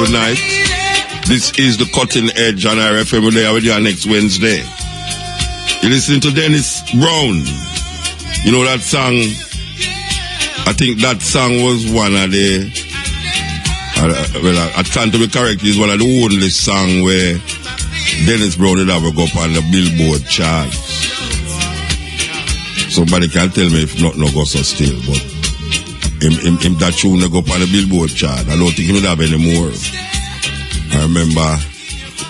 good night. This is the Cutting Edge on RFM. We'll be with you next Wednesday. You listen to Dennis Brown. You know that song? I think that song was one of the... I can't to be correct. It's one of the only songs where Dennis Brown did ever go up on the Billboard chart. Somebody can tell me if not no go so still, but him that tune go up on the Billboard chart. I don't think he would have anymore. I remember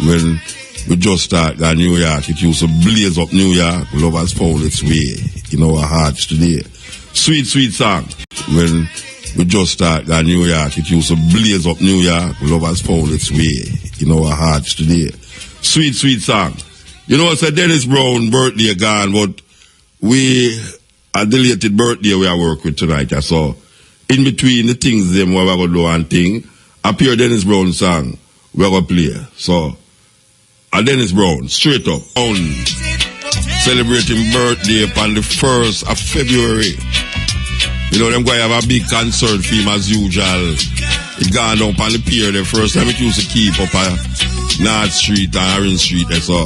when we just started in New York, it used to blaze up New York. Love has found its way in our hearts today. Sweet, sweet song. When we just started in New York, it used to blaze up New York. Love has found its way in our hearts today. Sweet, sweet song. You know, it's a Dennis Brown birthday gone, but we a deleted birthday we are working with tonight. So in between the things them what we're going to do and thing, appear Dennis Brown song we're going to play. So a Dennis Brown, straight up, on celebrating birthday on the 1st of February. You know, them going to have a big concert for him as usual. It gone down on the pier the first time it used to keep up a North Street and Orange Street. That's a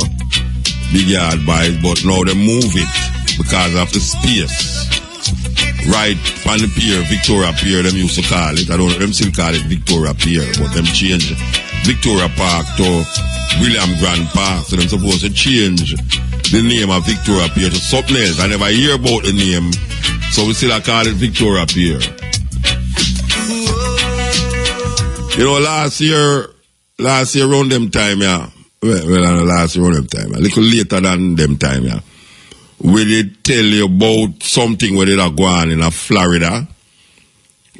big yard by it, but now they move it because of the space. Right on the pier, Victoria Pier, them used to call it. I don't know, them still call it Victoria Pier, but them change Victoria Park to William Grant Park. So them supposed to change the name of Victoria Pier to something else. I never hear about the name, so we still call it Victoria Pier. You know, last year around them time, yeah. Last year around them time, a little later than them time, yeah. We did tell you about something where they are going in Florida,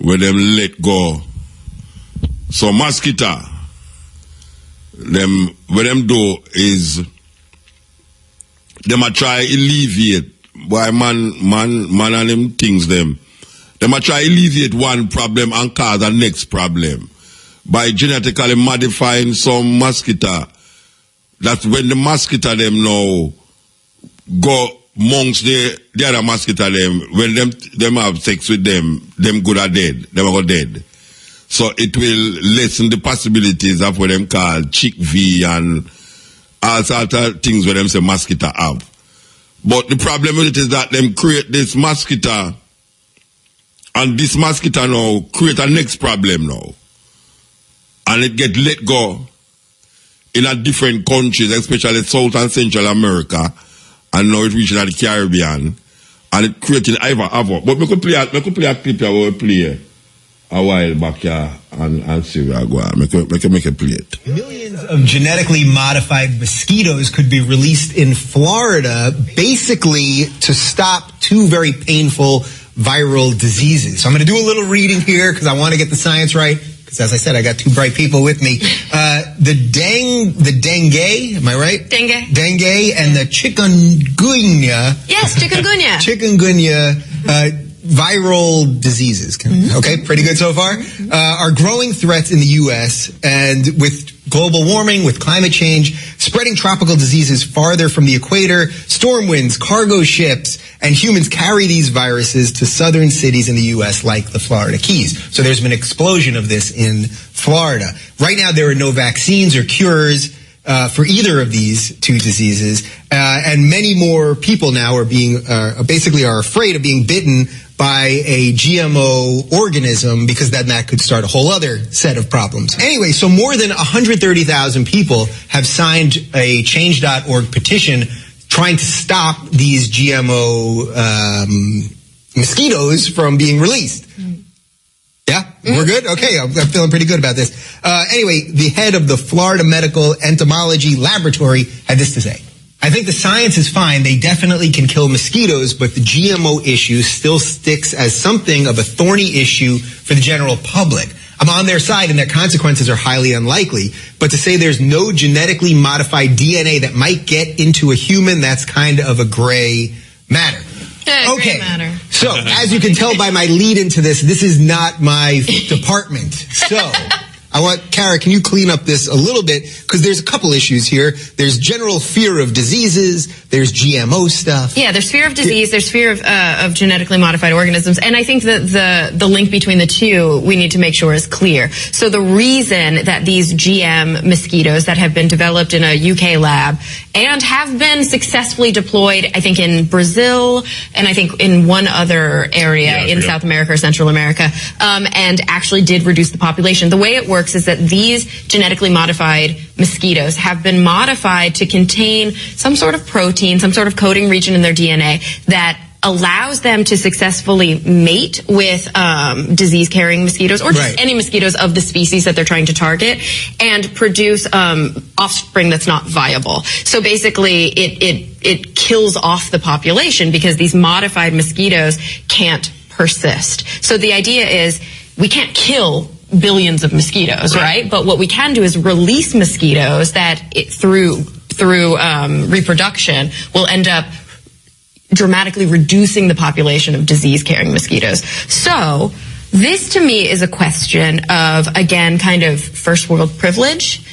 where them let go some mosquito. Them what them do is them a try alleviate why man and them things them. Them a try alleviate one problem and cause the next problem by genetically modifying some mosquito. That's when the mosquito them now go amongst the other mosquito them, when them have sex with them good are dead. Them are dead. So it will lessen the possibilities of what them call chick V and all sorts of things where them say mosquito have. But the problem with it is that them create this mosquito, and this mosquito now create a next problem now. And it get let go in a different countries, especially South and Central America, and now it's reaching the Caribbean, and it creating havoc. But we could play a clip here where we play a while back here and see where I go. Make it play it. Millions of genetically modified mosquitoes could be released in Florida, basically to stop two very painful viral diseases. So I'm going to do a little reading here because I want to get the science right. Because as I said, I got two bright people with me. The dengue, am I right? Dengue and the chikungunya. Yes, chikungunya. Chikungunya, viral diseases. Okay, pretty good so far. Are growing threats in the U.S. and with global warming, with climate change, spreading tropical diseases farther from the equator, storm winds, cargo ships, and humans carry these viruses to southern cities in the U.S. like the Florida Keys. So there's been an explosion of this in Florida. Right now, there are no vaccines or cures for either of these two diseases, and many more people now are being basically are afraid of being bitten by a GMO organism because then that could start a whole other set of problems. Anyway, so more than 130,000 people have signed a Change.org petition trying to stop these GMO mosquitoes from being released. Yeah, we're good? Okay, I'm feeling pretty good about this. Anyway, the head of the Florida Medical Entomology Laboratory had this to say. I think the science is fine. They definitely can kill mosquitoes, but the GMO issue still sticks as something of a thorny issue for the general public. I'm on their side and their consequences are highly unlikely, but to say there's no genetically modified DNA that might get into a human, that's kind of a gray matter. Okay, so as you can tell by my lead into this, this is not my department. So I want, Kara, can you clean up this a little bit? Because there's a couple issues here. There's general fear of diseases. There's GMO stuff. Yeah, there's fear of disease. There's fear of genetically modified organisms. And I think that the link between the two we need to make sure is clear. So the reason that these GM mosquitoes that have been developed in a UK lab and have been successfully deployed, I think in Brazil and I think in one other area in South America or Central America, and actually did reduce the population. The way it works is that these genetically modified mosquitoes have been modified to contain some sort of protein, some sort of coding region in their DNA that allows them to successfully mate with disease-carrying mosquitoes or just any mosquitoes of the species that they're trying to target and produce offspring that's not viable. So basically, it kills off the population because these modified mosquitoes can't persist. So the idea is we can't kill billions of mosquitoes, right? But what we can do is release mosquitoes that through reproduction will end up dramatically reducing the population of disease-carrying mosquitoes. So this to me is a question of, again, kind of first world privilege.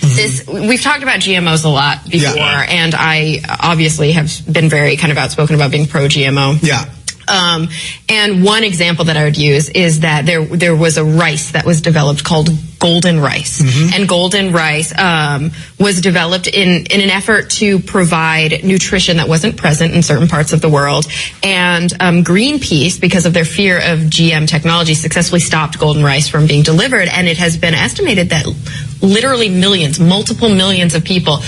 We've talked about GMOs a lot before, and I obviously have been very kind of outspoken about being pro-GMO. Yeah. And one example that I would use is that there was a rice that was developed called golden rice. And golden rice was developed in an effort to provide nutrition that wasn't present in certain parts of the world. And Greenpeace, because of their fear of GM technology, successfully stopped golden rice from being delivered. And it has been estimated that literally millions, multiple millions of people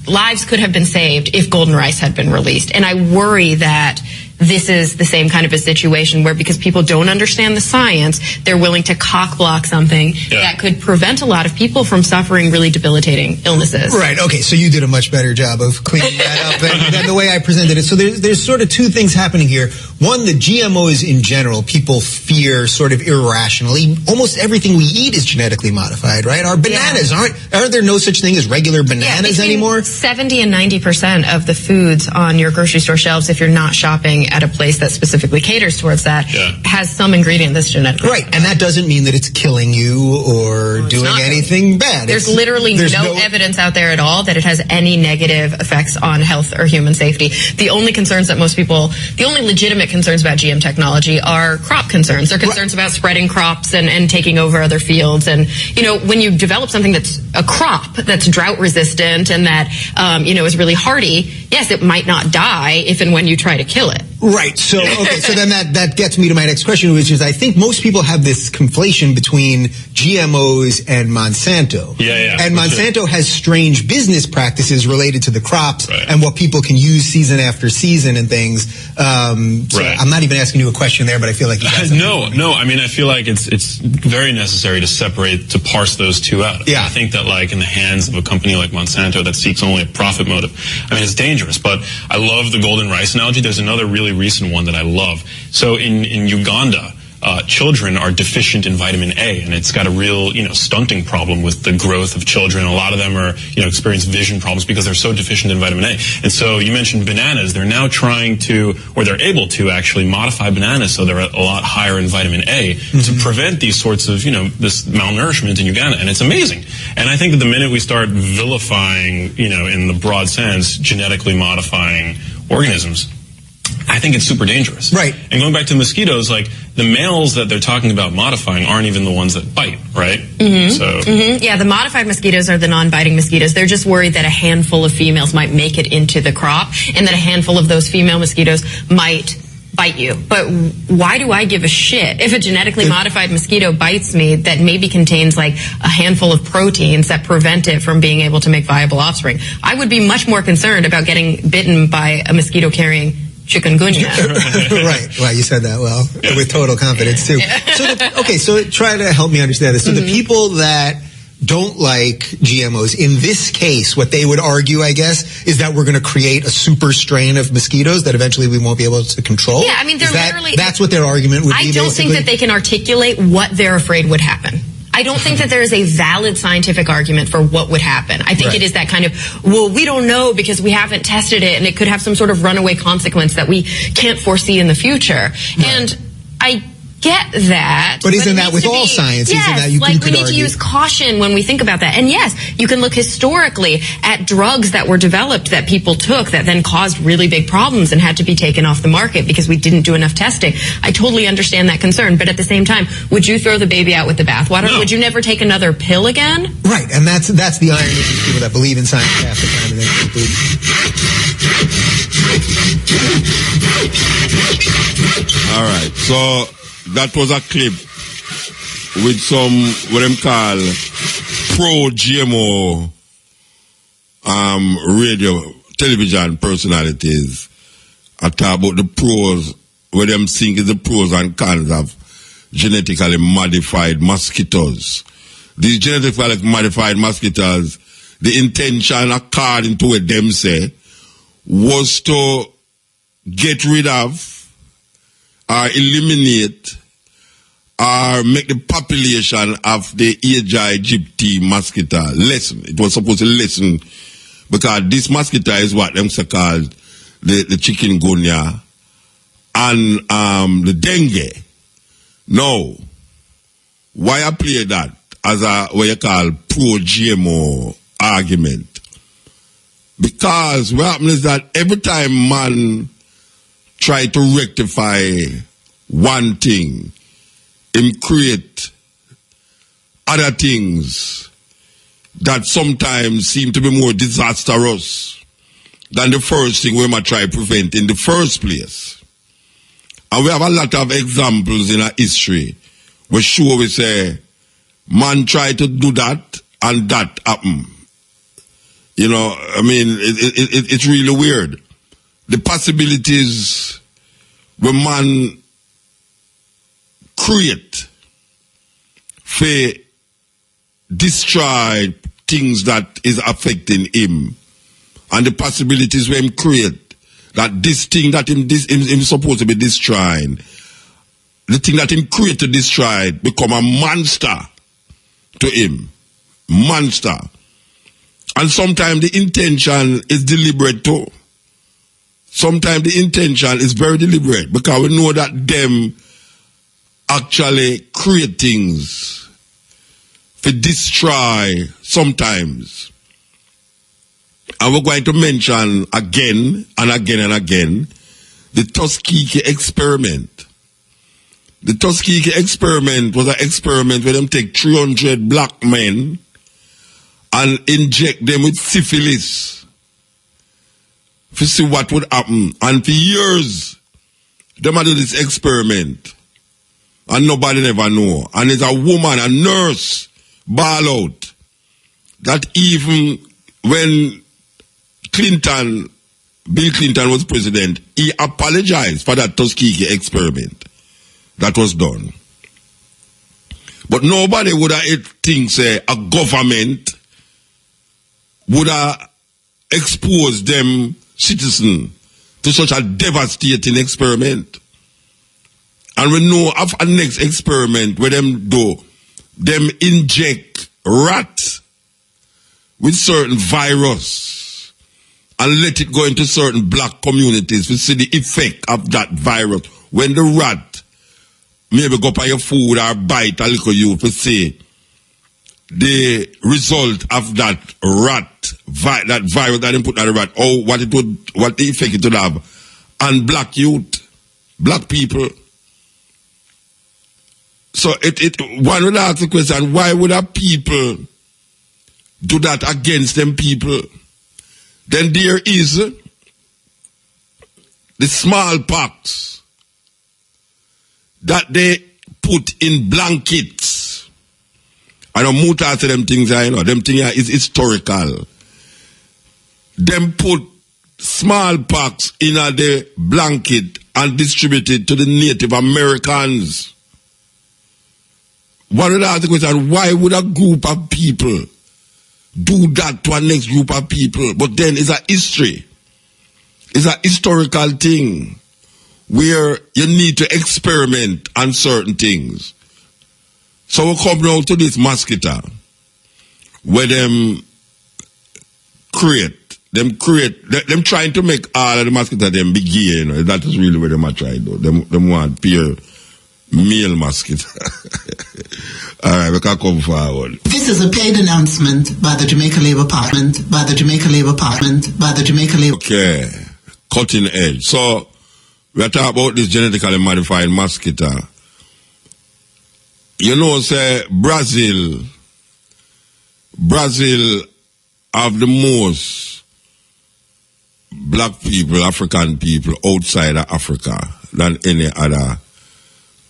lives could have been saved if golden rice had been released. And I worry that this is the same kind of a situation where, because people don't understand the science, they're willing to cock block something that could prevent a lot of people from suffering really debilitating illnesses. Right. Okay. So you did a much better job of cleaning that up than the way I presented it. So there's sort of two things happening here. One, the GMOs in general, people fear sort of irrationally. Almost everything we eat is genetically modified, right? Our bananas aren't there no such thing as regular bananas anymore? 70 and 90% of the foods on your grocery store shelves, if you're not shopping at a place that specifically caters towards that, has some ingredient that's genetically modified. And that doesn't mean that it's killing you or doing anything bad. There's literally no evidence out there at all that it has any negative effects on health or human safety. The only concerns that the only legitimate concerns about GM technology are crop concerns. They're concerns about spreading crops and taking over other fields. And, when you develop something that's a crop that's drought resistant and that, is really hardy, yes, it might not die if and when you try to kill it. Right. So, okay. So then that gets me to my next question, which is I think most people have this conflation between GMOs and Monsanto. And Monsanto has strange business practices related to the crops and what people can use season after season and things. So I'm not even asking you a question there, but I feel like you got something. No. I mean, I feel like it's very necessary to parse those two out. I think that, like, in the hands of a company like Monsanto that seeks only a profit motive, I mean, it's dangerous. But I love the golden rice analogy. There's another really recent one that I love. So in Uganda, children are deficient in vitamin A, and it's got a real, stunting problem with the growth of children. A lot of them are, experience vision problems because they're so deficient in vitamin A. And so you mentioned bananas. They're now trying to, or they're able to actually modify bananas so they're a lot higher in vitamin A to prevent these sorts of, this malnourishment in Uganda. And it's amazing. And I think that the minute we start vilifying, in the broad sense, genetically modifying organisms, I think it's super dangerous. Right. And going back to mosquitoes, like, the males that they're talking about modifying aren't even the ones that bite, right? Yeah, the modified mosquitoes are the non-biting mosquitoes. They're just worried that a handful of females might make it into the crop and that a handful of those female mosquitoes might bite you. But why do I give a shit if a genetically modified mosquito bites me that maybe contains like a handful of proteins that prevent it from being able to make viable offspring? I would be much more concerned about getting bitten by a mosquito carrying chikungunya. Right. Well, you said that well, with total confidence too. So try to help me understand this. So the people that don't like GMOs, in this case, what they would argue, I guess, is that we're going to create a super strain of mosquitoes that eventually we won't be able to control. Yeah, I mean, that's what their argument would be. I don't think that they can articulate what they're afraid would happen. I don't think that there is a valid scientific argument for what would happen. I think it is that kind of, well, we don't know because we haven't tested it and it could have some sort of runaway consequence that we can't foresee in the future. And get that. But isn't that with all science? Yes, isn't that you like could we need to use caution when we think about that. And yes, you can look historically at drugs that were developed that people took that then caused really big problems and had to be taken off the market because we didn't do enough testing. I totally understand that concern, but at the same time, would you throw the baby out with the bathwater? No. Would you never take another pill again? Right, and that's the irony of these people that believe in science half the time and then conclude. All right, so that was a clip with some what them call pro-GMO radio television personalities. I talk about the pros, where them think is the pros and cons of genetically modified mosquitoes. These genetically modified mosquitoes, the intention, according to what them say, was to get rid of or eliminate or make the population of the aegypti mosquito lessen. It was supposed to lessen because this mosquito is what them say called the chikungunya and the dengue. Now, why I play that as a what you call pro-GMO argument? Because what happens is that every time man try to rectify one thing, him create other things that sometimes seem to be more disastrous than the first thing we might try to prevent in the first place. And we have a lot of examples in our history where sure we say, man try to do that and that happen. You know, I mean, it's really weird. The possibilities when man create for destroy things that is affecting him, and the possibilities when him create that this thing that him supposed to be destroying, the thing that him create to destroy become a monster to him. Monster. And sometimes the intention is deliberate too. Sometimes the intention is very deliberate because we know that them actually create things to destroy sometimes. And we're going to mention again and again and again the Tuskegee experiment. The Tuskegee experiment was an experiment where them take 300 black men and inject them with syphilis to see what would happen. And for years, them do this experiment and nobody never know. And there's a woman, a nurse, ball out that even when Bill Clinton was president, he apologized for that Tuskegee experiment that was done. But nobody would have think say a government would have exposed them citizen to such a devastating experiment. And we know of a next experiment where them inject rats with certain virus and let it go into certain black communities to see the effect of that virus. When the rat maybe go by your food or bite a little you to see the result of that that virus that they put on the rat, or what the effect it would have on black youth, black people. So one would ask the question, why would our people do that against them people? Then there is the smallpox that they put in blankets. I don't move to them things, I know. Them things is historical. Them put smallpox in the blanket and distribute it to the Native Americans. One would ask the question, why would a group of people do that to a next group of people? But then it's a history. It's a historical thing where you need to experiment on certain things. So we come now to this mosquito where them trying to make all of the mosquito them big gay, you know. That is really where them are trying to do. Them want pure Male mosquito. All right, we can come forward. This is a paid announcement by the Jamaica Labour Party. Okay, cutting edge. So, we are talking about this genetically modified mosquito. You know, say, Brazil have the most black people, African people outside of Africa than any other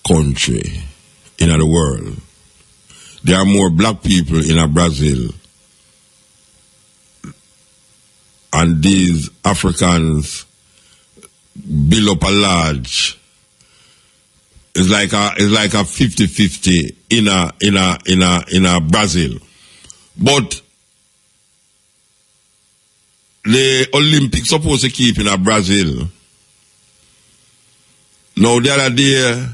country in the world. There are more black people in Brazil, and these Africans build up a large. It's like a 50-50 in Brazil, but the Olympics supposed to keep in Brazil. Now the other day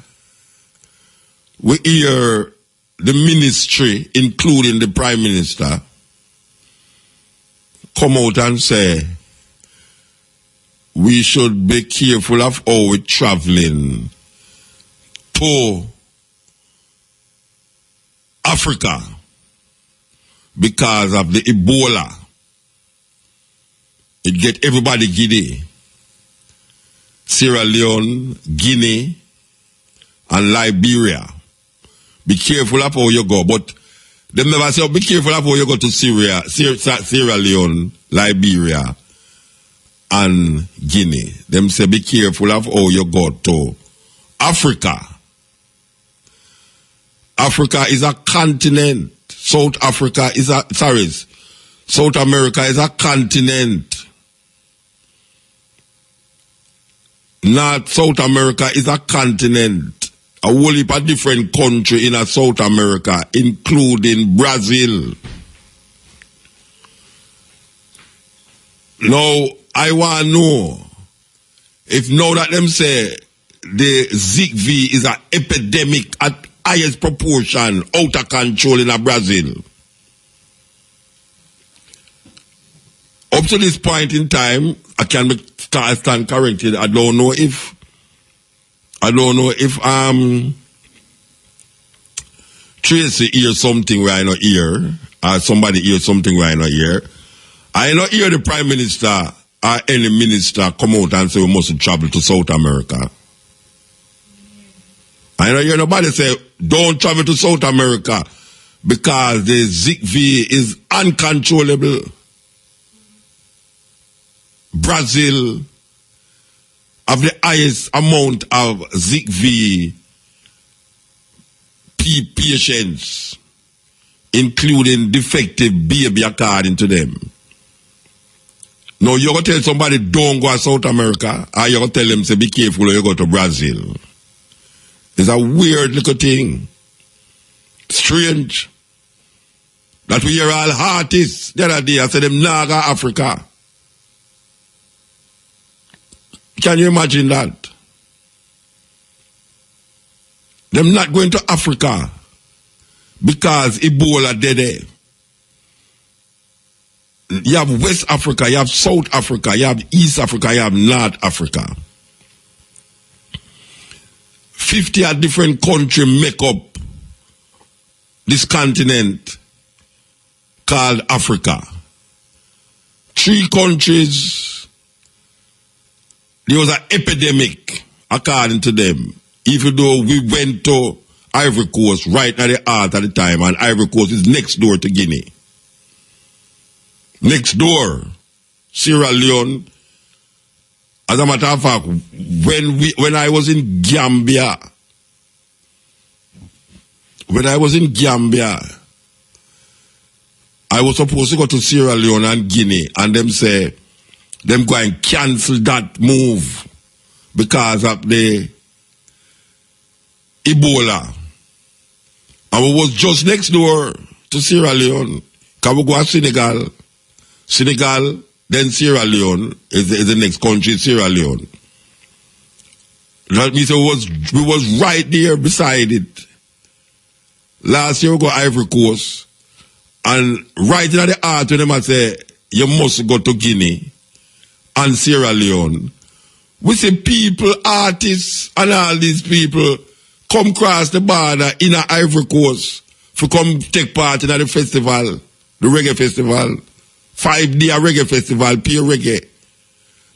we hear the ministry, including the Prime Minister, come out and say we should be careful of how we're traveling to Africa because of the Ebola. It get everybody giddy. Sierra Leone, Guinea, and Liberia. Be careful of how you go. But they never say, be careful of how you go to Sierra Leone, Liberia, and Guinea. Them say, be careful of how you go to Africa. Africa is a continent. South America is a continent. Not South America is a continent. A whole heap of different country in South America, including Brazil. Now, I want to know if now that them say the ZV is an epidemic at highest proportion, out of control in Brazil. Up to this point in time, I can stand corrected. I don't know if Tracy hears something where I not hear, or somebody hears something where I not hear. I not hear the Prime Minister or any minister come out and say we must travel to South America. I don't hear nobody say don't travel to South America because the ZV is uncontrollable. Brazil have the highest amount of ZV patients, including defective baby according to them. Now you're going to tell somebody don't go to South America, or you're going to tell them say be careful or you go to Brazil. It's a weird little thing. Strange. That we hear all artists the other day, I said them naga Africa. Can you imagine that? Them not going to Africa because Ebola dead there. You have West Africa, you have South Africa, you have East Africa, you have North Africa. 50 different countries make up this continent called Africa. 3 countries, there was an epidemic, according to them. Even though we went to Ivory Coast right at the heart at the time, and Ivory Coast is next door to Guinea. Next door, Sierra Leone. As a matter of fact, when I was in Gambia, I was supposed to go to Sierra Leone and Guinea, and them say, them go and cancel that move because of the Ebola. And we was just next door to Sierra Leone. Can we go to Senegal? Senegal, then Sierra Leone is the next country, Sierra Leone. That means we was right there beside it. Last year we go Ivory Coast, and right in the heart when them say you must go to Guinea and Sierra Leone. We see people, artists, and all these people come cross the border in a Ivory Coast for come take part in the festival, the reggae festival, 5-day reggae festival, pure reggae.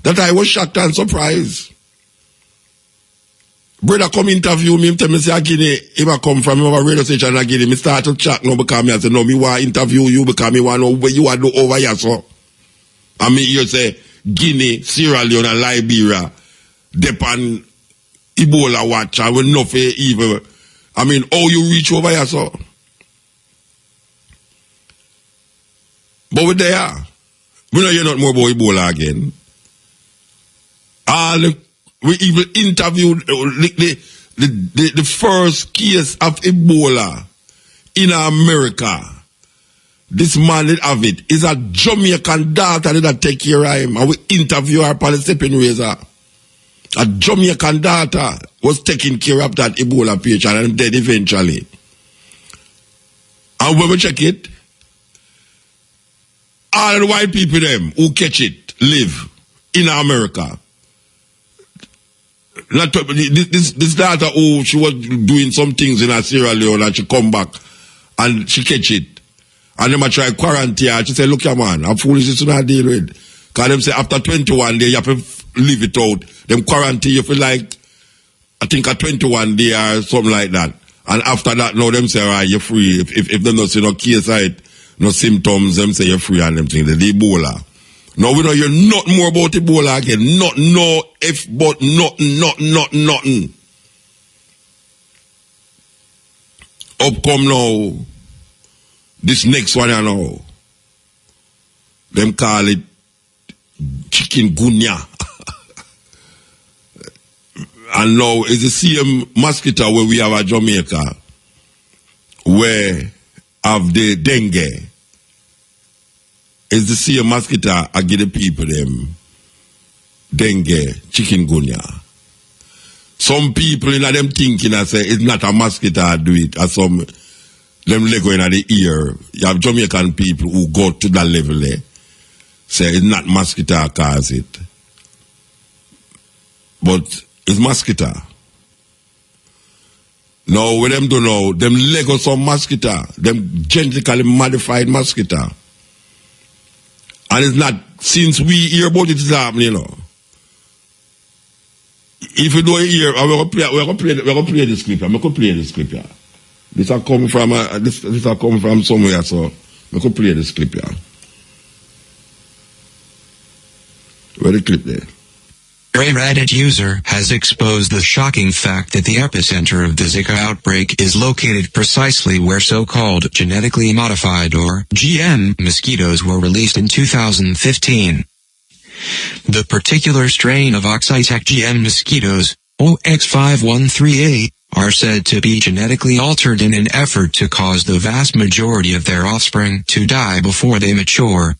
That I was shocked and surprised. Brother come interview me, tell me say Guinea, if I come from a radio station in Guinea, me start to chat now because me I say, no, me want interview you because me want to know where you are do over here, so. And me here say, Guinea, Sierra Leone and Liberia, depend Ebola watch and with nothing evil. I mean, how you reach over here, so. But we there. We know you're not more about Ebola again. We even interviewed the first case of Ebola in America. This man did have it. Is a Jamaican daughter that take care of him. And we interview her upon the stepping razor. A Jamaican daughter was taking care of that Ebola patient and dead eventually. And when we check it, all the white people them who catch it live in America. Not this daughter who she was doing some things in a Sierra Leone and she come back and she catch it. And them I try quarantine her. She say, look here man, I'm foolish to not deal with. Because them say after 21 days you have to leave it out. Them quarantine you feel like I think a 21 day or something like that. And after that now them say, alright, you're free. If them not see no case right, no symptoms, them say you're free and them things. The Ebola. Now we know you're not more about Ebola again. Not no if but nothing. Up come now. This next one you know. Them call it chikungunya. And now it's the same mosquito where we have at Jamaica. Where have the dengue. It's the same mosquito I give the people them dengue, chikungunya. Some people in them thinking I say it's not a mosquito I do it, or some them lego in the ear. You have Jamaican people who go to that level there. Say it's not mosquito cause it. But it's mosquito. Now what them do know, them lego some mosquito, them genetically modified mosquito. And it's not, since we hear about it, it's happening, you know. If you don't hear, we're going to play this clip. I'm going to play this clip, yeah. This will come from, this will come from somewhere, so I'm going to play this clip, yeah. Where's the clip there? A Reddit user has exposed the shocking fact that the epicenter of the Zika outbreak is located precisely where so-called genetically modified or GM mosquitoes were released in 2015. The particular strain of Oxitec GM mosquitoes, OX5138, are said to be genetically altered in an effort to cause the vast majority of their offspring to die before they mature.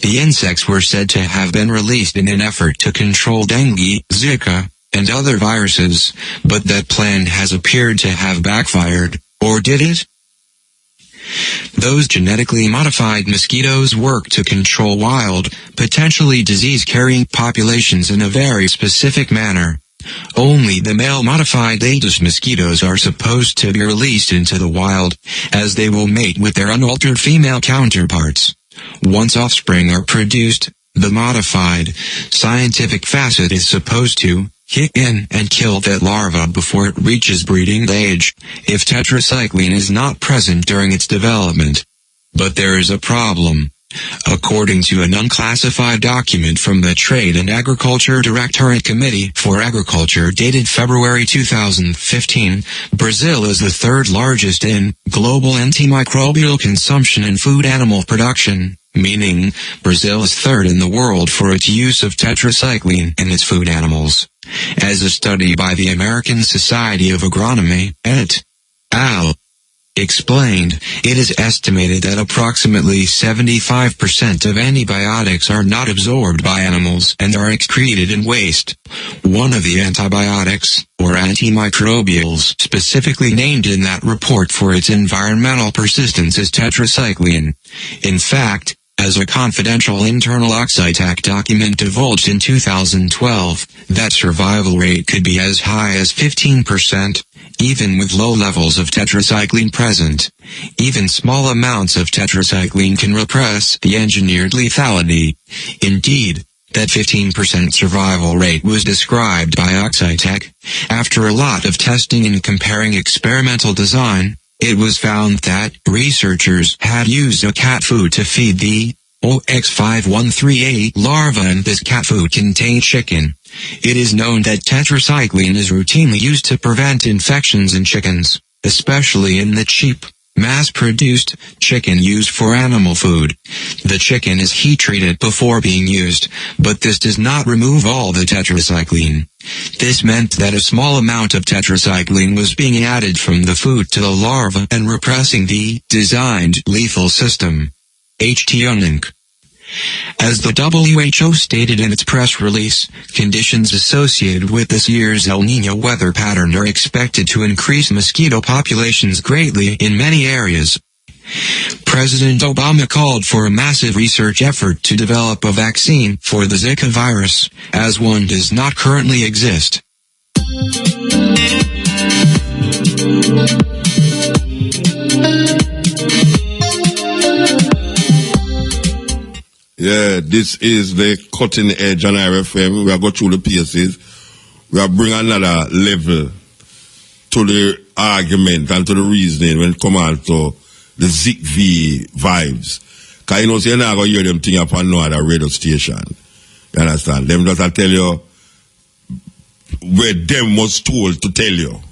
The insects were said to have been released in an effort to control dengue, Zika, and other viruses, but that plan has appeared to have backfired, or did it? Those genetically modified mosquitoes work to control wild, potentially disease-carrying populations in a very specific manner. Only the male modified Aedes mosquitoes are supposed to be released into the wild, as they will mate with their unaltered female counterparts. Once offspring are produced, the modified, scientific facet is supposed to kick in and kill that larva before it reaches breeding age, if tetracycline is not present during its development. But there is a problem. According to an unclassified document from the Trade and Agriculture Directorate Committee for Agriculture dated February 2015, Brazil is the third largest in global antimicrobial consumption and food animal production, meaning Brazil is third in the world for its use of tetracycline in its food animals. As a study by the American Society of Agronomy, et al. Explained, it is estimated that approximately 75% of antibiotics are not absorbed by animals and are excreted in waste. One of the antibiotics, or antimicrobials, specifically named in that report for its environmental persistence is tetracycline. In fact, as a confidential internal Oxitec document divulged in 2012, that survival rate could be as high as 15%, even with low levels of tetracycline present. Even small amounts of tetracycline can repress the engineered lethality. Indeed, that 15% survival rate was described by Oxitec. After a lot of testing and comparing experimental design, it was found that researchers had used a cat food to feed the OX5138 larva, and this cat food contained chicken. It is known that tetracycline is routinely used to prevent infections in chickens, especially in the cheap, mass-produced chicken used for animal food. The chicken is heat-treated before being used, but this does not remove all the tetracycline. This meant that a small amount of tetracycline was being added from the food to the larva and repressing the designed lethal system. HT As the WHO stated in its press release, conditions associated with this year's El Niño weather pattern are expected to increase mosquito populations greatly in many areas. President Obama called for a massive research effort to develop a vaccine for the Zika virus, as one does not currently exist. Yeah, this is the cutting edge on RFM. We are going through the pieces. We are bringing another level to the argument and to the reasoning when it comes out to the Zik V vibes. Because you know, so you're not going to hear them thing upon no other radio station. You understand? Them just tell you where them was told to tell you.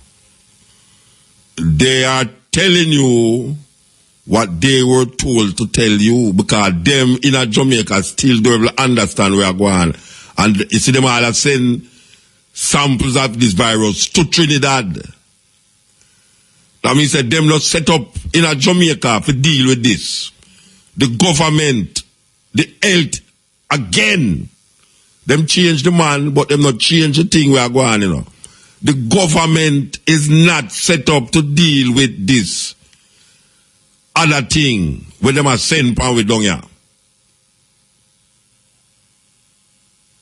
They are telling you what they were told to tell you, because them in a Jamaica still don't understand where we're going. And you see them all send samples of this virus to Trinidad. That means that them not set up in a Jamaica to deal with this. The government, the health, again, them change the man, but them not change the thing where we're going, you know. The government is not set up to deal with this other thing when them are sent pound with down here.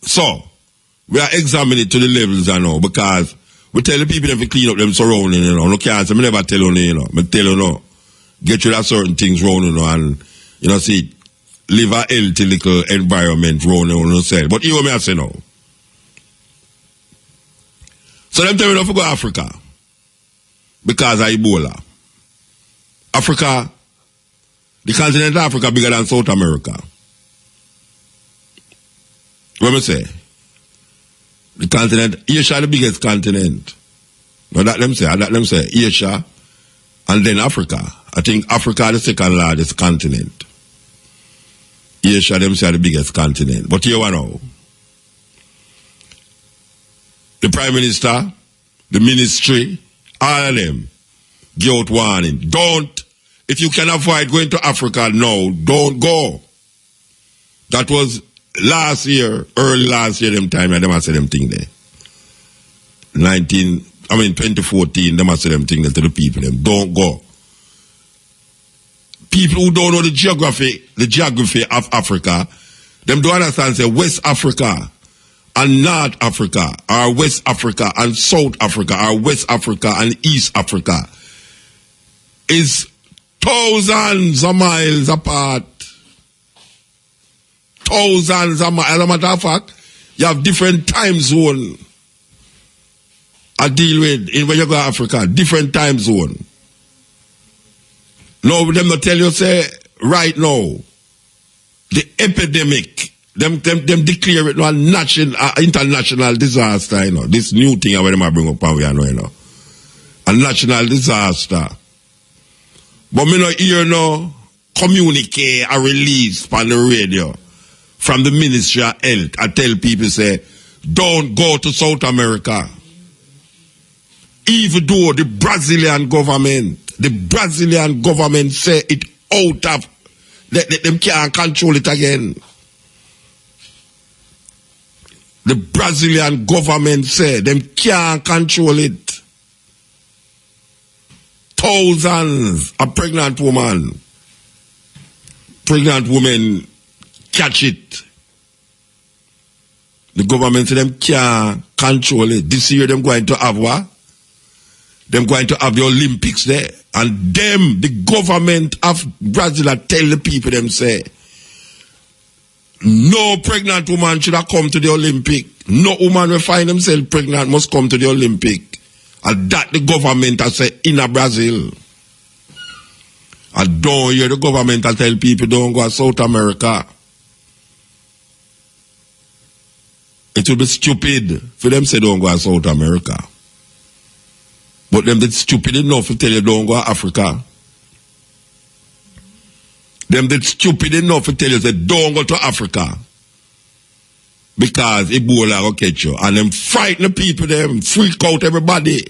So, we are examining it to the levels I know, because we tell the people them to clean up them surroundings, you know. No can't say, I never tell you, you know. I tell you, no. Get rid of certain things around, you know, and, you know, see, live a healthy little environment around, you know, say. But even me I say no. So them tell me not to go to Africa, because of Ebola. Africa, the continent of Africa bigger than South America. What me say? The continent, Asia the biggest continent. Now that them say, Asia and then Africa. I think Africa is the second largest continent. Asia them say the biggest continent. But here we know. The Prime Minister, the Ministry, all of them give out warning. Don't. If you can avoid going to Africa now, don't go. That was last year, early last year, them time, and them I said them thing there. 2014, them I said them thing there to the people, them don't go. People who don't know the geography of Africa, them don't understand, say West Africa and North Africa, or West Africa and South Africa, or West Africa and East Africa is thousands of miles apart. Thousands of miles. As a matter of fact, you have different time zone I deal with when you go to Africa. Different time zone. No, them not tell you, say, right now, the epidemic, them declare it a international disaster, you know. This new thing I want to bring up, you know. A national disaster. But me not hear no communique or release on the radio from the Ministry of Health. I tell people, say, don't go to South America. Even though the Brazilian government say it out of, them can't control it again. The Brazilian government say them can't control it. Thousands of pregnant women catch it. The government say them can't control it. This year them going to have what? Them going to have the Olympics there. And them, the government of Brazil, tell the people them say, no pregnant woman should have come to the Olympic. No woman will find themselves pregnant must come to the Olympic. And that the government has said in Brazil. I don't hear the government tell people don't go to South America. It would be stupid for them to say don't go to South America. But them that's stupid enough to tell you don't go to Africa. Them that's stupid enough to tell you say don't go to Africa. Because Ebola will catch you. And them frighten the people, them freak out everybody.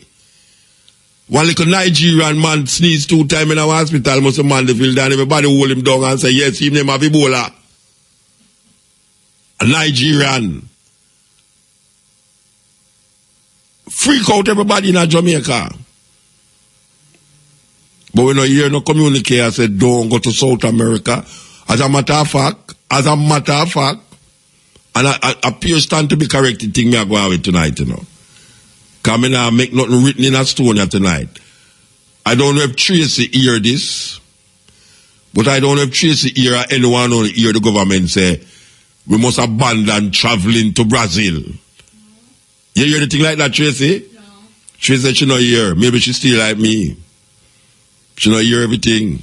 One little Nigerian man sneezed 2 times in a hospital, must have Mandeville down, everybody hold him down and say, yes, him name have Ebola. A Nigerian. Freak out everybody in Jamaica. But we don't hear no communique I said, don't go to South America. As a matter of fact, and I appear stand to be corrected thing me I go out with tonight, you know. Because I now make nothing written in a stone here tonight. I don't know if Tracy hear this, but I don't know if Tracy hear or anyone on hear the government say, we must abandon traveling to Brazil. You hear anything like that, Tracy? No. Tracy said she not hear. Maybe she still like me. She not hear everything.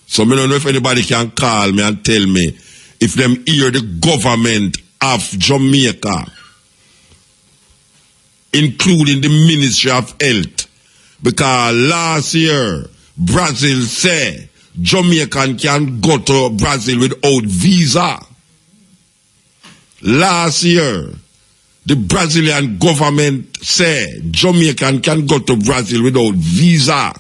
So I don't know if anybody can call me and tell me if them hear the government of Jamaica, including the Ministry of Health, because last year Brazil said Jamaican can go to Brazil without visa. Last year the Brazilian government said Jamaican can go to Brazil without visa.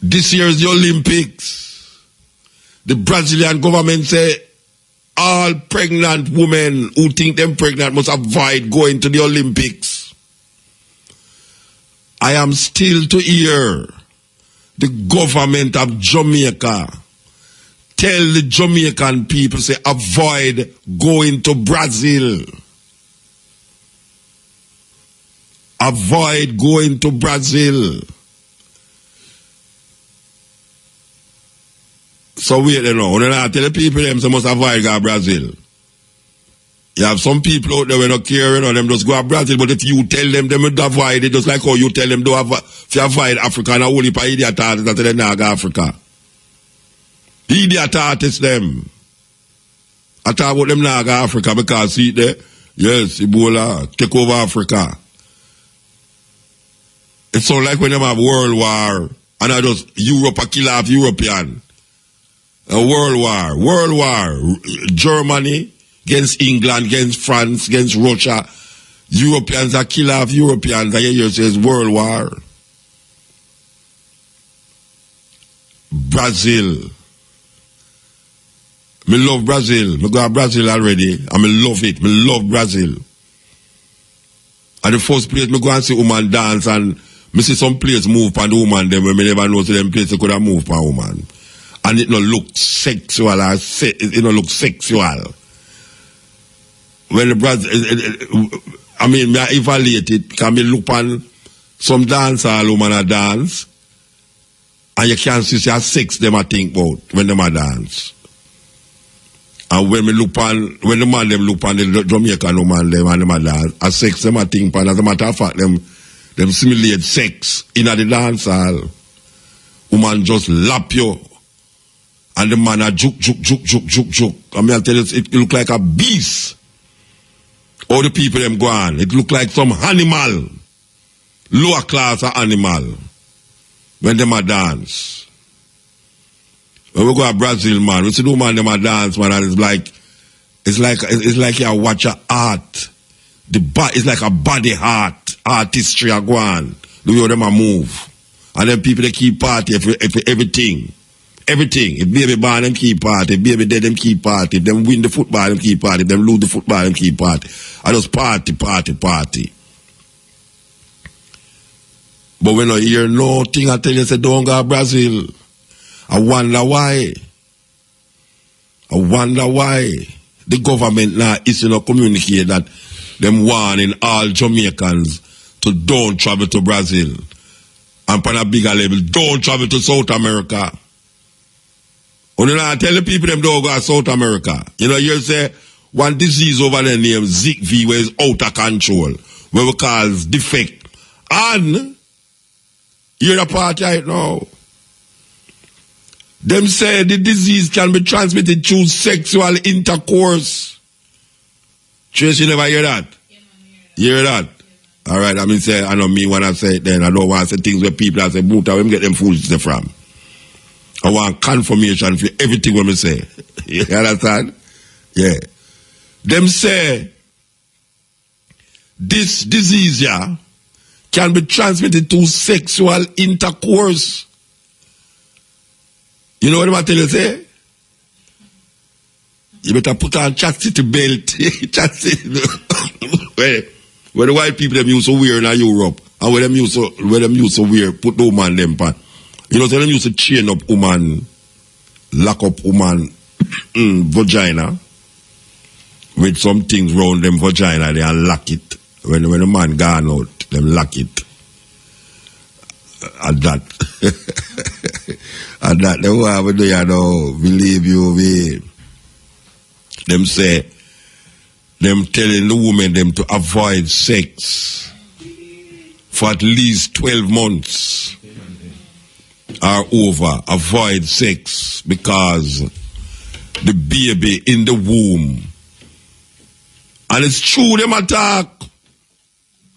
This year is the Olympics. The Brazilian government say all pregnant women who think them pregnant must avoid going to the Olympics. I am still to hear the government of Jamaica tell the Jamaican people, say, avoid going to Brazil. Avoid going to Brazil. So wait, you know, when I tell the people them, they must avoid go to Brazil. You have some people out there who don't care, you know, them just go to Brazil, but if you tell them, they will avoid it, just like how you tell them to avoid Africa, and a whole heap of idiot artists that they not go to Africa. Idiot artists them. I talk about them not go to Africa because see there, yes, Ebola, take over Africa. It's so like when them have World War, and I just, Europe a kill off European. A World War, Germany against England, against France, against Russia. Europeans are kill off Europeans. I hear you says World War. Brazil. Me love Brazil. Me go to Brazil already. And me love it. Me love Brazil. At the first place, me go and see woman dance and me see some place move on the woman them when me never know see them place they could have moved on woman. And it not look sexual or it not look sexual. When the Brazil, I mean, I evaluate it, can me look on some dance hall woman a dance, and you can't see sex them I think about when them a dance. And when me look on, when the man them look on the Jamaican woman them and them a dance, a sex them I think on, as a matter of fact, them simulate sex in the dance hall. Woman just lap you. And the man a juke. I mean, I tell you, it look like a beast. All the people them go on. It look like some animal. Lower class of animal. When them a dance. When we go to Brazil, man, we see the man them a dance, man, and it's like you watch a art. It's like a body art. Artistry a go on. The way them a move. And then people they keep party for everything. Everything. If baby born, them keep party. If baby dead, them keep party. If them win the football, them keep party. If them lose the football, them keep party. I just party. But when I hear no thing, I tell you, say, don't go to Brazil. I wonder why. I wonder why the government now is not communicate that them warning all Jamaicans to don't travel to Brazil. And on a bigger level, don't travel to South America. When you know, tell the people them don't go to South America. You know, you say one disease over there named ZV where is out of control, where we call defect. And you're a part right now. Them say the disease can be transmitted through sexual intercourse. Trace, you never hear that? You hear that? All right, I mean, say, I know me when I say it then. I don't want to say things where people say, boot, I get them fools from. I want confirmation for everything when I say. You understand? Yeah. Them say this disease, yeah, can be transmitted through sexual intercourse. You know what I'm telling you, say? You better put on chastity belt. Chastity. Where the white people them used to wear in Europe, and where them used to wear, put the woman them pan. You know, so them used to chain up woman, lock up woman vagina with some things round them vagina there and lock it. When the man gone out, them lock it. And that. And that, they will do, you know, believe you, we. Them say, them telling the woman them to avoid sex for at least 12 months or over. Avoid sex because the baby in the womb. And it's true them attack.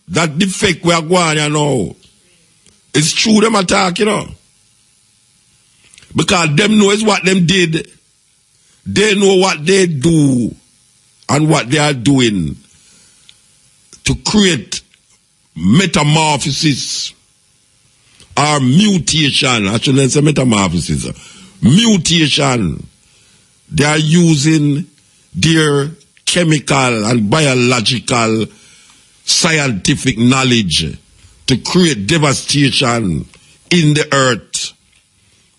That defect we are going, you know. It's true them attack, you know. Because them knows what them did. They know what they do and what they are doing to create metamorphosis or mutation. I shouldn't say metamorphosis. Mutation. They are using their chemical and biological scientific knowledge to create devastation in the earth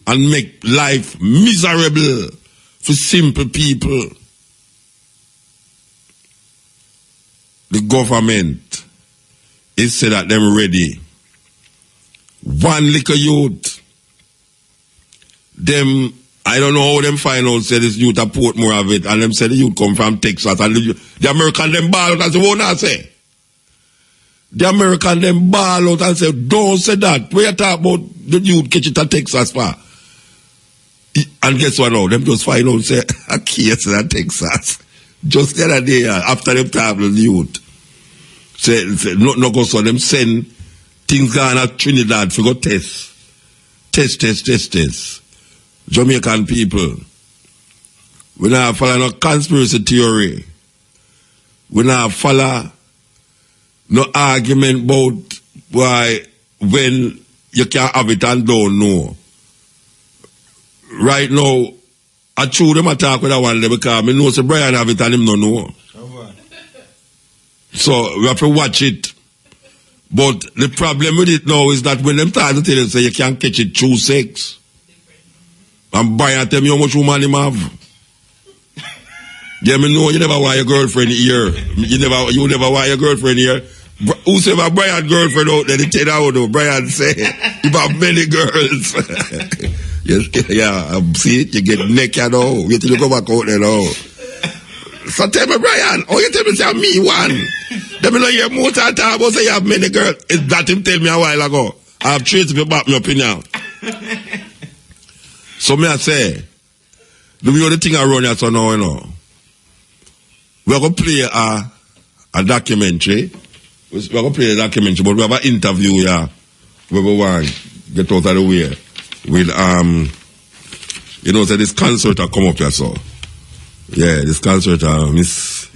and make life miserable for simple people. The government is said that them ready. One little youth, them, I don't know how them find out, say this youth a port more of it, and them say the youth come from Texas, and the American them ball out and say, what I say? The American them ball out and say, don't say that. Where you talk about the youth catch it at Texas for? And guess what now? Them just find out, say, a case in Texas. Just the other day, after them talk with the youth, say no go so them send things gone at Trinidad for go test. Test. Jamaican people. We not follow no conspiracy theory. We not follow no argument about why when you can't have it and don't know. Right now, I true them attack with that one because I know say Brian have it and him don't know. So we have to watch it. But the problem with it now is that when them start to tell you say you can't catch it through sex. And Brian tell me how much woman him have. Yeah, me know you never want your girlfriend here. You never want your girlfriend here. Who say my Brian girlfriend out there? They tell you how Brian say you have many girls. Yes, yeah, see it, you get naked now. You till you go back out there now. So tell me, Brian, oh, you tell me say me one. Let me know you more time about say you have many girls. Is that him tell me a while ago? I have traced me back my opinion. So me I say, the only thing I run here so now, you know. We're going to play a documentary. We're going to play a documentary, but we have an interview here where we want to get out of the way. With, you know, so this concert will come up here, so. Yeah, this concert, Miss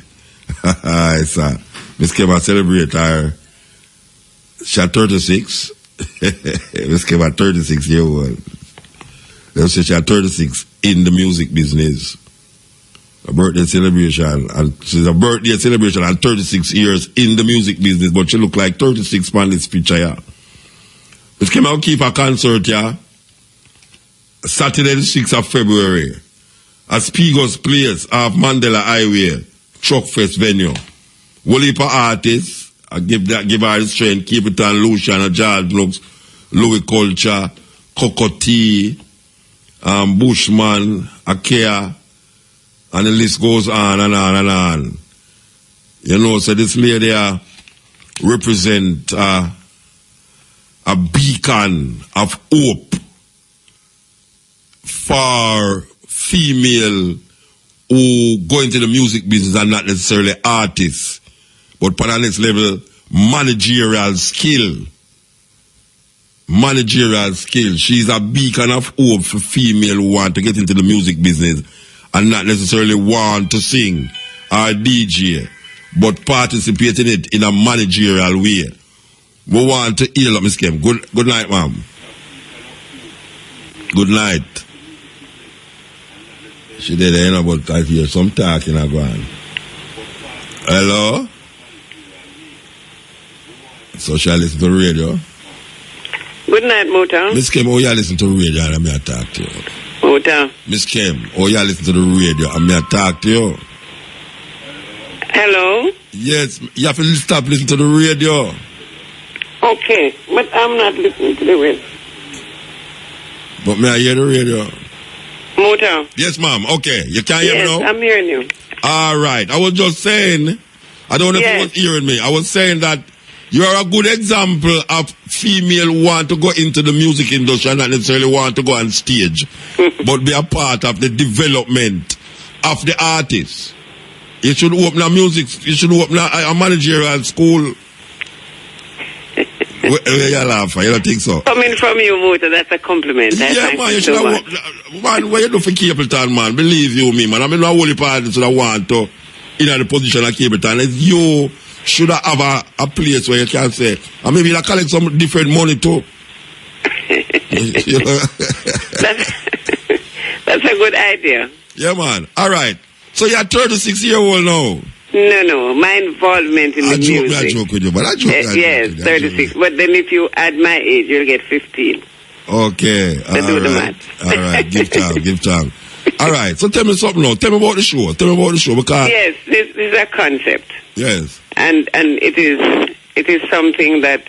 came and celebrate her. She had 36. Miss came at 36 years old. They say she had 36 in the music business. A birthday celebration, and she's a birthday celebration and 36 years in the music business, but she look like 36 on this picture, yeah. Miss came out keep a concert, yeah. Saturday the 6th of February at Spigo's Place off Mandela Highway, Truck Fest venue. Whole heap of artists, I give her the strength, keep it on Lucian, George Looks, Louis Culture, Cocotti, Bushman, Akea, and the list goes on and on and on. You know, so this lady represent a beacon of hope for female who go into the music business and not necessarily artists, but on the next level, managerial skill. Managerial skill. She's a beacon of hope for female who want to get into the music business and not necessarily want to sing or DJ, but participate in it in a managerial way. We want to heal up Miss Kim. Good night, ma'am. Good night. She did, you know, but I hear some talking going. Hello? So shall I listen to the radio? Good night, Mota. Miss Kim, you listen to the radio and I talk to you. Mota. Miss Kim, you listen to the radio and I talk to you. Hello? Yes, you have to stop listening to the radio. Okay, but I'm not listening to the radio. But may I hear the radio? Mota. Yes, ma'am. Okay, you can hear me now? Yes, I'm hearing you. All right. I was just saying, I don't know if you was hearing me. I was saying that you are a good example of female who want to go into the music industry and not necessarily want to go on stage, but be a part of the development of the artist. You should open a music, you should open a managerial school. Where you laugh? You don't think so? Coming from you, Mota, that's a compliment. Yeah, man, you should have, man, what you do for Capleton, man? Believe you me, man. I mean, no holy party that I want to in the position of Capleton. You should have a place where you can say, and maybe you collect some different money too. That's a good idea. Yeah, man. All right. So you're 36-year-old now. No. My involvement in the music. I joke with you, but I joke. Yes, 36. But then if you add my age, you'll get 15. Okay. Do the math. All right. Give time. All right. So tell me something now. Tell me about the show. Because yes, this is a concept. Yes. And it is something that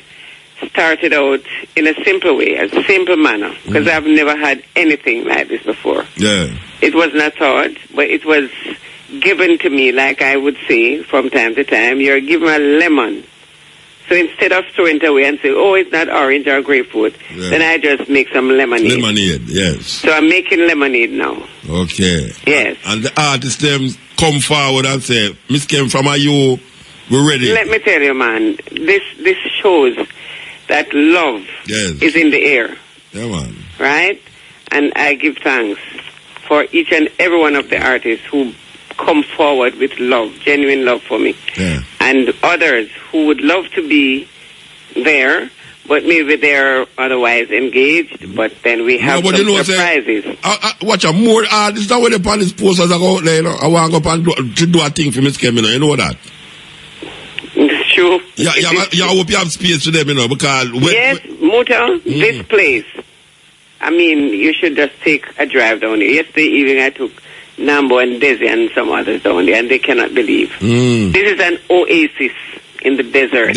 started out in a simple way, a simple manner, because I've never had anything like this before. Yeah. It was not thought, but it was given to me, like I would say from time to time. You're given a lemon. So instead of throwing it away and say, oh, it's not orange or grapefruit, then I just make some lemonade. Lemonade, yes. So I'm making lemonade now. Okay. Yes. And the artists them come forward and say, Miss Kim, from you, we're ready. Let me tell you, man, this shows that love is in the air. Yeah, man. Right? And I give thanks for each and every one of the artists who come forward with love, genuine love for me. Yeah. And others who would love to be there, but maybe they're otherwise engaged, but then we have some surprises. Watch out, more artists that way upon these posters are out there, you know. I want to go up and do a thing for Miss Kim, you know that? It's true. Yeah, I hope you have space for them, you know, because... Mota, this place, I mean, you should just take a drive down here. Yesterday evening I took Nambo and Desi and some others down there, and they cannot believe. This is an oasis in the desert.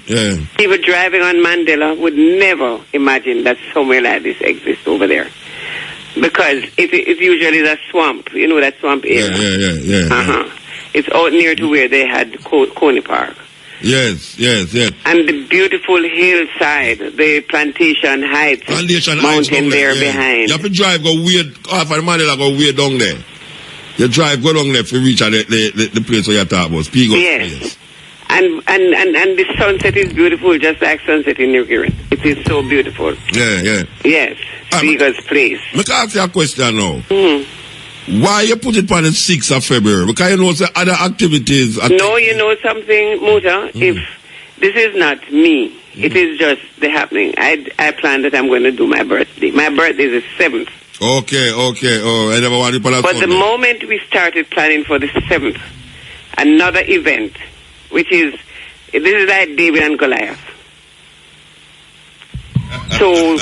Yeah. People driving on Mandela would never imagine that somewhere like this exists over there. Because it usually is a swamp, you know, that swamp area. Yeah. It's out near to where they had Coney Park. Yes. And the beautiful hillside, the Plantation Heights mountain there behind. You have to drive, go weird, off of Mandela, go weird down there. You drive, go down there to reach the place where you're talking about. Yes. And the sunset is beautiful, just like sunset in New Guinea. It is so beautiful. Yeah. Yes, Spigo's place. Let me ask you a question now. Why you put it on the 6th of February? Because you know the other activities... No, you know something, Mota? If this is not me, it is just the happening. I plan that I'm going to do my birthday. My birthday is the 7th. Okay. Oh, I never wanted to But the moment we started planning for the 7th, another event, which is, this is like David and Goliath. So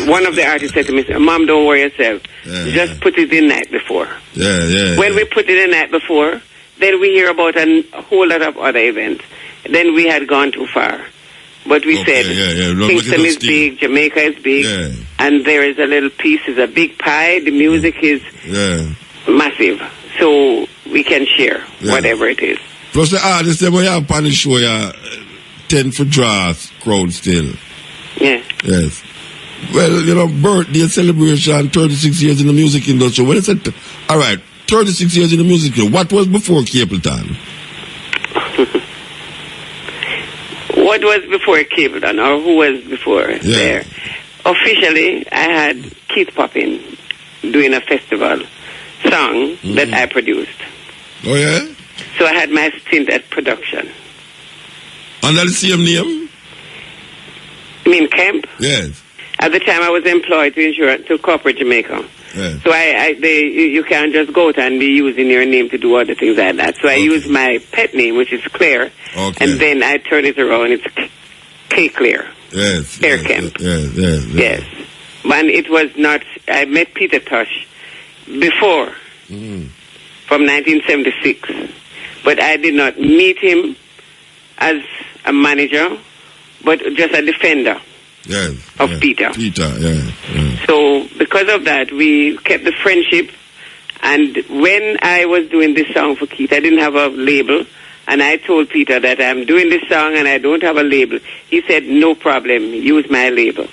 one of the artists said to me, Mom, don't worry yourself. Just put it in night before. When we put it in night before, then we hear about a whole lot of other events. Then we had gone too far. But we said, Kingston is big, Jamaica is big, and there is a little piece, is a big pie, the music is massive. So we can share whatever it is. Plus the artists, when you have on the show, you tend for draw crowd still. Yeah. Yes. Well, you know, birthday celebration, 36 years in the music industry. When I said, all right, 36 years in the music industry, what was before Capleton? What was before Capleton, or who was before there? Officially, I had Keith Poppin doing a festival song that I produced. Oh, yeah? So I had my stint at production. Under the same name? You mean Kemp? Yes. At the time, I was employed to corporate Jamaica. Yes. So you can't just go out and be using your name to do other things like that. So I used my pet name, which is Claire, and then I turn it around. It's K Claire. Yes. Claire Kemp. Yes. And it was not. I met Peter Tosh before, from 1976, but I did not meet him as a manager, but just a defender. Of Peter. So because of that, we kept the friendship. And when I was doing this song for Keith, I didn't have a label. And I told Peter that I'm doing this song and I don't have a label. He said, no problem, use my label.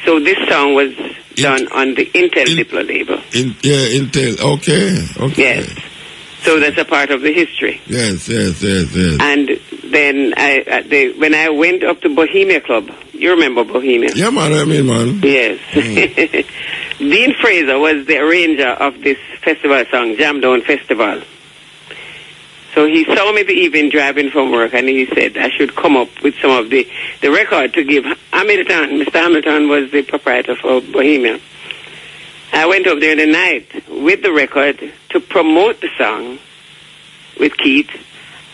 So this song was done on the Intel Diplo label. Intel, okay. Yes. So that's a part of the history. Yes. And then when I went up to Bohemia Club, you remember Bohemia? Yeah, man, man. Yes. Dean Fraser was the arranger of this festival song, Jam Down Festival. So he saw me the evening driving from work, and he said I should come up with some of the record to give Hamilton. Mr. Hamilton was the proprietor for Bohemia. I went up there the night with the record to promote the song with Keith,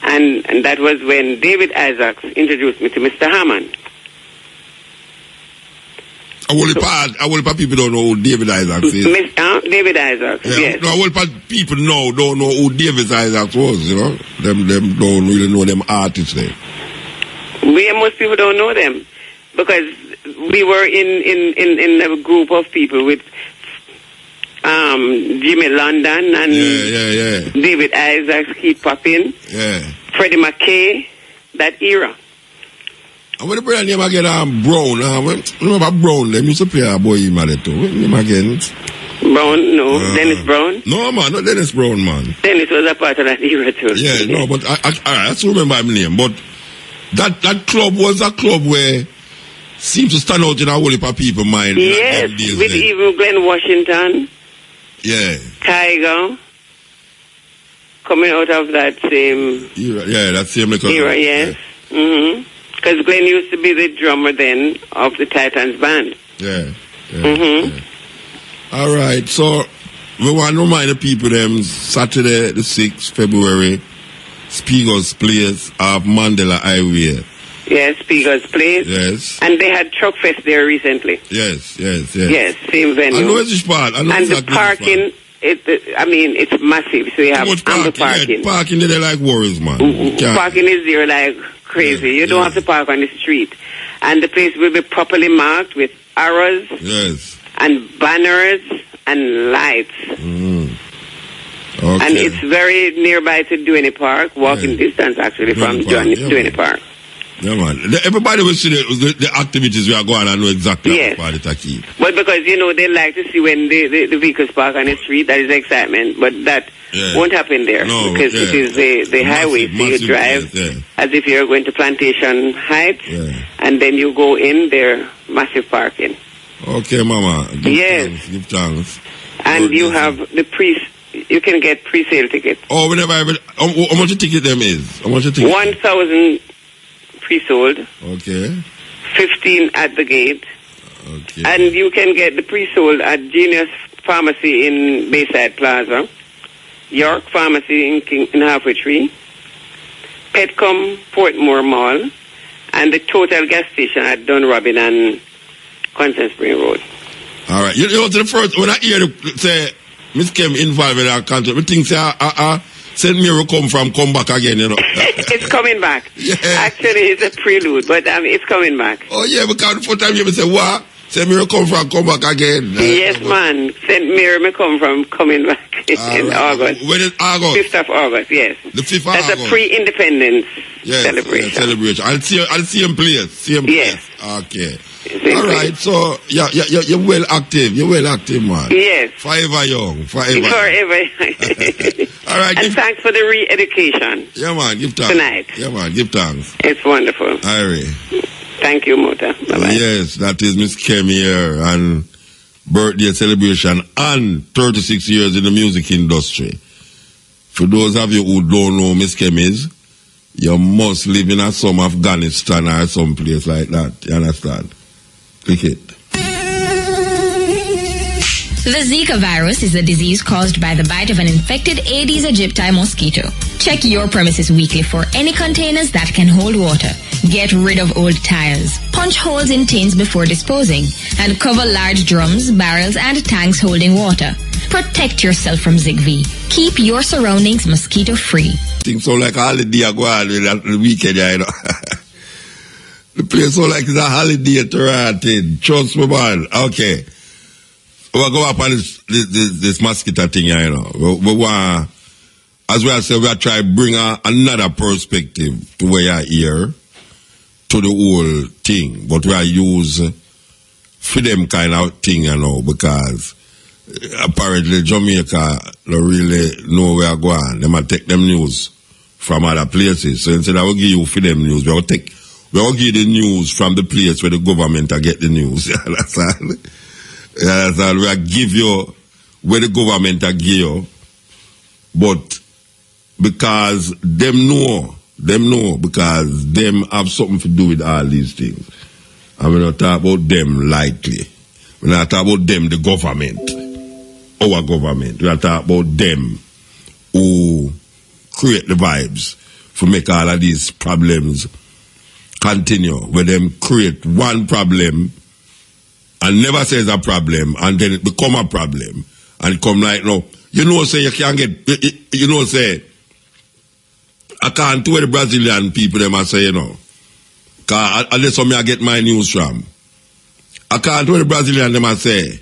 and that was when David Isaacs introduced me to Mr. Hammond. A whole lot of people don't know who David Isaacs is. David Isaacs, yes. No, a whole lot of people don't know who David Isaacs was, you know. Them don't really know them artists there. Most people don't know them because we were in a group of people with Jimmy London and David Isaacs, Keith Poppin, Freddie McKay, that era. And when the brother name again, Brown, remember Brown, them used to play a boy in there too. Name again? Brown, no. Dennis Brown? No, man, not Dennis Brown, man. Dennis was a part of that era too. Yeah, no, but I still remember his name. But that club was a club where seemed to stand out in a whole heap of people's mind. Yes, with even Glenn Washington. Yeah. Tiger. Coming out of that same era. Yeah, that same era, yes. Yeah. Because Glenn used to be the drummer then of the Titans band. Yeah. All right, so we want to remind the people them Saturday the 6th February, Spiegels Place of Mandela Highway. Yes, Spiegels Place. Yes. And they had Truck Fest there recently. Yes. Yes, same venue. I know it's part. And the parking, it's massive. So you have ample parking. Yeah, parking there like worries, man. Parking is there like crazy. You don't have to park on the street. And the place will be properly marked with arrows and banners and lights. Okay. And it's very nearby to Duane Park, walking distance actually from Duane Park. Yeah, man. Everybody will see the activities we are going and know exactly how far to keep. But because, they like to see when the vehicles park on the street, that is excitement. But that won't happen there because it is the highway. So you drive as if you're going to Plantation Heights, and then you go in there, massive parking. Okay, Mama. Give thanks. And you have you can get pre-sale tickets. Oh, how much a ticket them is? How much a ticket? 1,000 pre-sold. Okay. 15 at the gate. Okay. And you can get the pre-sold at Genius Pharmacy in Bayside Plaza, York Pharmacy in Halfway Tree, Petcom Portmore Mall, and the Total gas station at Dunrobin and Constant Spring Road. All right. You know, to the first, when I hear say Miss Kim involved in our contract, we think say, St. Mary come back again, you know. It's coming back. Yeah. Actually, it's a prelude, but it's coming back. Oh, yeah, because the first time you say, what? St. Mary come back again. Yes, man. St. Mary may coming back in August. When is August? 5th of August, yes. The 5th of That's August. That's a pre-independence celebration. Yeah, celebration. I'll see him place. Yes. Okay. All right, so you're well active. You're well active, man. Yes. Forever young. Forever. All right. And thanks for the re-education. Yeah, man. Give thanks. Tonight. Yeah, man. Give thanks. It's wonderful. Irie. Thank you, Mota. Bye-bye. Yes, that is Miss Kim here and birthday celebration and 36 years in the music industry. For those of you who don't know Miss Kim is, you must live in some Afghanistan or some place like that. You understand? Click it. The Zika virus is a disease caused by the bite of an infected Aedes aegypti mosquito. Check your premises weekly for any containers that can hold water. Get rid of old tires. Punch holes in tins before disposing. And cover large drums, barrels, and tanks holding water. Protect yourself from Zika. Keep your surroundings mosquito-free. Things so like a holiday go on with the weekend, you know. The place so like it's a holiday to rot. Trust me, man. Okay. We'll go up on this mosquito thing, you know. We want, as well as say, we'll try to bring another perspective to where you're here, to the whole thing. But we'll use for them kind of thing, you know, because apparently Jamaica don't really know where we're going. They might take them news from other places. So instead of give you for them news, we'll give the news from the place where the government get the news. You understand? That's all we give you where the government give you, but because them know because them have something to do with all these things. And we're not talking about them lightly. We're not talking about them, the government, our government. We're not talking about them who create the vibes to make all of these problems continue. Where them create one problem and never says a problem, and then it become a problem, and it come like, no, you know, say you can't get, you know, say, I can't do the Brazilian people, them I say, you know, because unless I get my news from, I can't do the Brazilian, them I say,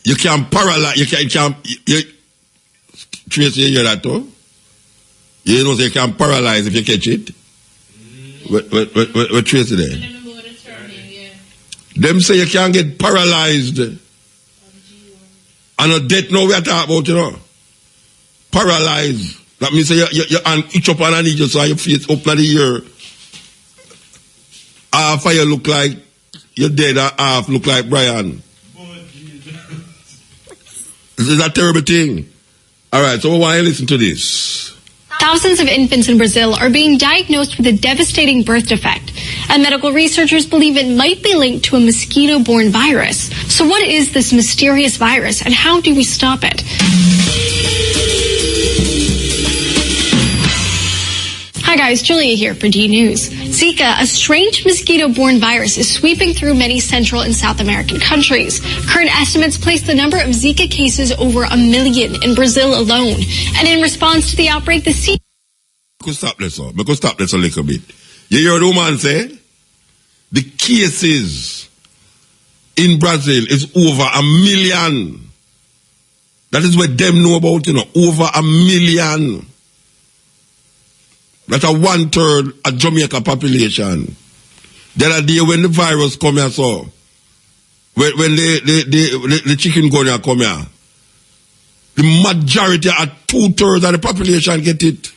you can paralyze, Tracy, you hear that too? You know, say you can paralyze if you catch it. What Tracy there? Them say you can't get paralyzed. And a death now we are talking about, you know. Paralyzed. That means say your hand itch up underneath you so your face up in the air. Half of you look like you're dead and half look like Brian. This is a terrible thing. Alright, so we want to listen to this. Thousands of infants in Brazil are being diagnosed with a devastating birth defect, and medical researchers believe it might be linked to a mosquito-borne virus. So what is this mysterious virus, and how do we stop it? Hi guys, Julia here for D News. Zika, a strange mosquito-borne virus, is sweeping through many Central and South American countries. Current estimates place the number of Zika cases over 1 million in Brazil alone. And in response to the outbreak, the CDC... Stop this a little bit. You hear the woman say? The cases in Brazil is over 1 million. That is what them know about, you know, over 1 million. That's a 1/3 of Jamaica population. The other day when the virus come here, so when the chikungunya come here, the majority of 2/3 of the population get it.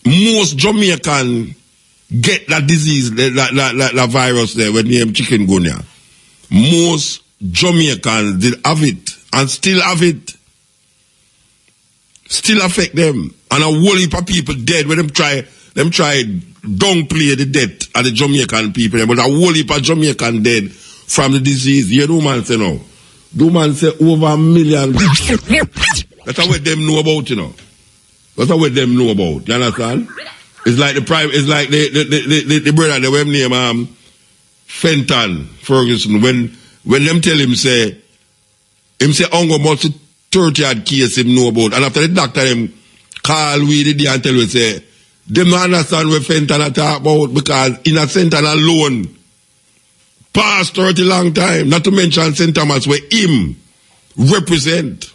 Most Jamaican get that disease, that virus there when named chikungunya. Most Jamaicans did have it and still have it. Still affect them. And a whole heap of people dead when them try downplay the death of the Jamaican people. But a whole heap of Jamaican dead from the disease. You know man say no. Do man say over 1 million. That's what them know about, you know. That's what them know about. You understand? It's like the brother they were name Fenton Ferguson when them tell him say Ongo must 30 odd case him know about, and after the doctor them call we the day and tell we say them don't understand what Fenton talk about because in a Fenton alone past 30 long time, not to mention St. Thomas where him represent.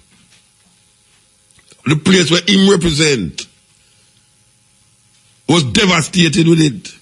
The place where him represent was devastated with it.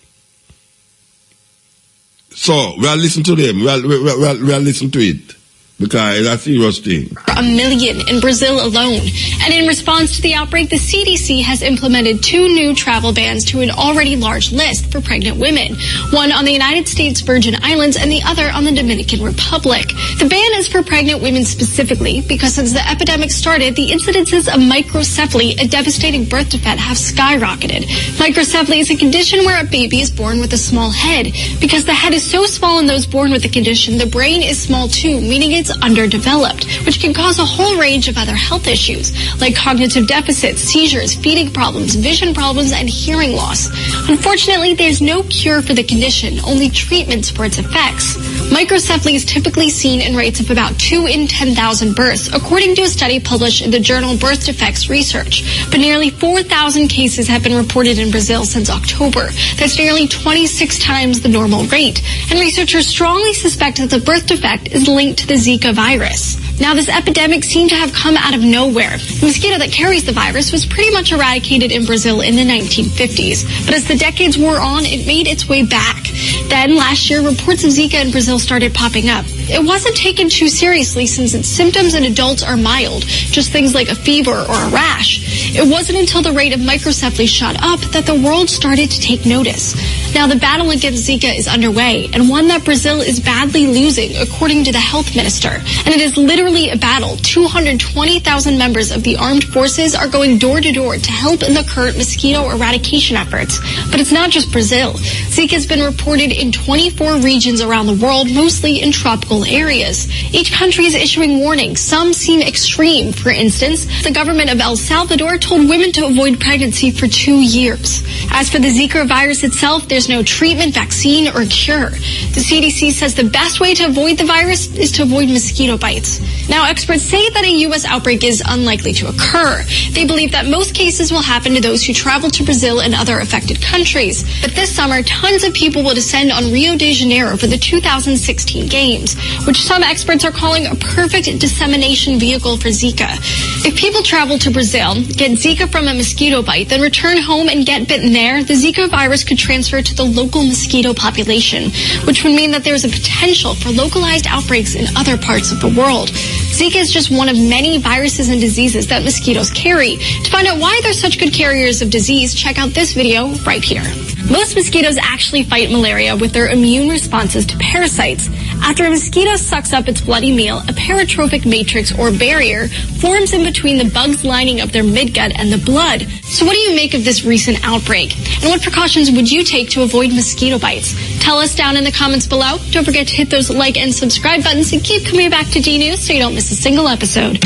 So, we'll listen to them. We'll listen to it. Because it's a serious thing. 1 million in Brazil alone. And in response to the outbreak, the CDC has implemented 2 new travel bans to an already large list for pregnant women. One on the United States Virgin Islands and the other on the Dominican Republic. The ban is for pregnant women specifically because since the epidemic started, the incidences of microcephaly, a devastating birth defect, have skyrocketed. Microcephaly is a condition where a baby is born with a small head. Because the head is so small in those born with the condition, the brain is small too, meaning it's underdeveloped, which can cause a whole range of other health issues like cognitive deficits, seizures, feeding problems, vision problems, and hearing loss. Unfortunately, there's no cure for the condition, only treatments for its effects. Microcephaly is typically seen in rates of about 2 in 10,000 births, according to a study published in the journal Birth Defects Research. But nearly 4,000 cases have been reported in Brazil since October. That's nearly 26 times the normal rate. And researchers strongly suspect that the birth defect is linked to the Zika virus. Now, this epidemic seemed to have come out of nowhere. The mosquito that carries the virus was pretty much eradicated in Brazil in the 1950s. But as the decades wore on, it made its way back. Then, last year, reports of Zika in Brazil started popping up. It wasn't taken too seriously since its symptoms in adults are mild, just things like a fever or a rash. It wasn't until the rate of microcephaly shot up that the world started to take notice. Now, the battle against Zika is underway, and one that Brazil is badly losing, according to the health minister. And it is literally a battle. 220,000 members of the armed forces are going door to door to help in the current mosquito eradication efforts. But it's not just Brazil. Zika has been reported in 24 regions around the world, mostly in tropical areas. Each country is issuing warnings. Some seem extreme. For instance, the government of El Salvador told women to avoid pregnancy for 2 years. As for the Zika virus itself, there's no treatment, vaccine, or cure. The CDC says the best way to avoid the virus is to avoid mosquito bites. Now, experts say that a U.S. outbreak is unlikely to occur. They believe that most cases will happen to those who travel to Brazil and other affected countries. But this summer, tons of people will descend on Rio de Janeiro for the 2016 Games, which some experts are calling a perfect dissemination vehicle for Zika. If people travel to Brazil, get Zika from a mosquito bite, then return home and get bitten there, the Zika virus could transfer to the local mosquito population, which would mean that there's a potential for localized outbreaks in other parts of the world. Zika is just one of many viruses and diseases that mosquitoes carry. To find out why they're such good carriers of disease, check out this video right here. Most mosquitoes actually fight malaria with their immune responses to parasites. After a mosquito sucks up its bloody meal, a parotrophic matrix or barrier forms in between the bug's lining of their midgut and the blood. So what do you make of this recent outbreak? And what precautions would you take to avoid mosquito bites? Tell us down in the comments below. Don't forget to hit those like and subscribe buttons and keep coming back to D News so you don't miss a single episode.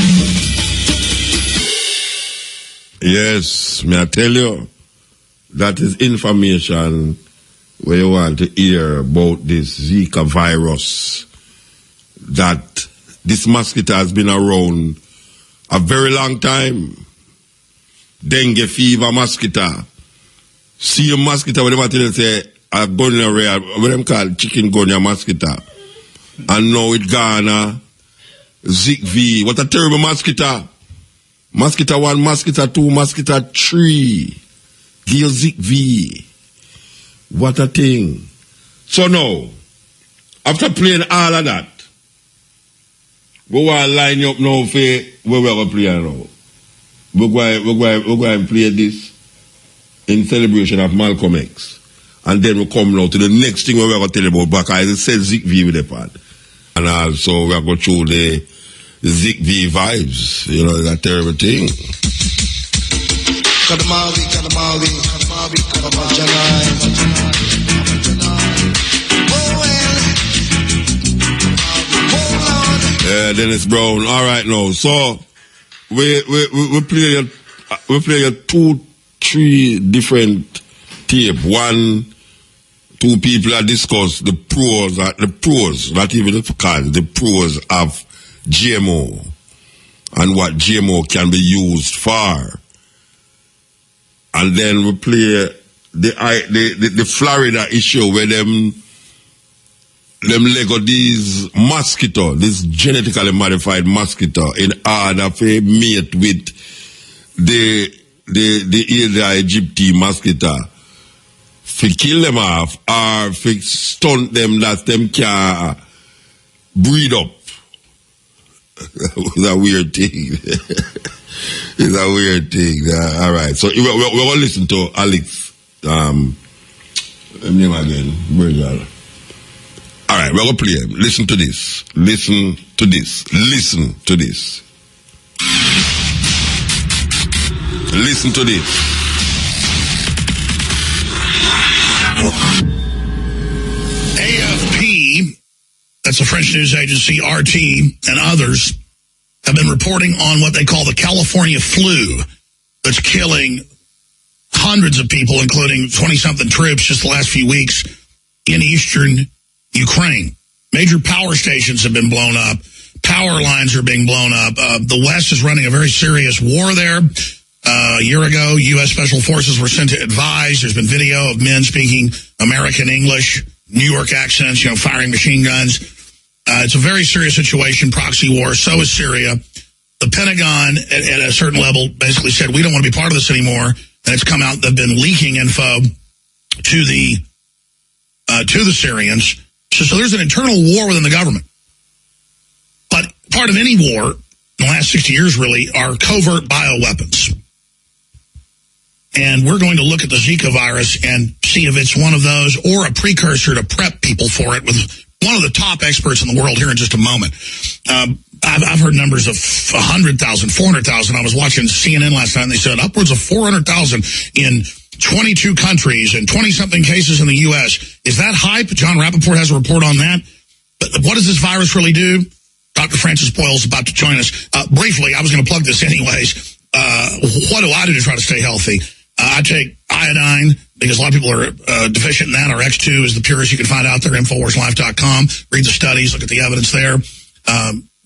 Yes, may I tell you, that is information where you want to hear about this Zika virus, that this mosquito has been around a very long time. Dengue fever mosquito. See a mosquito, whatever they say, a gonorrhea, what them call chikungunya mosquito. And now it gone, Zik V. What a terrible mosquito. Mosquito 1, mosquito 2, mosquito 3. Give Zik V. What a thing. So now, after playing all of that, we want to line up now for where we're going to play now. We're going to play this in celebration of Malcolm X. And then we'll come now to the next thing we're going to tell you about, because it says Zik V with the part. And also we're going to show the Zik V vibes. You know, that terrible thing. Yeah, Dennis Brown. All right, now. So we play 2-3 different tape. 1, 2 people have discussed the pros, not even the cons, the pros of GMO and what GMO can be used for. And then we play the Florida issue where them Lego these mosquito, this genetically modified mosquito, in order to mate with the Aedes aegypti mosquito, to kill them off or to stunt them that them can breed up. It's a weird thing. It's a weird thing. All right. So we're going to listen to Alex. Name again. Bridger. All right. We're going to play him. Listen to this. Listen to this. Listen to this. Listen to this. AFP, that's the French news agency, RT, and others have been reporting on what they call the California flu that's killing hundreds of people, including 20-something troops just the last few weeks in eastern Ukraine. Major power stations have been blown up. Power lines are being blown up. The West is running a very serious war there. A year ago, U.S. Special Forces were sent to advise. There's been video of men speaking American English, New York accents, firing machine guns. It's a very serious situation, proxy war. So is Syria. The Pentagon, at a certain level, basically said, we don't want to be part of this anymore. And it's come out, they've been leaking info to the Syrians. So there's an internal war within the government. But part of any war, in the last 60 years really, are covert bioweapons. And we're going to look at the Zika virus and see if it's one of those or a precursor to prep people for it with one of the top experts in the world here in just a moment. I've heard numbers of 100,000, 400,000. I was watching CNN last night and they said upwards of 400,000 in 22 countries and 20-something cases in the U.S. Is that hype? John Rappaport has a report on that. But what does this virus really do? Dr. Francis Boyle is about to join us. Briefly, I was going to plug this anyways. What do I do to try to stay healthy? I take iodine because a lot of people are deficient in that. Our X2 is the purest you can find out there, InfoWarsLife.com. Read the studies, look at the evidence there.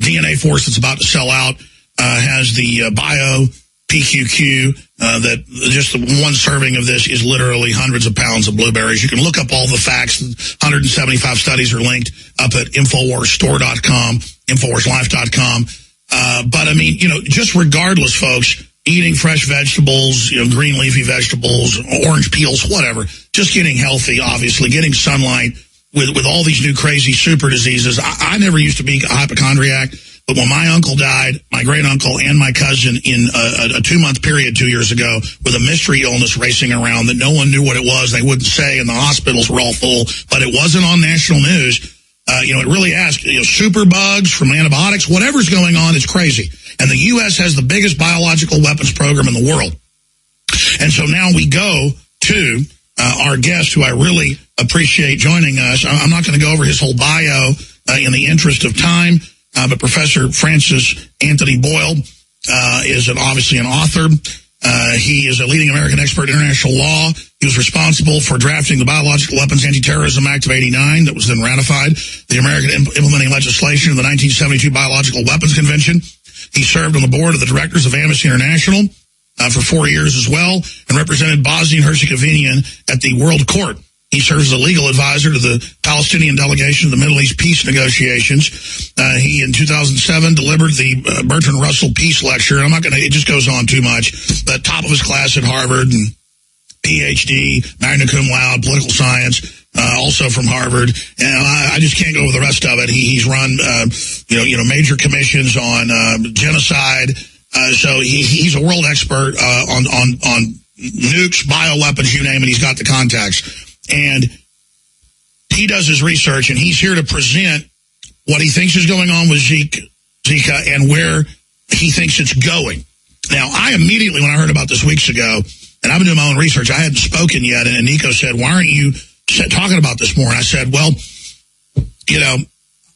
DNA Force that's about to sell out has the Bio PQQ that just the one serving of this is literally hundreds of pounds of blueberries. You can look up all the facts. 175 studies are linked up at InfoWarsStore.com, InfoWarsLife.com. But I mean, just regardless, folks, eating fresh vegetables, green leafy vegetables, orange peels, whatever, just getting healthy, obviously, getting sunlight with all these new crazy super diseases. I never used to be a hypochondriac, but when my uncle died, my great uncle and my cousin in a 2-month period 2 years ago with a mystery illness racing around that no one knew what it was, they wouldn't say, and the hospitals were all full, but it wasn't on national news. It really asked, super bugs from antibiotics, whatever's going on is crazy. And the U.S. has the biggest biological weapons program in the world. And so now we go to our guest, who I really appreciate joining us. I'm not going to go over his whole bio in the interest of time, but Professor Francis Anthony Boyle is obviously an author. He is a leading American expert in international law. He was responsible for drafting the Biological Weapons Anti-Terrorism Act of '89 that was then ratified, the American implementing legislation of the 1972 Biological Weapons Convention. He served on the board of the directors of Amnesty International for 4 years as well, and represented Bosnia and Herzegovina at the World Court. He serves as a legal advisor to the Palestinian delegation of the Middle East peace negotiations. He, in 2007, delivered the Bertrand Russell Peace Lecture. I'm not going to, it just goes on too much, but top of his class at Harvard, and PhD, magna cum laude, political science, also from Harvard. And I just can't go over the rest of it. He's run, major commissions on genocide. So he's a world expert on nukes, bioweapons, you name it. He's got the contacts. And he does his research, and he's here to present what he thinks is going on with Zika and where he thinks it's going. Now, I immediately, when I heard about this weeks ago, and I've been doing my own research, I hadn't spoken yet, and Nico said, why aren't you talking about this more? And I said, well,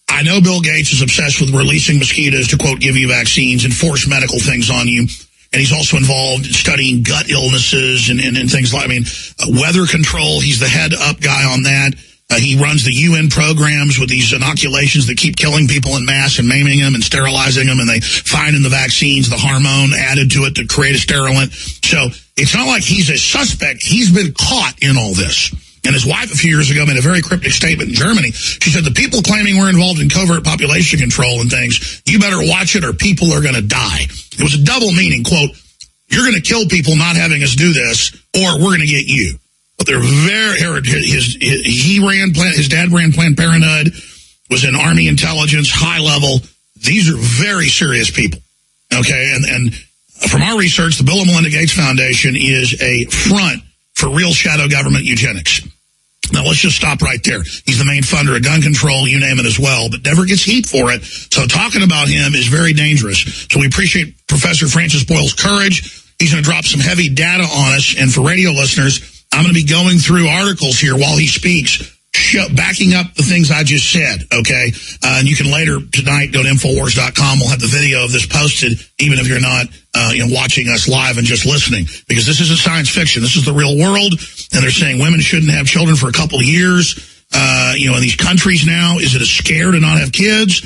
I know Bill Gates is obsessed with releasing mosquitoes to, quote, give you vaccines and force medical things on you. and he's also involved in studying gut illnesses and things like, weather control. He's the head up guy on that. He runs the UN programs with these inoculations that keep killing people in mass and maiming them and sterilizing them, and they find in the vaccines the hormone added to it to create a sterilant. So it's not like he's a suspect. He's been caught in all this. And his wife a few years ago made a very cryptic statement in Germany. She said, the people claiming we're involved in covert population control and things, you better watch it or people are going to die. It was a double meaning, quote, you're going to kill people not having us do this, or we're going to get you. But they're very, his dad ran Planned Parenthood, was in Army intelligence, high level. These are very serious people. Okay. And from our research, the Bill and Melinda Gates Foundation is a front for real shadow government eugenics. Now, let's just stop right there. He's the main funder of gun control, you name it as well, but never gets heat for it. So talking about him is very dangerous. So we appreciate Professor Francis Boyle's courage. He's going to drop some heavy data on us. And for radio listeners, I'm going to be going through articles here while he speaks, backing up the things I just said, okay? And you can later tonight go to Infowars.com. We'll have the video of this posted, even if you're not watching us live and just listening, because this isn't science fiction. This is the real world, and they're saying women shouldn't have children for a couple of years. In these countries now, is it a scare to not have kids?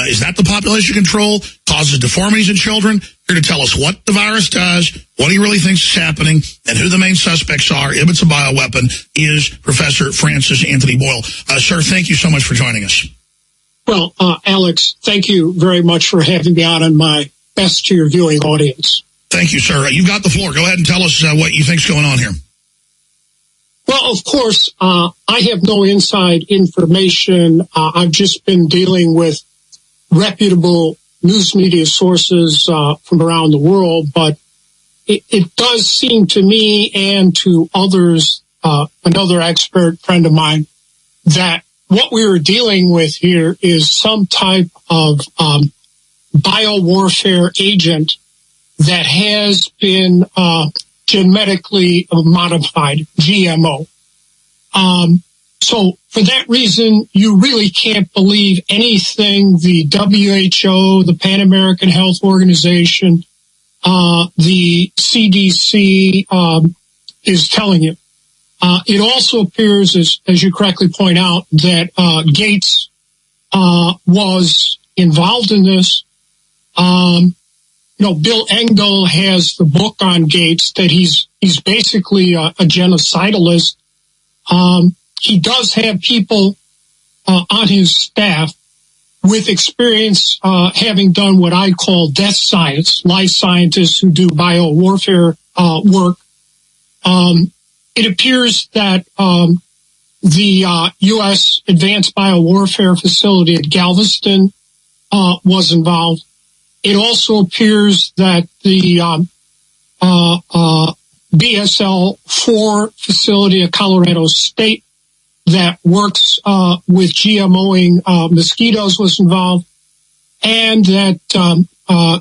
Is that the population control? Causes deformities in children? Here to tell us what the virus does, what he really thinks is happening, and who the main suspects are, if it's a bioweapon, is Professor Francis Anthony Boyle. Sir, thank you so much for joining us. Well, Alex, thank you very much for having me on, and my best to your viewing audience. Thank you, sir. You've got the floor. Go ahead and tell us what you think's going on here. Well, of course, I have no inside information. I've just been dealing with reputable news media sources from around the world, but it does seem to me and to others, another expert friend of mine, that what we are dealing with here is some type of biowarfare agent that has been genetically modified, GMO. So for that reason, you really can't believe anything the WHO, the Pan American Health Organization, the CDC is telling you. It also appears, as you correctly point out, that Gates was involved in this. Bill Engdahl has the book on Gates that he's basically a genocidalist. He does have people on his staff with experience having done what I call death science, life scientists who do biowarfare work. It appears that the U.S. Advanced Biowarfare Facility at Galveston was involved. It also appears that the BSL-4 facility at Colorado State that works with GMOing mosquitoes was involved, and that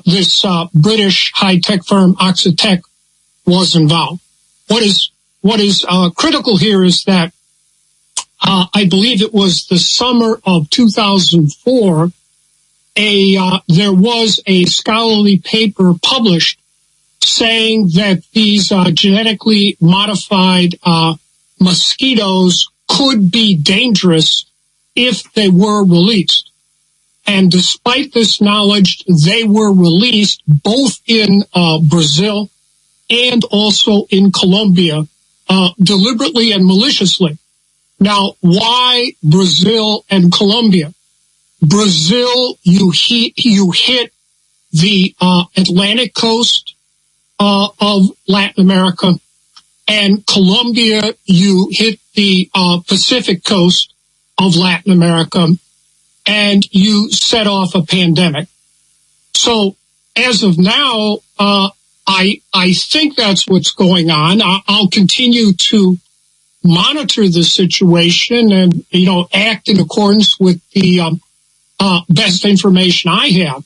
this British high-tech firm Oxitec was involved. What is critical here is that I believe it was the summer of 2004, there was a scholarly paper published saying that these genetically modified mosquitoes could be dangerous if they were released. And despite this knowledge, they were released both in Brazil and also in Colombia, deliberately and maliciously. Now, why Brazil and Colombia? Brazil, you hit the Atlantic coast of Latin America, and Colombia, you hit the Pacific coast of Latin America, and you set off a pandemic. So as of now, I think that's what's going on. I'll continue to monitor the situation and, act in accordance with the best information I have.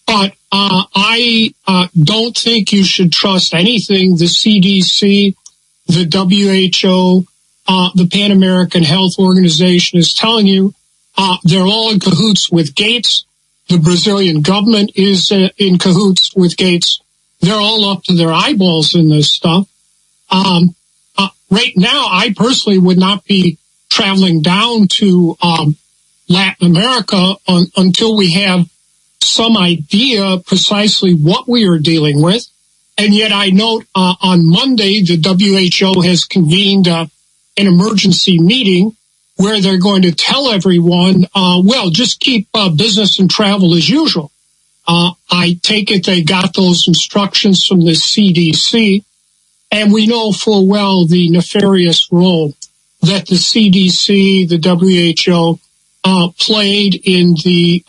But I don't think you should trust anything the CDC, the WHO, the Pan American Health Organization is telling you. They're all in cahoots with Gates. The Brazilian government is in cahoots with Gates. they're all up to their eyeballs in this stuff. Right now, I personally would not be traveling down to Latin America until we have some idea precisely what we are dealing with. And yet I note on Monday, the WHO has convened an emergency meeting where they're going to tell everyone, well, just keep business and travel as usual. I take it they got those instructions from the CDC, and we know full well the nefarious role that the CDC, the WHO, played in the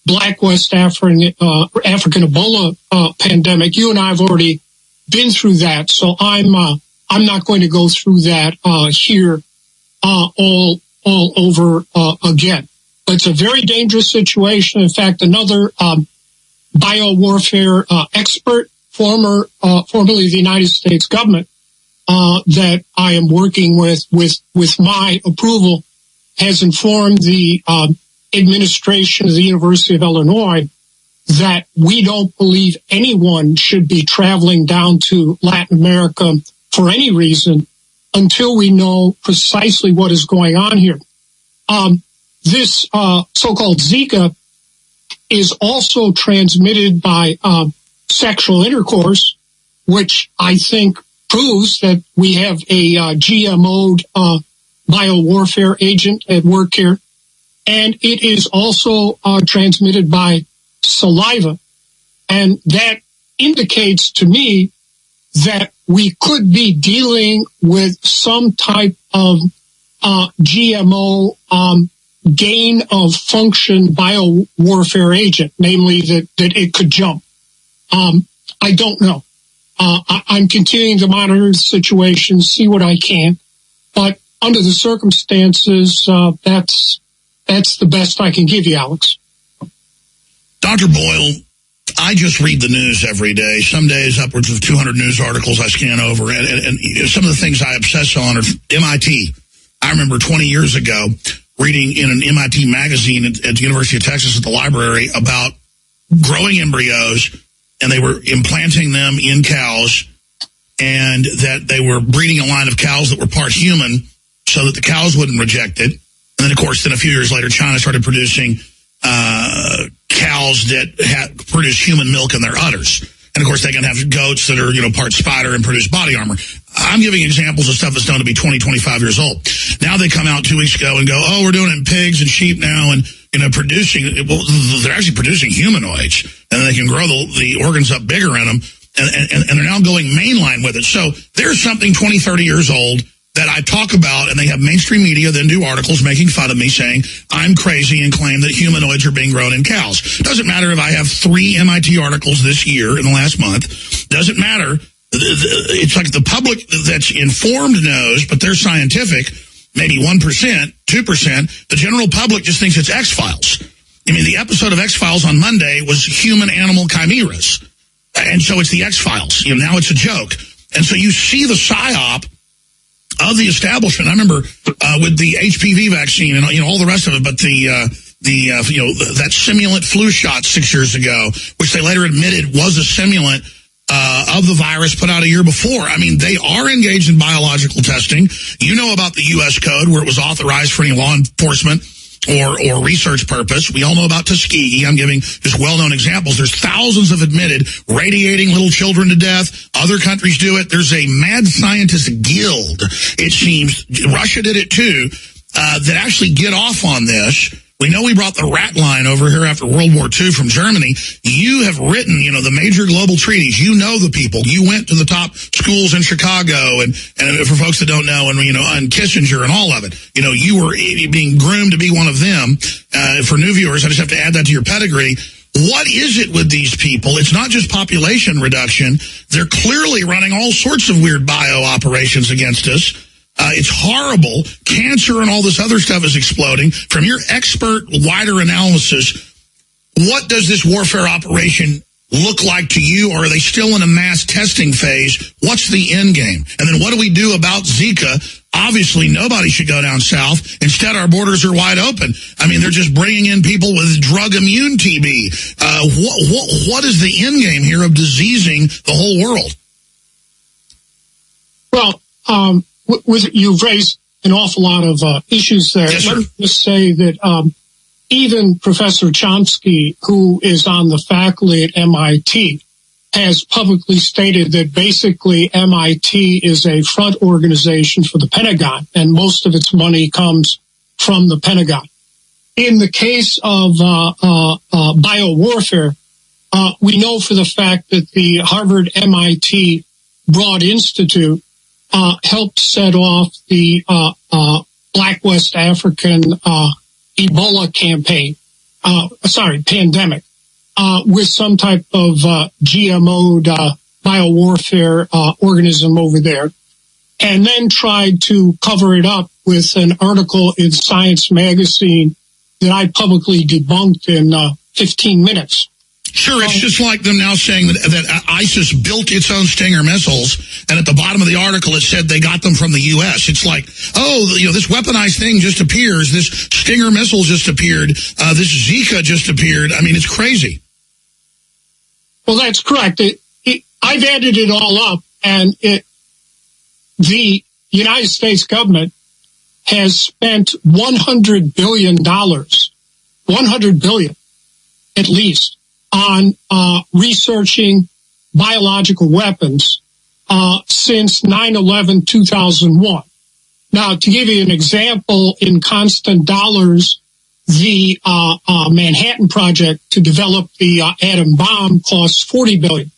Black West African Ebola pandemic. You and I have already been through that, so I'm not going to go through that here all over again. But it's a very dangerous situation. In fact, another biowarfare expert, formerly the United States government, that I am working with my approval, has informed the administration of the University of Illinois that we don't believe anyone should be traveling down to Latin America for any reason until we know precisely what is going on here. This so-called Zika is also transmitted by sexual intercourse, which I think proves that we have a GMO'd biowarfare agent at work here. And it is also transmitted by saliva. And that indicates to me that we could be dealing with some type of GMO gain of function biowarfare agent, namely that it could jump. I don't know. I'm continuing to monitor the situation, see what I can. But under the circumstances, that's the best I can give you, Alex. Dr. Boyle, I just read the news every day. Some days upwards of 200 news articles I scan over. And some of the things I obsess on are MIT. I remember 20 years ago reading in an MIT magazine at the University of Texas at the library about growing embryos, and they were implanting them in cows, and that they were breeding a line of cows that were part human so that the cows wouldn't reject it. And then, of course, a few years later, China started producing cows that produce human milk in their udders. And, of course, they can have goats that are, part spider and produce body armor. I'm giving examples of stuff that's known to be 20, 25 years old. Now they come out 2 weeks ago and go, oh, we're doing it in pigs and sheep now, and, producing, well, they're actually producing humanoids, and they can grow the organs up bigger in them, and they're now going mainline with it. So there's something 20, 30 years old that I talk about, and they have mainstream media then do articles making fun of me saying I'm crazy and claim that humanoids are being grown in cows. Doesn't matter if I have 3 MIT articles this year in the last month. Doesn't matter. It's like the public that's informed knows, but they're scientific, maybe 1%, 2%. The general public just thinks it's X-Files. I mean, the episode of X-Files on Monday was human-animal chimeras. And so it's the X-Files. Now it's a joke. And so you see the psyop of the establishment. I remember with the HPV vaccine and all the rest of it, but that simulant flu shot 6 years ago, which they later admitted was a simulant of the virus put out a year before. I mean, they are engaged in biological testing. You know about the U.S. code where it was authorized for any law enforcement or research purpose. We all know about Tuskegee. I'm giving just well-known examples. There's thousands of admitted radiating little children to death. Other countries do it. There's a mad scientist guild, it seems. Russia did it too, that actually get off on this. We know we brought the rat line over here after World War II from Germany. You have written, the major global treaties. You know the people. You went to the top schools in Chicago, and for folks that don't know, and Kissinger and all of it. You were being groomed to be one of them. For new viewers, I just have to add that to your pedigree. What is it with these people? It's not just population reduction. They're clearly running all sorts of weird bio operations against us. It's horrible. Cancer and all this other stuff is exploding. From your expert, wider analysis, what does this warfare operation look like to you, or are they still in a mass testing phase? What's the end game? And then what do we do about Zika? Obviously, nobody should go down south. Instead, our borders are wide open. I mean, they're just bringing in people with drug-immune TB. What is the end game here of diseasing the whole world? Well, you've raised an awful lot of issues there. Yes, Let me just say that even Professor Chomsky, who is on the faculty at MIT, has publicly stated that basically MIT is a front organization for the Pentagon, and most of its money comes from the Pentagon. In the case of biowarfare, we know for the fact that the Harvard-MIT Broad Institute helped set off the Black West African Ebola campaign, pandemic, with some type of GMO'd biowarfare organism over there, and then tried to cover it up with an article in Science magazine that I publicly debunked in 15 minutes. Sure, it's just like them now saying that ISIS built its own Stinger missiles, and at the bottom of the article it said they got them from the U.S. It's like, this weaponized thing just appears, this Stinger missile just appeared, this Zika just appeared. I mean, it's crazy. Well, that's correct. I've added it all up, and the United States government has spent $100 billion, $100 billion at least, on researching biological weapons since 9/11/2001. Now, to give you an example, in constant dollars, the Manhattan Project to develop the atom bomb costs $40 billion.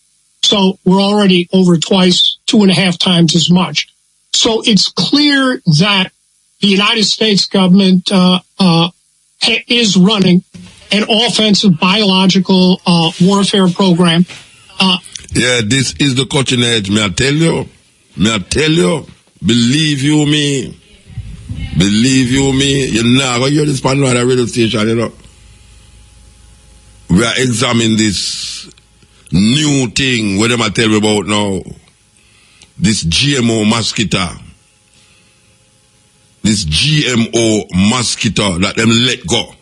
So we're already over twice, 2.5 times as much. So it's clear that the United States government is running an offensive biological warfare program. Yeah, this is the cutting edge. May I tell you? Believe you me. You're not going to hear this on the radio station, you know. We are examining this new thing, what am I tell you about now? This GMO mosquito. This GMO mosquito that them let go.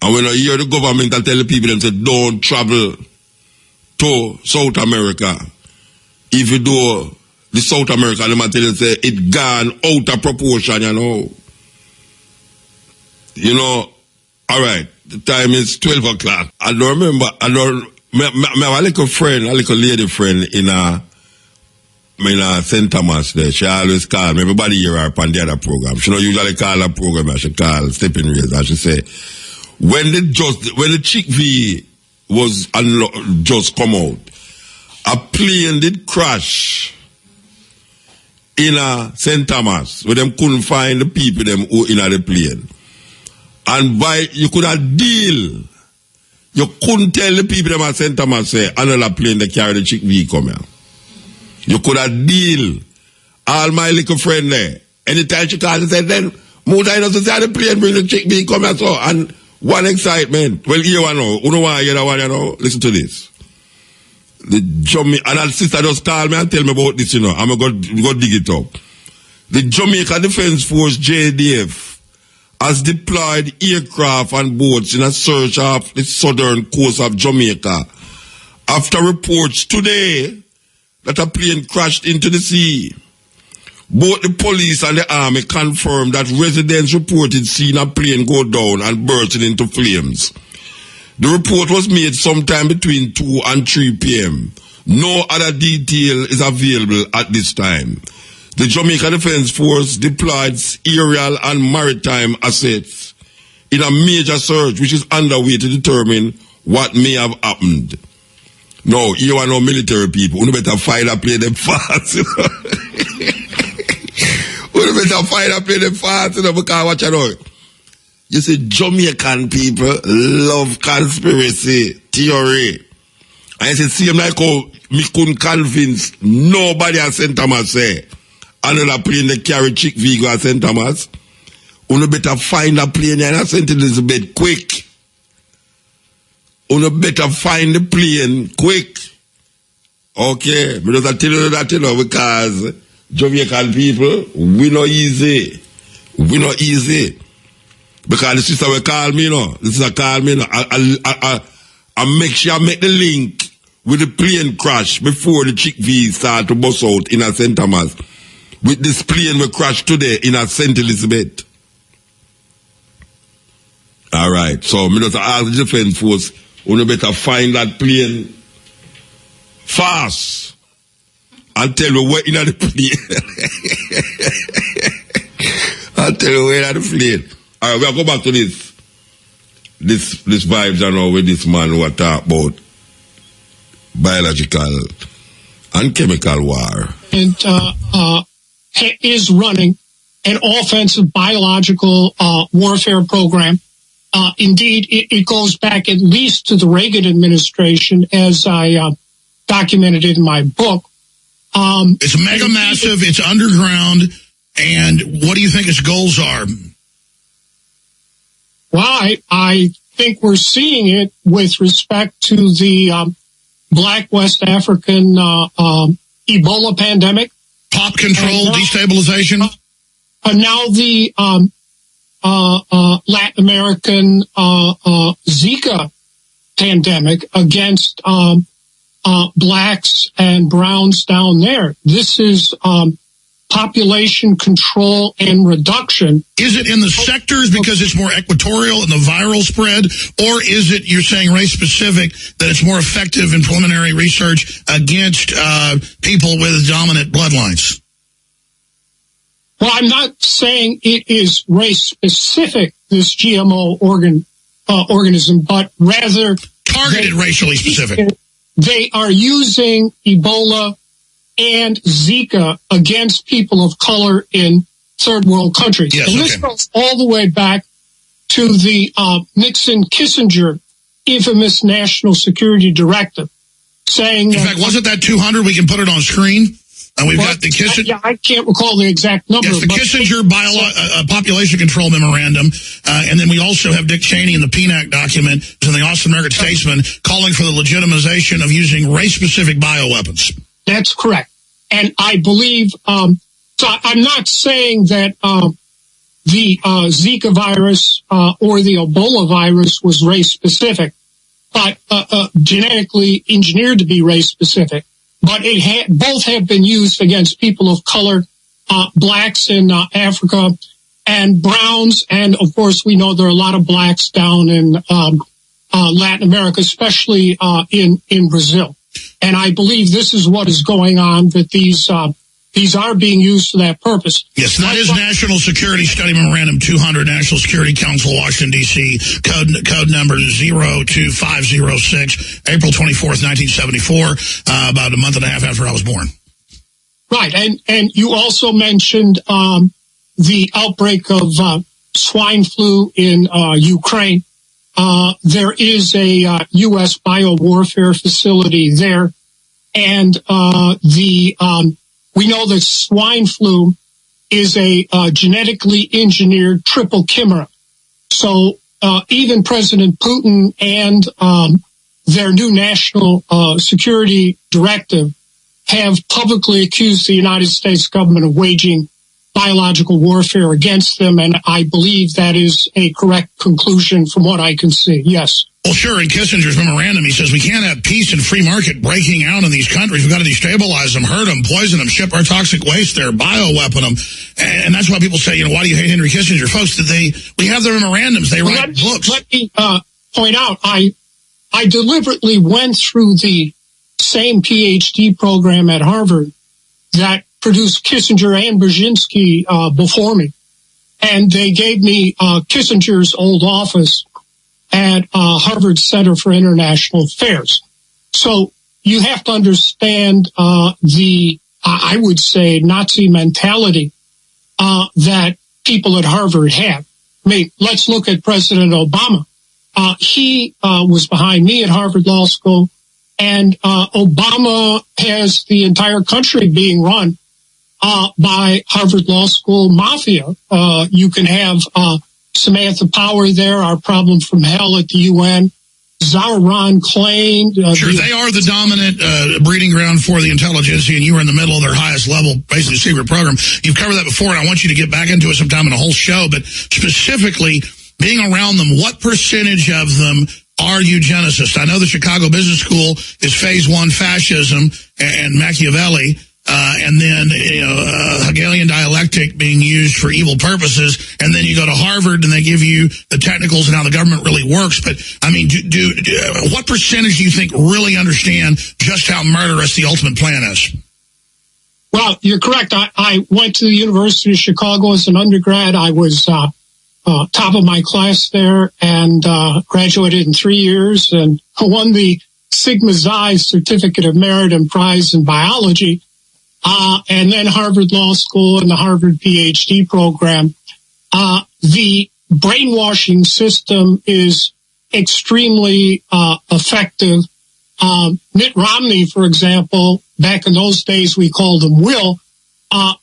And when I hear the government, I tell the people, them say, don't travel to South America. If you do, the South America, them tell you, say, it gone out of proportion, you know. You know, all right, the time is 12 o'clock. I don't remember, I have a little friend, a little lady friend in St. Thomas there. She always call me. Everybody hear her on the other program. She don't usually call her program. She call Stepping Rays. And she say, when the Chick V was just come out, a plane did crash in St. Thomas, where them couldn't find the people them who in the plane. And you could have deal. You couldn't tell the people them at St. Thomas say another plane that carry the Chick V come here. You could have deal. All my little friend there. Anytime she called and said, then more time doesn't say the plane bring the Chick V come here. So, and one excitement. Well, here one now. You know why you one, you know? Listen to this. And her sister just called me and tell me about this, you know. I'm going to go dig it up. The Jamaica Defense Force, JDF, has deployed aircraft and boats in a search of the southern coast of Jamaica after reports today that a plane crashed into the sea. Both the police and the army confirmed that residents reported seeing a plane go down and bursting into flames. The report was made sometime between 2 and 3 p.m. No other detail is available at this time. The Jamaica Defense Force deployed aerial and maritime assets in a major search which is underway to determine what may have happened. No, you are no military people. You better fight and play them fast, you know. You better fight and play them fast, you know, because what you know. You see, Jamaican people love conspiracy theory. And you see, same like how me couldn't convince nobody at St. Thomas say another plane that carry Chick Vigo at St. Thomas. You better find a plane in St. Elizabeth quick. you better find the plane quick. Okay, because I tell you that, because Jamaican people, we not easy. We not easy. Because the sister will call me, The sister call me, I make sure I make the link with the plane crash before the Chick-fil-A start to bust out in a St. Thomas. With this plane will crash today in a St. Elizabeth. Alright, so me just ask the defense force, you better find that plane fast and tell me where in the plane. I'll tell you where in the plane. Alright, we'll go back to this vibes, with this man who talk about biological and chemical war. And is running an offensive biological warfare program. Indeed, it goes back at least to the Reagan administration, as I documented in my book. It's mega massive, it's underground, and what do you think its goals are? Well, I think we're seeing it with respect to the Black West African Ebola pandemic. Pop control, destabilization? Now the Latin American Zika pandemic against blacks and browns down there. This is population control and reduction. Is it in the sectors because it's more equatorial in the viral spread, or is it, you're saying race specific, that it's more effective in preliminary research against people with dominant bloodlines? Well, I'm not saying it is race specific, this GMO organism, but rather targeted racially specific. They are using Ebola and Zika against people of color in third world countries. Yes, and this goes all the way back to the Nixon-Kissinger infamous national security directive, saying... In fact, wasn't that 200? We can put it on screen. And we've got the Kissinger... Yeah, I can't recall the exact number. Yes, the Kissinger population control memorandum. And then we also have Dick Cheney in the PNAC document in the Austin American Statesman calling for the legitimization of using race-specific bioweapons. That's correct. And I believe... so I'm not saying that the Zika virus or the Ebola virus was race-specific, but genetically engineered to be race-specific. But both have been used against people of color, blacks in Africa, and browns. And, of course, we know there are a lot of blacks down in Latin America, especially in Brazil. And I believe this is what is going on, that these are being used for that purpose. Yes, that is National Security Study Memorandum 200, National Security Council, Washington, D.C., code number 02506, April 24th, 1974, about a month and a half after I was born. Right, and you also mentioned the outbreak of swine flu in Ukraine. There is a U.S. biowarfare facility there, and we know that swine flu is a genetically engineered triple chimera. So even President Putin and their new national security directive have publicly accused the United States government of waging biological warfare against them, and I believe that is a correct conclusion from what I can see, yes. Well, sure, in Kissinger's memorandum, he says we can't have peace and free market breaking out in these countries. We've got to destabilize them, hurt them, poison them, ship our toxic waste there, bioweapon them. And that's why people say, why do you hate Henry Kissinger? Folks, we have their memorandums. They write books. Let me point out, I deliberately went through the same PhD program at Harvard that produced Kissinger and Brzezinski before me. And they gave me Kissinger's old office at Harvard Center for International Affairs. So you have to understand I would say, Nazi mentality that people at Harvard have. I mean, let's look at President Obama. He was behind me at Harvard Law School, and Obama has the entire country being run by Harvard Law School mafia. You can have Samantha Power there, our problem from hell at the UN, Zahran claimed. Sure, they are the dominant breeding ground for the intelligentsia, and you were in the middle of their highest level, basically secret program. You've covered that before, and I want you to get back into it sometime in a whole show, but specifically, being around them, what percentage of them are eugenicists? I know the Chicago Business School is phase one fascism and Machiavelli, and then Hegelian dialectic being used for evil purposes, and then you go to Harvard and they give you the technicals and how the government really works. But I mean, what percentage do you think really understand just how murderous the ultimate plan is? Well, you're correct. I went to the University of Chicago as an undergrad. I was top of my class there and graduated in 3 years and won the Sigma Xi Certificate of Merit and Prize in Biology. And then Harvard Law School and the Harvard PhD program. The brainwashing system is extremely effective. Mitt Romney, for example, back in those days we called him Will.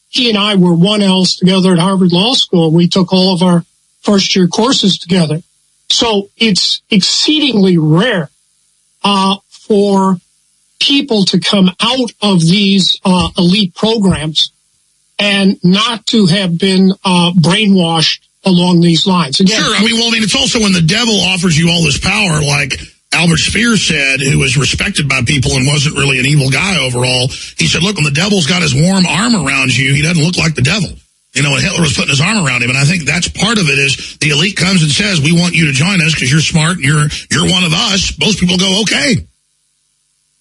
He and I were 1Ls together at Harvard Law School. We took all of our first-year courses together. So it's exceedingly rare for people to come out of these elite programs and not to have been brainwashed along these lines. Again, sure. I mean, it's also when the devil offers you all this power, like Albert Speer said, who was respected by people and wasn't really an evil guy overall. He said, look, when the devil's got his warm arm around you, he doesn't look like the devil. You know, and Hitler was putting his arm around him. And I think that's part of it is the elite comes and says, we want you to join us because you're smart and you're one of us. Most people go, okay.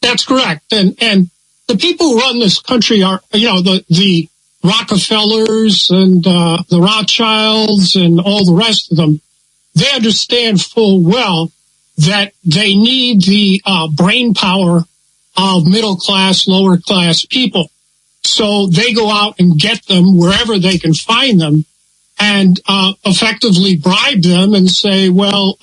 That's correct. And the people who run this country are, the Rockefellers and the Rothschilds and all the rest of them. They understand full well that they need the brain power of middle class, lower class people. So they go out and get them wherever they can find them and effectively bribe them and say, well,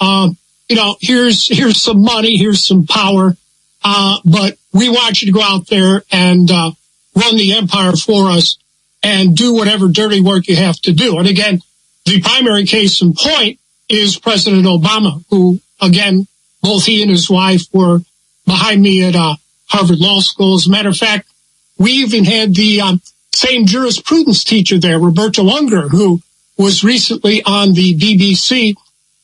here's some money, here's some power. But we want you to go out there and run the empire for us and do whatever dirty work you have to do. And again, the primary case in point is President Obama, who, again, both he and his wife were behind me at Harvard Law School. As a matter of fact, we even had the same jurisprudence teacher there, Roberto Unger, who was recently on the BBC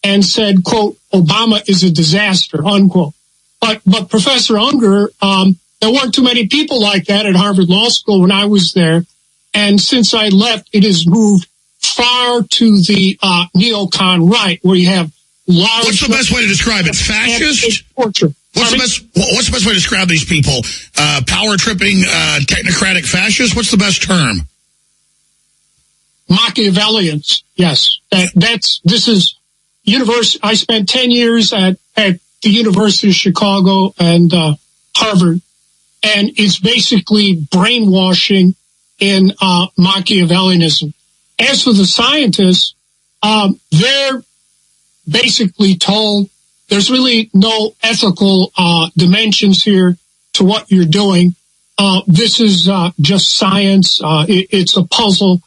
and said, quote, Obama is a disaster, unquote. But Professor Unger, there weren't too many people like that at Harvard Law School when I was there. And since I left, it has moved far to the neocon right, where you have large... What's the best way to describe it? Fascist? Torture. What's the best way to describe these people? Power-tripping, technocratic fascists? What's the best term? Machiavellians, yes. This is university. I spent 10 years at the University of Chicago and Harvard, and it's basically brainwashing in Machiavellianism. As for the scientists, they're basically told there's really no ethical dimensions here to what you're doing. This is just science. It's a puzzle.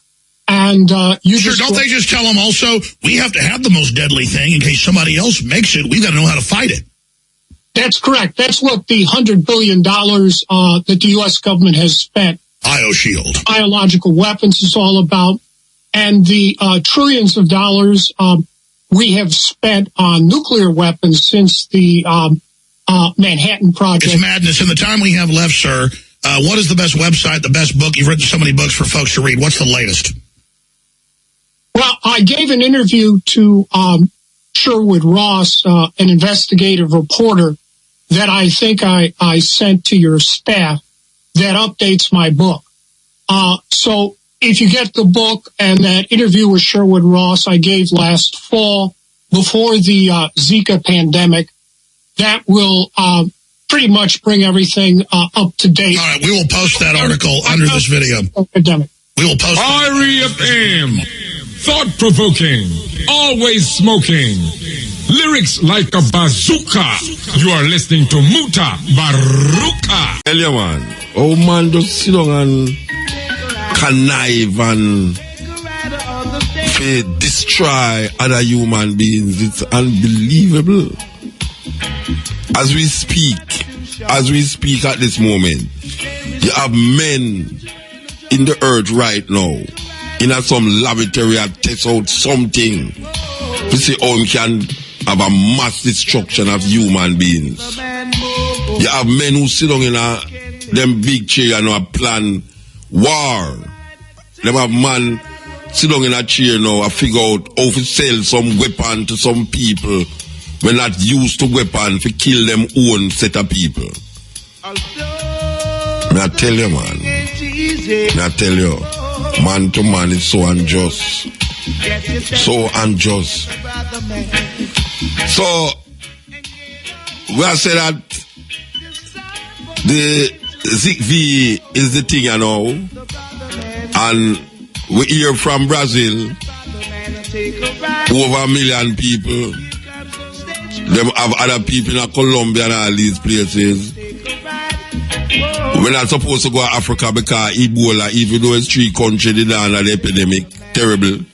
And don't they just tell them also, we have to have the most deadly thing in case somebody else makes it. We've got to know how to fight it. That's correct. That's what the $100 billion that the U.S. government has spent. BioShield. Biological weapons is all about. And the trillions of dollars we have spent on nuclear weapons since the Manhattan Project. It's madness. In the time we have left, sir, what is the best website, the best book? You've written so many books for folks to read. What's the latest? Well, I gave an interview to Sherwood Ross, an investigative reporter, that I think I sent to your staff that updates my book. So if you get the book and that interview with Sherwood Ross I gave last fall before the Zika pandemic, that will pretty much bring everything up to date. All right, we will post that article under this video. Pandemic. We will post REFM, thought-provoking, always smoking, lyrics like a bazooka. You are listening to Muta Baruka. Tell you, man. Oh, man, just sit down and connive and destroy other human beings. It's unbelievable. As we speak at this moment, you have men in the earth right now, in some laboratory and test out something to see how we can have a mass destruction of human beings. You have men who sit down in them big chair and plan war. Them have man sit down in a chair now and figure out how to sell some weapon to some people when not used to weapon to kill them own set of people. I tell you, man. I tell you, man to man is so unjust. So unjust. So, we have said that the ZV is the thing, you know, and we hear from Brazil, over 1 million people. Them have other people in Colombia and all these places. We're not supposed to go to Africa because Ebola, even though it's 3 countries, they don't have the epidemic. Terrible.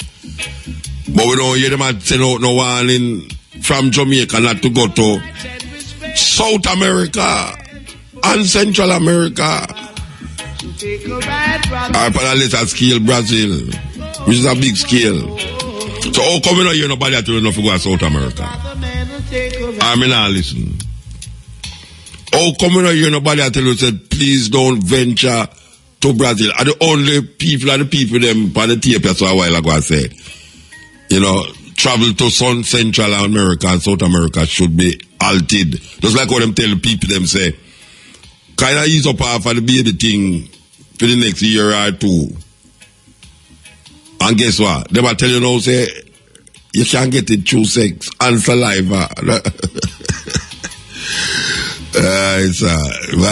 But we don't hear them send out no warning from Jamaica not to go to South America and Central America. Or on a lesser scale, Brazil, which is a big scale. So how come we don't hear nobody that will not go to South America? I mean, I listen. How come we don't hear nobody that tell you said, please don't venture to Brazil? Are the only people them on the tape so a while ago I said, you know, travel to Central America and South America should be halted. Just like what them tell people them say, kind of ease up half of the baby thing for the next year or two. And guess what? They will tell you now, say, you can't get it through sex and saliva. Why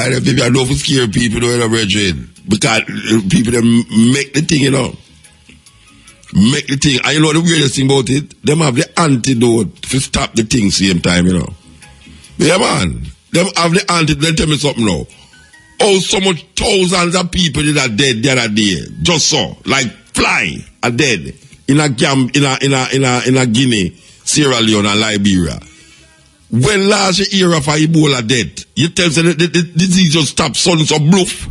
the people don't scare people, don't Bridget? Because people them make the thing, you know. Make the thing. And you know the weirdest thing about it? Them have the antidote to stop the thing same time, you know. Yeah, man. Them have the antidote. Then tell me something now. Oh, so much thousands of people that are dead the other day. Just so. Like fly are dead. In a Guinea, Sierra Leone and Liberia. When last year of Ebola death, you tell me the disease just stopped sons of bluff.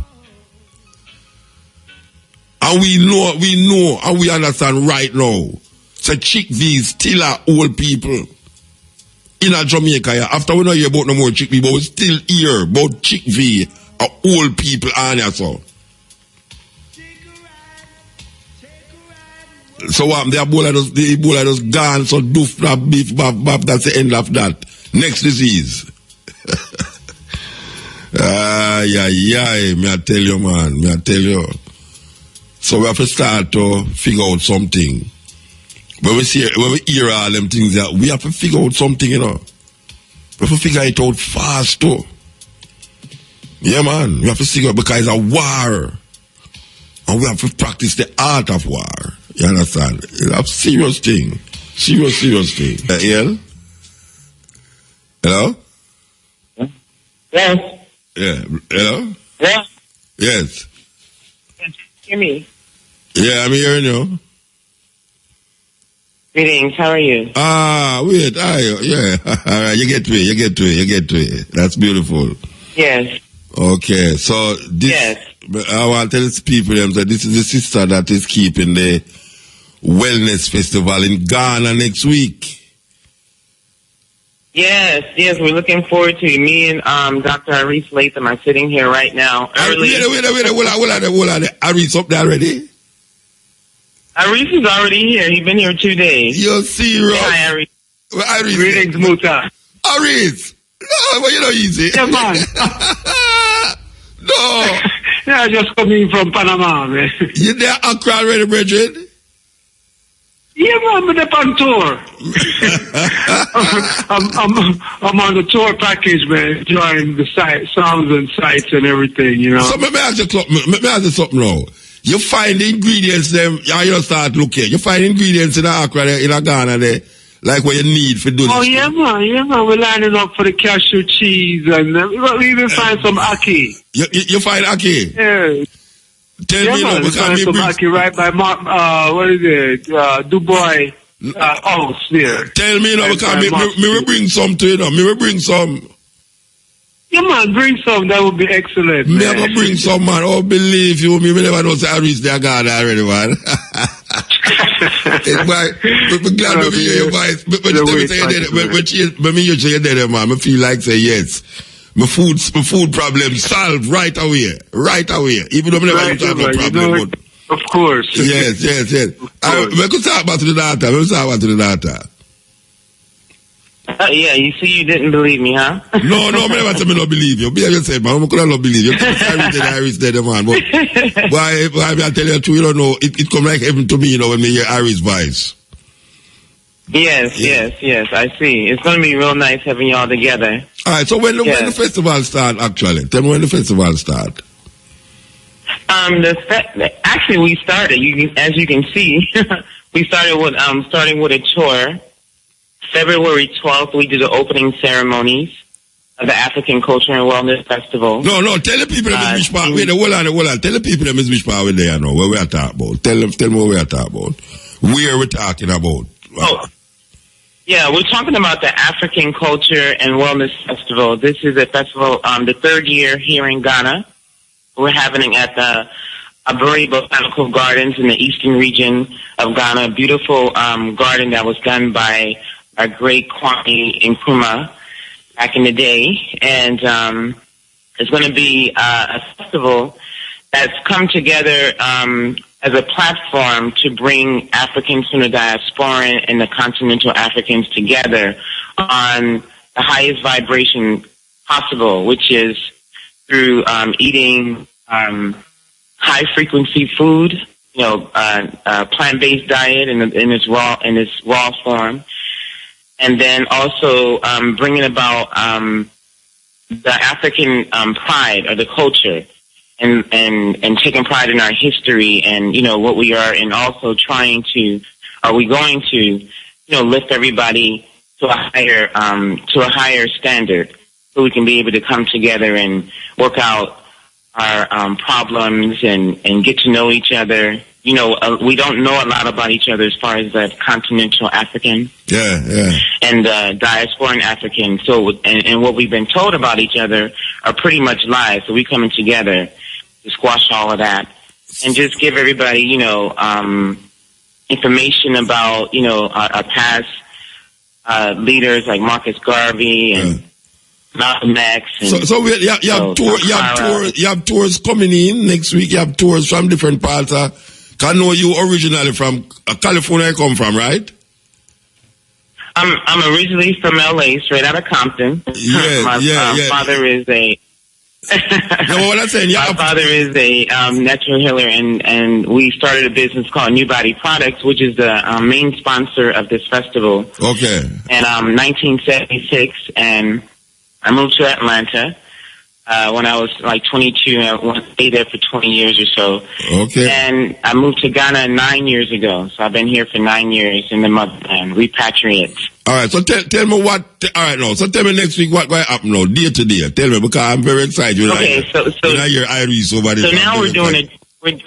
And we know, and we understand right now. So chickpeas still are old people. In a Jamaica, after we don't hear about no more chickpea, but we still hear about chickpea are old people on so. So what? The Ebola just gone, so doof, beef, bap, that's the end of that. Next disease. Me I tell you, man, me I tell you. So we have to start to figure out something. When we hear all them things, that we have to figure out something, you know. We have to figure it out fast, too. Yeah, man, we have to figure out because it's a war. And we have to practice the art of war. You understand? It's a serious thing. Serious thing. Ian? Hello? Yes. Yeah. Hello? Yeah. Yes. Can you hear me? Yeah, I'm hearing you. Greetings, how are you? Wait, yeah. All right, you get to it. That's beautiful. Yes. Okay, so this, yes. I want to tell these people that this is the sister that is keeping the wellness festival in Ghana next week. Yes, we're looking forward to it. Me and Dr. Aris Latham are sitting here right now. Wait, hold on. Aris up there already? Aris is already here. He's been here 2 days. You're serious? Hi, Aris. Well, Aris. Greetings, Muta. Aris! No, well, you know easy. Yeah, man. No. Yeah, just coming from Panama, man. You there Accra already, Bridget? Yeah, man, I'm on tour. I'm on the tour package, man, enjoying the sounds and sights and everything, you know. So let me ask you something now. You find the ingredients them, you start looking. You find ingredients in Accra, in Ghana there, like what you need for doing. Oh, yeah, man. We're lining up for the cashew cheese and we even find some ackee. You find ackee? Yeah. Tell me now, because some ackee right by Dubois house there. Tell me now, because me will bring some to you know. Me will bring some. Yeah, man, bring some. That would be excellent. Me I'm gonna bring some, man. Oh, believe you me never know say I reach their God already, man. It's why, but glad to hear your voice. But when you say you there, man, I feel like say yes. My food problem solved right away. Even though I never used to have no problem. Of course. Yes. We could talk about the data. Yeah, you see you didn't believe me, huh? No, I never said me not believe you. Be as you said, man, I could not believe you. Iris dead, man. But why I tell you the truth, you don't know, it come like heaven to me, you know, when me hear Iris' voice. Yes, I see. It's going to be real nice having y'all together. All right, so when the festival start, actually? Tell me when the festival start. Actually, we started, as you can see, we started with, starting with a tour. February 12th, we did the opening ceremonies of the African Culture and Wellness Festival. No, tell the people that which part. Wait, hold on. Tell the people that which part we're there now. Where we are talking about. Tell me what we are talking about. Where we're talking about. Oh, yeah, we're talking about the African Culture and Wellness Festival. This is a festival, the third year here in Ghana. We're having it at the Aburi Botanical Gardens in the eastern region of Ghana. A beautiful garden that was done by our great Kwame Nkrumah back in the day. And it's going to be a festival that's come together as a platform to bring Africans from the diaspora and the continental Africans together on the highest vibration possible, which is through eating high-frequency food, plant-based diet in its raw form. And then also bringing about the African pride or the culture, and taking pride in our history and what we are, and also going to lift everybody to a higher standard, so we can be able to come together and work out our problems and get to know each other. We don't know a lot about each other as far as the continental African. Yeah. And diasporan African. So, and what we've been told about each other are pretty much lies. So we're coming together to squash all of that and just give everybody, information about, our past leaders like Marcus Garvey and Malcolm X. So you have tours coming in next week. You have tours from different parts. I know you originally from California. You come from, right? I'm originally from LA, straight out of Compton. My father is a. My father is a natural healer, and we started a business called New Body Products, which is the main sponsor of this festival. Okay. And 1976, and I moved to Atlanta when I was like 22. I stayed there for 20 years or so. Okay. And I moved to Ghana 9 years ago. So I've been here for 9 years in the motherland, repatriate. All right. So tell me what. All right, now. So tell me next week what happened now, day to day. Tell me, because I'm very excited. Okay. So I hear Iris over there. So now we're doing it. We're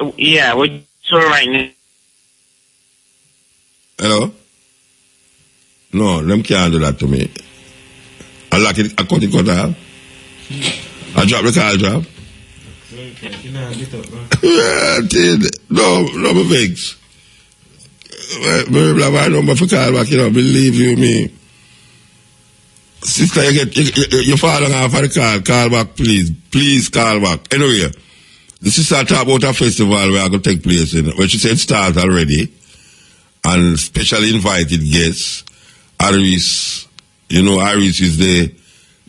touring right now. Hello. No, them can't do that to me. I like it. I cut it out. I drop the car drop. Yeah, I did. No, my vex. Maybe I number for call back, believe you me. Sister, your father off for the call back, please. Please call back. Anyway, the sister talk about a festival where I going to take place in, where she said start already, and specially invited guests. Iris, Iris is the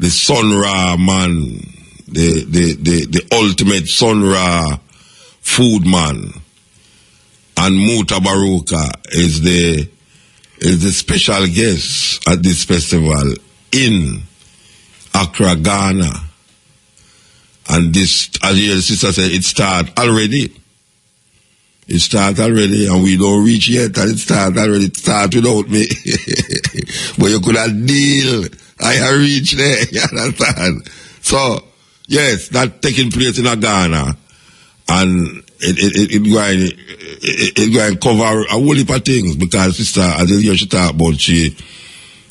Sun Ra man, the ultimate Sun Ra food man, and Muta Baruka is the special guest at this festival in Accra, Ghana. And this, as your sister said, it start already. It start already, and we don't reach yet, and it start already. It start without me. But you could have deal. I reach there, you understand? So, yes, that taking place in Ghana, and it going to cover a whole heap of things, because sister, as you hear she talk about,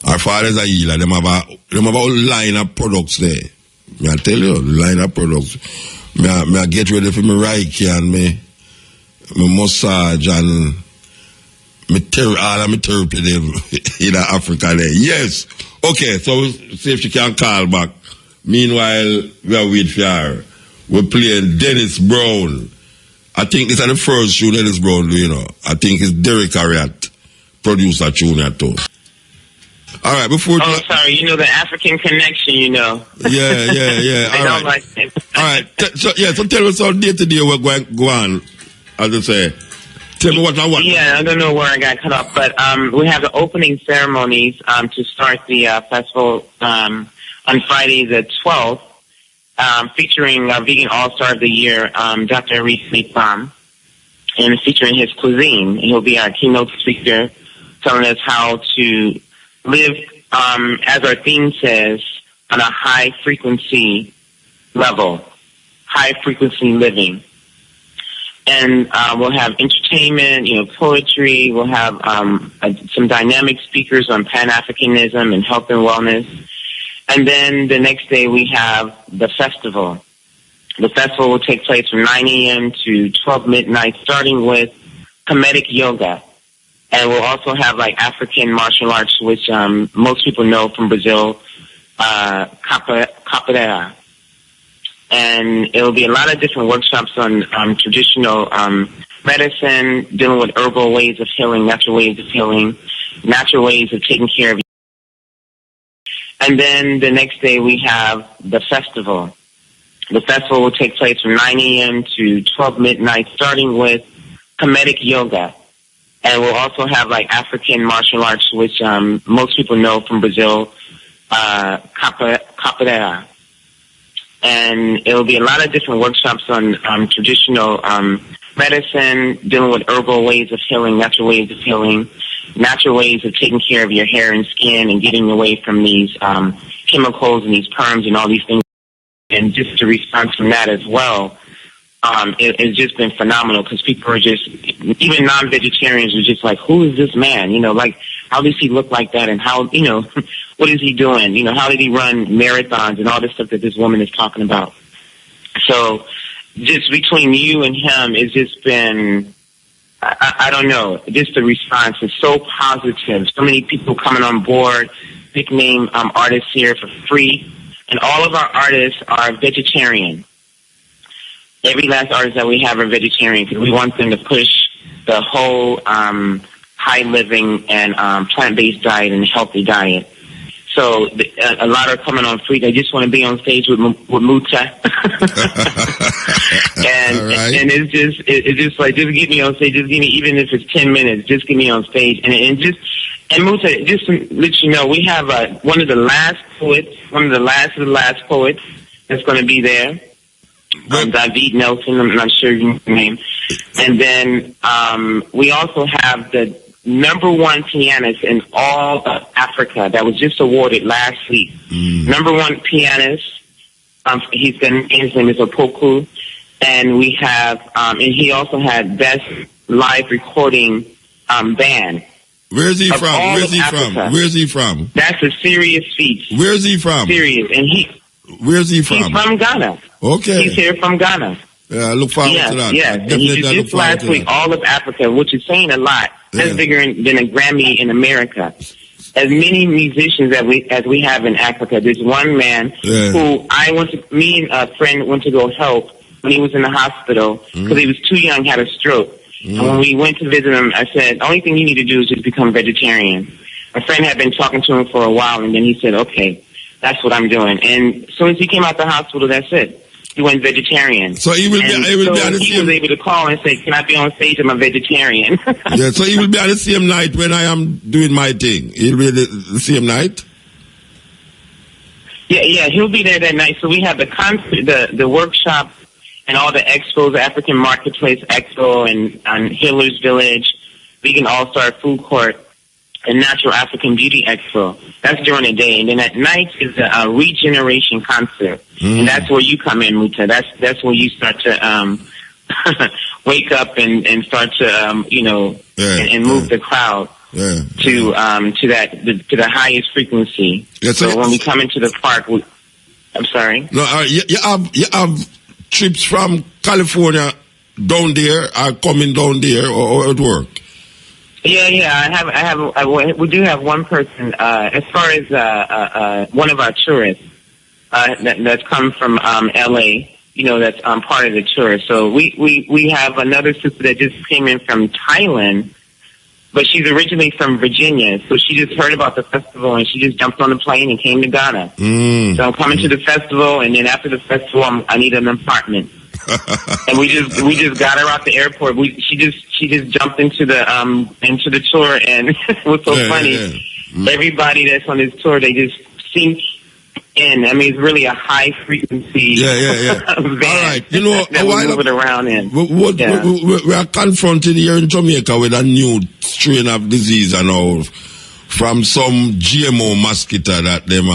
her father is a healer, them have a whole line of products there, I tell you, the line of products. I get ready for my Reiki and my massage and all of my therapy in Africa there. Yes. Okay, so we'll see if she can call back. Meanwhile, we are waiting for her. We're playing Dennis Brown. I think this is the first tune Dennis Brown do, you know. I think it's Derek Harriott producer tune at all. All right, before... Oh, sorry, you know the African connection, you know. Yeah. I all don't right. like it. All right, so tell us how day to day we're going to go on, as I say. Tell me what I want. Yeah, I don't know where I got cut off, but we have the opening ceremonies to start the festival on Friday the 12th, featuring Vegan All-Star of the Year, Dr. Aris Bam, and featuring his cuisine. He'll be our keynote speaker, telling us how to live, as our theme says, on a high-frequency level, high-frequency living. And we'll have entertainment, poetry. We'll have some dynamic speakers on Pan-Africanism and health and wellness. And then the next day we have the festival. The festival will take place from 9 a.m. to 12 midnight, starting with comedic yoga. And we'll also have like African martial arts, which most people know from Brazil, capoeira. And it'll be a lot of different workshops on traditional medicine, dealing with herbal ways of healing, natural ways of healing, natural ways of taking care of you. And then the next day we have the festival. The festival will take place from 9 a.m. to 12 midnight, starting with comedic yoga. And we'll also have like African martial arts, which most people know from Brazil, capoeira. And it'll be a lot of different workshops on traditional medicine, dealing with herbal ways of healing, natural ways of healing, natural ways of taking care of your hair and skin and getting away from these chemicals and these perms and all these things. And just a response from that as well, it's just been phenomenal because people are just, even non-vegetarians are just like, who is this man? Like, how does he look like that? And how, what is he doing? How did he run marathons and all this stuff that this woman is talking about? So just between you and him, it's just been, I don't know, just the response is so positive. So many people coming on board, big name artists here for free. And all of our artists are vegetarian. Every last artist that we have are vegetarian because we want them to push the whole high living and plant-based diet and healthy diet. So a lot are coming on free. They just want to be on stage with Muta. And it's just like, just get me on stage. Just give me, even if it's 10 minutes, just get me on stage. And Muta, just to let you know, we have one of the last poets that's going to be there. David Nelson, I'm not sure your name. And then we also have the #1 pianist in all of Africa that was just awarded last week. #1 pianist. His name is Opoku. And we have, and he also had best live recording band. Where's he from? Where's he from? That's a serious feat. Where's he from? Serious. And where's he from? He's from Ghana. Okay. He's here from Ghana. Yeah, I look forward to that. Yeah, and he did this last week, all of Africa, which is saying a lot. That's bigger than a Grammy in America. As many musicians as we have in Africa, there's one man who me and a friend went to go help when he was in the hospital because he was too young, had a stroke. And when we went to visit him, I said, the only thing you need to do is just become vegetarian. My friend had been talking to him for a while, and then he said, okay, that's what I'm doing. And as soon as he came out the hospital, that's it. He went vegetarian. So he was able to call and say, can I be on stage? I'm a vegetarian. Yeah, so he will be on the same night when I am doing my thing. He'll be the same night? Yeah, he'll be there that night. So we have the concert, the workshop, and all the expos, the African Marketplace Expo and Healers Village, Vegan All-Star Food Court, and Natural African Beauty Expo. That's during the day. And then at night is a regeneration concert. And that's where you come in, Muta. That's where you start to wake up and start to and move the crowd to the highest frequency. So when we come into the park, I'm sorry? No, you have trips from California down there, or coming down there, or at work? Yeah, we do have one person, as far as, one of our tourists, that's come from, LA, that's, part of the tour. So we have another sister that just came in from Thailand, but she's originally from Virginia, so she just heard about the festival and she just jumped on the plane and came to Ghana. So I'm coming to the festival, and then after the festival, I need an apartment. And we just got her out the airport. She just jumped into the tour, and it was so funny. Everybody that's on this tour, they just sink in. I mean, it's really a high frequency van. All right, that we move it around in. We are confronted here in Jamaica with a new strain of disease and all from some GMO mosquito that them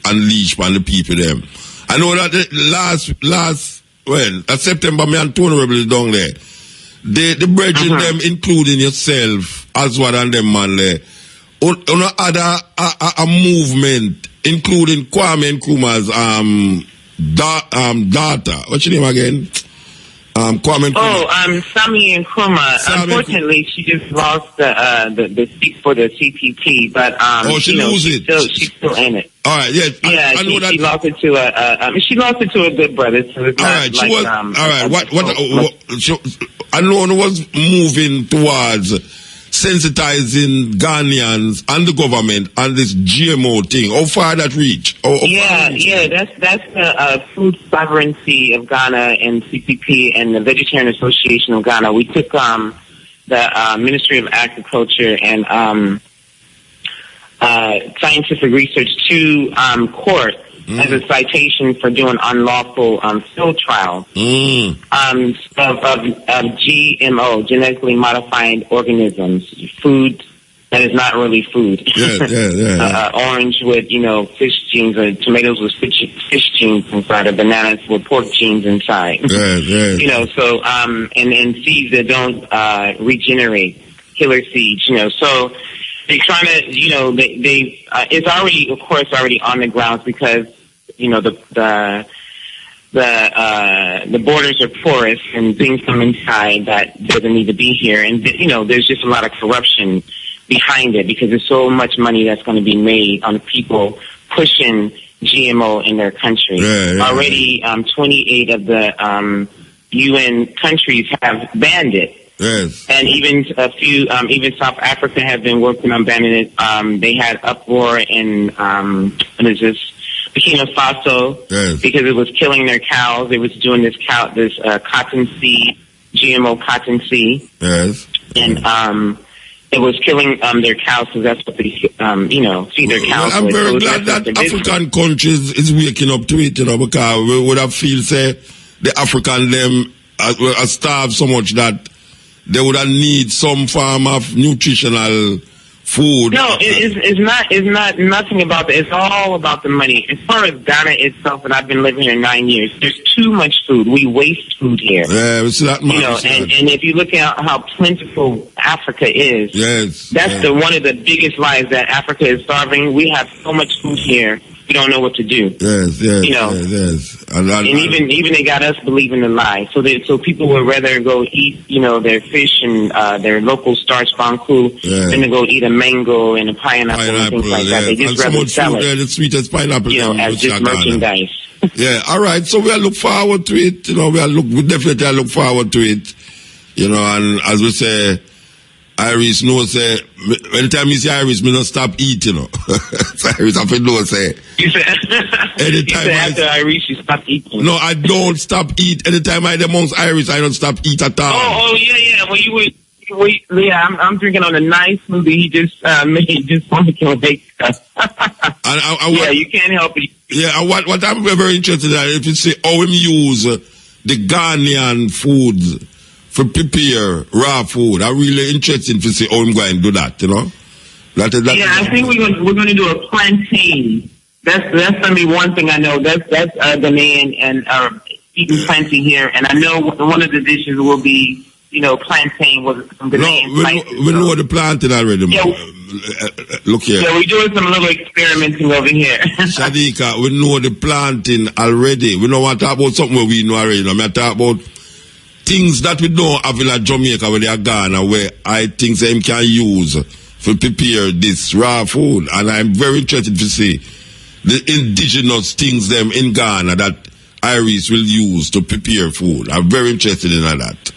unleashed on the people them. I know that that September, me and Tony Rebel down there. The brethren them, including yourself, as well and them man there, on other a movement, including Kwame Nkrumah's daughter. What's your name again? Kwame Nkrumah. Sami Nkrumah. Unfortunately, she just lost the seat for the CPP, but she lose it. She's still in it. All right, I know that she lost it to she lost it to a good brother. So it's I know it was moving towards sensitizing Ghanaians and the government on this GMO thing. How far that reach? That's the food sovereignty of Ghana and CPP and the Vegetarian Association of Ghana. We took the Ministry of Agriculture and scientific research to court as a citation for doing unlawful field trials of GMO, genetically modified organisms, food that is not really food. Orange with fish genes, or tomatoes with fish genes inside, or bananas with pork genes inside. So and seeds that don't regenerate, killer seeds. So they're trying to, it's already, of course, already on the grounds because, the borders are porous and things come inside that doesn't need to be here. And, there's just a lot of corruption behind it because there's so much money that's going to be made on the people pushing GMO in their country. Already, 28 of the UN countries have banned it. And even a few, even South Africa have been working on banning it. They had uproar in, Burkina Faso because it was killing their cows. It was doing this cotton seed, GMO cotton seed. And, it was killing their cows because that's what they, feed their cows. I'm very glad that African countries is waking up to it, because we would have feel, say, the African them are starved so much that they would need some form of nutritional food. No, it's not nothing about that. It's all about the money. As far as Ghana itself, and I've been living here 9 years, there's too much food. We waste food here. It's that much. And if you look at how plentiful Africa is, that's one of the biggest lies, that Africa is starving. We have so much food here. We don't know what to do. And even they got us believing the lie. So people would rather go eat, their fish and their local starch banku than to go eat a mango and a pineapple and things like that. They just rather sell it. The sweetest pineapple, as just merchandise. All right. So we'll look forward to it. We definitely look forward to it. And as we say, Iris knows, anytime you see Iris, me not stop eating, So Iris, I feel no say. You said after Iris, you stop eating. No, I don't stop eat. Anytime I'm amongst Iris, I don't stop eat at all. Oh, yeah. Well, I'm drinking on a nice smoothie. He just made just one to make stuff. You can't help it. Yeah, what I'm very interested in, if you say how we use the Ghanaian foods for prepare raw food. I'm really interested to see how I'm going to do that, I think we're going to do a plantain. That's going to be one thing I know. That's Ghanaian and eating plantain here. And I know one of the dishes will be plantain was the main spices. We know the plantain already. Yeah, look here. Yeah, we're doing some little experimenting over here. Shadika, we know the planting already. We don't want to talk about something where we know already. I mean, talk about things that we don't have in Jamaica where they are Ghana, where I think them can use to prepare this raw food. And I'm very interested to see the indigenous things them in Ghana that Irish will use to prepare food. I'm very interested in that.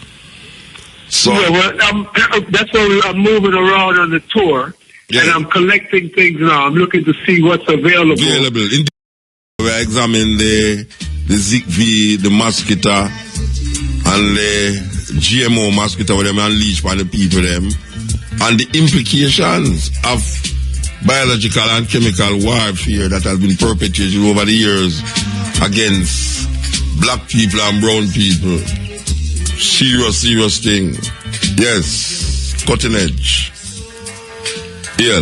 So yeah, well, that's why I'm moving around on the tour. Yeah. And I'm collecting things now. I'm looking to see what's available. We examine the ZV, the mosquito, and the GMO mosquito where them unleash by the people them, and the implications of biological and chemical warfare that has been perpetrated over the years against black people and brown people. Serious thing. Yes, cutting edge. Yeah.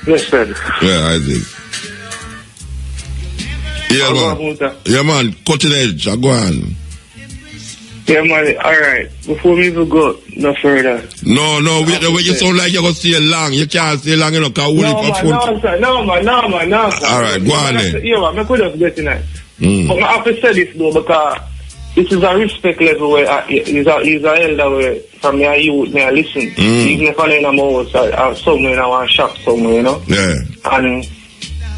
Yes, sir. Yeah, I think. Yeah, man. Yeah, man. Cutting edge. I go on. Yeah, man. All right. Before we even go no further. No. You sound like you're going to stay long. You can't stay long enough. No, man. All right, go on then. Yeah, man. I could have get tonight. But I have to say this, though, because this is a respect level where he's an elder where from me youth me I listen. Even if I'm in a house or somewhere in a shop somewhere, Yeah. And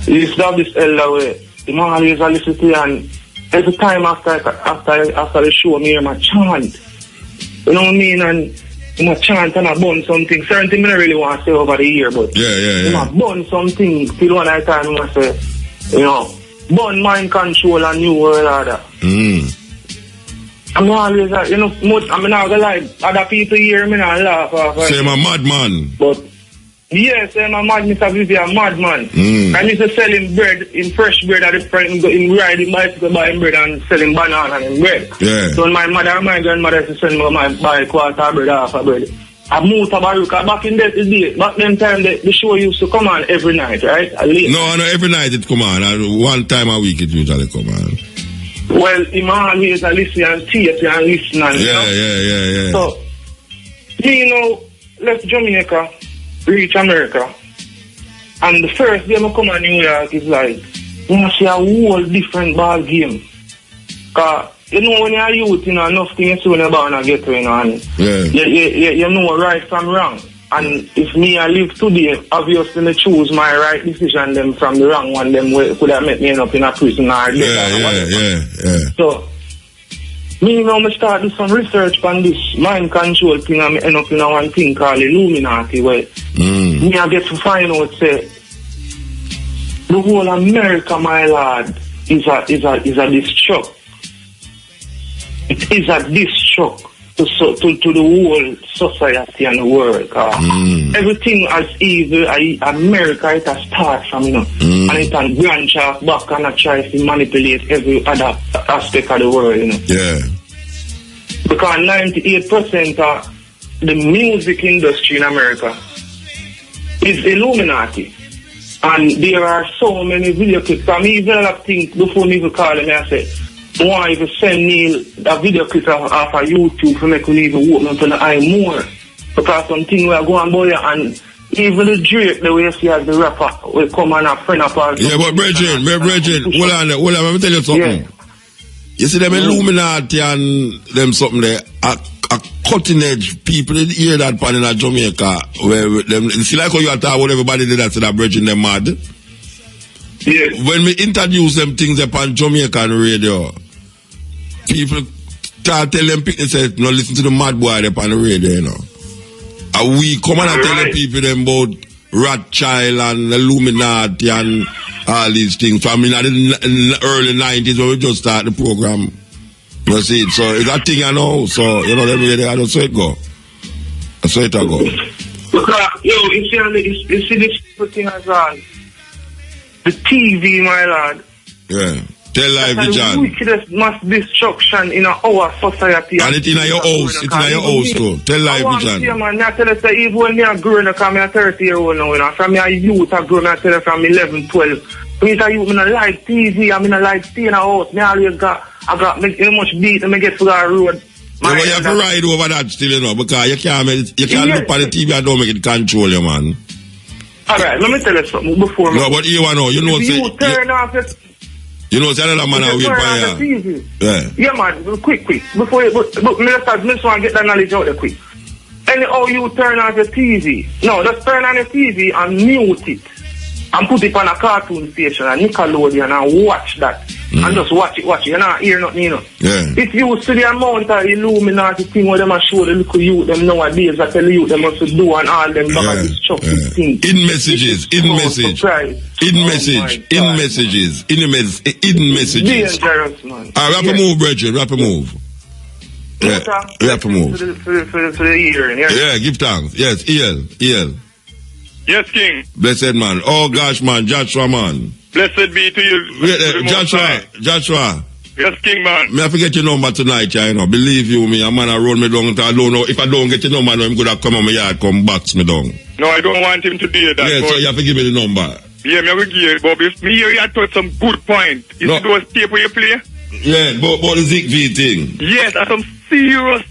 he used to have this elder where the man always listen to you, and every time after the show me hear my chant. You know what I mean? And my chant and I burn something. Certain things I don't really want to say over the year, but I burn something till one night time I say, burn mind control and new world order. I'm always like, I'm not gonna lie, other people hear me and laugh off. Say I'm a madman. But, yes, I'm a mad, Mr. Vivian, madman. I used to sell him bread, in fresh bread at the front, him ride him bicycle, buy him bread and sell him banana and bread. Yeah. So my mother and my grandmother used to send me buy a quarter of bread, half a bread. I moved to Baruka back in that day. Back then time, the show used to come on every night, right? No, every night it come on. One time a week it usually come on. Well, him always listen and tape and listen and Yeah. So, left Jamaica, reach America, and the first day I come to New York is like, I see a whole different ball game. Cause when you're youth, enough things you about and get to, and you know right from wrong. And if me I live today, obviously I choose my right decision them from the wrong one, them could have made me end up in a prison or Yeah. So, me start do some research on this mind control thing and I end up in one thing called Illuminati where me I get to find out say the whole America, my lord, is a destruct. It is a destruct to the whole society and the world. Everything as evil, America, it has started from, and it can branch off back and try to manipulate every other aspect of the world, Yeah. Because 98% of the music industry in America is Illuminati. And there are so many video clips. I mean, even a think before me even call me, I said, why even send me a video clip off of YouTube for me to even open up the eye more. Because something we are going boy and even the Drake, the way you see as the rapper, will come and a friend of ours. Yeah, but Bridget, hold on, let me tell you something. Yeah. You see them Illuminati and them something there, a cutting edge people did hear that part in Jamaica where them, see like how you are talking about everybody did that, so that Bridget them mad. Yeah. When we introduce them things upon Jamaican radio, people tell them people say, no, listen to the mad boy upon the radio, And we come and tell the people them about Rothschild and Illuminati and all these things. So I mean, in the early 90s when we just start the program. You see it? So it's a thing I know. So, every day I don't say it go. That's how it go. Because, you see this thing as well. The TV, my lord. Yeah. Tell live the John. wickedest mass destruction in our society. And it's in your house. It's in your house too. Tell live John. Yeah, man. I tell you, say, even when I grew up, I'm a 30-year-old now. From my youth, I grew up, I tell you, from 11, 12. When I youth, I like TV, I like stay in a house. I got much beat and I get to the road. Yeah, but you have to ride over that still, you know, because you can't look at the TV and don't make it control you, man. Alright, let me tell you something before. No, but you know, you turn off it. You know, another man out here. Yeah. Yeah, man, quick. Before you, but Minister, I just want to get that knowledge out there quick. Anyhow, you turn on your TV. No, just turn on your TV and mute it. And put it on a cartoon station, a Nickelodeon, and watch that. And just watch it. You're not hearing nothing, you know. Yeah. If you see the amount of Illuminati thing where them show the little youth them nowadays, that tell you them must do and all them destructive things. In messages. Dangerous, man. Alright, wrap a move, Bridget, wrap a move. Yeah, wrap a move. For the hearing, yeah. Yeah, give thanks. Yes, EL. Yes, King. Blessed man. Oh gosh, man. Joshua, man. Blessed be to you. Joshua. Yes, King, man. May I forget your number tonight, you know. Believe you me, a man a roll me down. I don't know. If I don't get your number, I'm going to come on my yard, come box me down. No, I don't want him to do that. Yeah, so you have to give me the number. Yeah, me will give you, Bob. Me here, you touch some good point. You see those tape where you play? Yeah, but the ZigV thing. Yes, that's some serious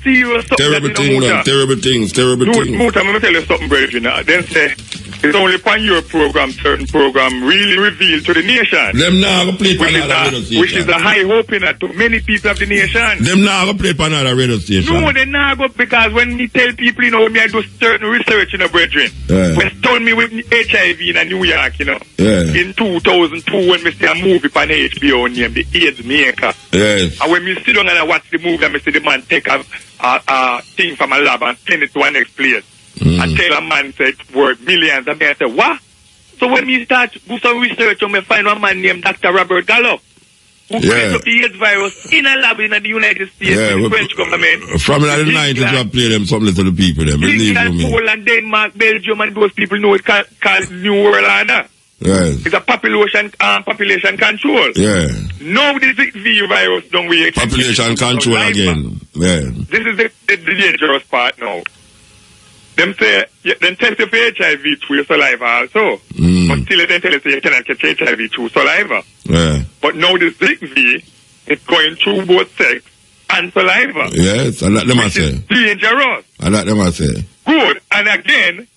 terrible things, man. Terrible things. Muta, I'm going to tell you something, brother. Then say, it's only upon your program, certain program, really revealed to the nation. Them now go play for another radio station. Which is a high hope in that to many people of the nation. Them now go play for another radio station. No, they now go, because when me tell people, you know, me I do certain research, you know, brethren. Yeah. When told me with HIV in New York, you know. Yeah. In 2002, when me see a movie on HBO named The AIDS Maker. Yes. And when me sit down and I watch the movie, I see the man take a thing from a lab and send it to a next place. And tell a man said worth millions. And I say, what? So when me start do some research, I find one man named Dr. Robert Gallup, who created up the AIDS virus in a lab in the United States with the French government. From the 90s, I play them something to the people. Them. Believe England, me. Poland, Denmark, Belgium, and those people know it called New World Order. Yes. It's a population control. Yeah. Now this V virus don't we population control again. Yeah. This is the dangerous part now. Them say, then test you for HIV through your saliva also. But still they tell you you cannot catch HIV through saliva. Yeah. But now the V is going through both sex and saliva. Yes, and that them I say. Dangerous. And that them I say. Good. And again,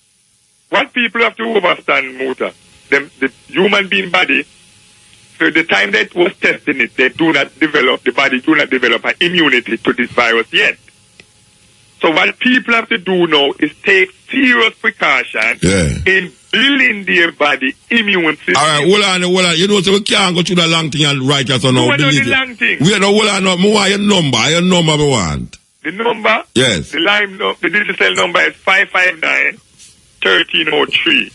what people have to understand, Muta, the human being body, so the time that was testing it, the body do not develop an immunity to this virus yet. So what people have to do now is take serious precaution in building their body immune system. All right, hold on. You know, so we can't go through the long thing and write us on our believe the long thing. We don't hold on. I want your number. Your number we want. The number? Yes. The digital number is 559-1303.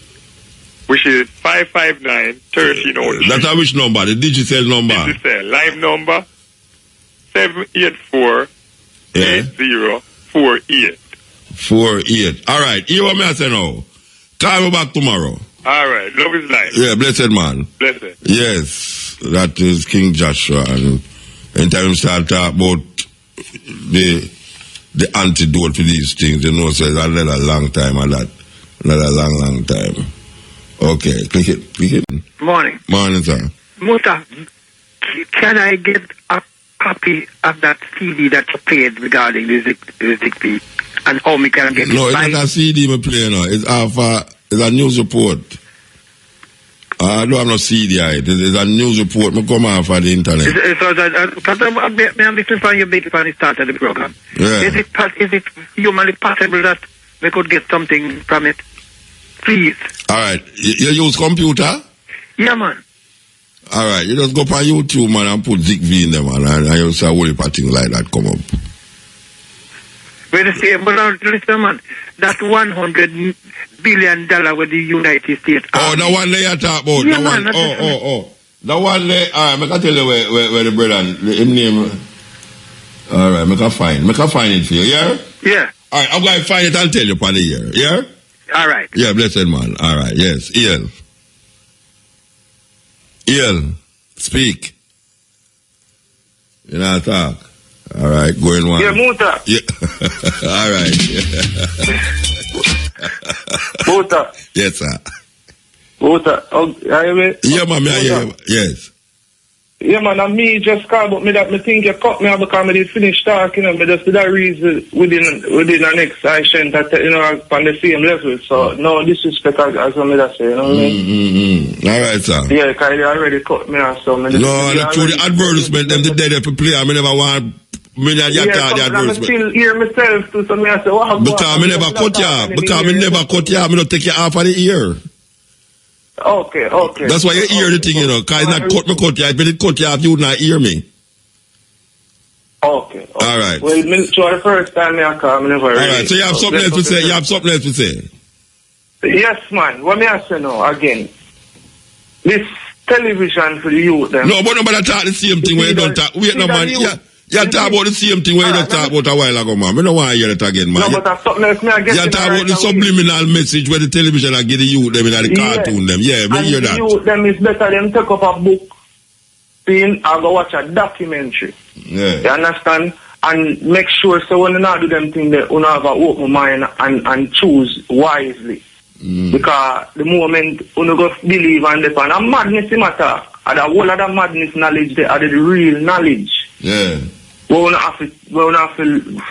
Which is 559-1303. That's a which number? The digital number? Digital. Live number 784-8048. 48. All right. You want me to say now? Call me back tomorrow. All right. Love is life. Yeah, blessed man. Blessed. Yes. That is King Joshua. And in time start talk about the antidote to these things, you know, so it's another long time and that. Another long time. Okay. Click it. Morning, sir. Muta, can I get a copy of that CD that you played regarding the ZigB and how we can get it? No, it's not a CD me play now. It's a news report. I don't have no CD. It's a news report. I come off of the internet. I'm listening for you before the start of the program. Yeah. Is it humanly possible that we could get something from it? Please. All right. You use computer? Yeah, man. All right. You just go on YouTube, man, and put ZigV in there, man, and you'll see a whole heap of things like that come up. But listen, man, that's $100 billion with the United States. Oh, the one they are talking about. Yeah, the one. The one they. All right, I can tell you where the brother, him name. All right, I can find it for you. Yeah. Yeah. All right, I'm going to find it and tell you upon the year. Yeah. All right. Yeah, blessed man. All right. Yes. EL, speak. You know, talk. All right, going one. Yeah, Muta. Yeah. All right. Muta. Yes, sir. Muta. Oh, are you ready? Yeah, man. Yes. Yeah, man, and me just call, but me that me think you cut me out because me did finish talking, you know, me just did that reason within the next session that, you know, on the same level. So, no disrespect as I say, you know what I mean? All right, sir. Yeah, because you already cut me out, so... No, that's true. The advertisement, them the dead for play, I never want... I'm still hear myself too, so I say, what? Because I never cut you. Because I never cut you. I don't take you off of the ear. Okay. That's why you hear the thing, you know. Because it's not cut you. If it cut you off, you would not hear me. Okay. All right. Well, the first time I call, I never... All right, so you have something else to say? You have something else to say? Yes, man. What me I say now, again, this television for the youth, them... No, but nobody talk the same thing when you don't talk. Wait, no, man. You talk about the same thing when you just talk about a while ago, man. I don't want to hear it again, man. No, but that's something else. You talk about the subliminal message where the television I get the youth them and the cartoon them. Yeah, me hear that. The youth them is better than take up a book, and go watch a documentary. Yeah. You understand? And make sure so when you not do them things, you have an open mind and choose wisely. Because the moment you go believe and depend, and madness in matter, and the whole of the madness knowledge, they are the real knowledge. Yeah. We don't have to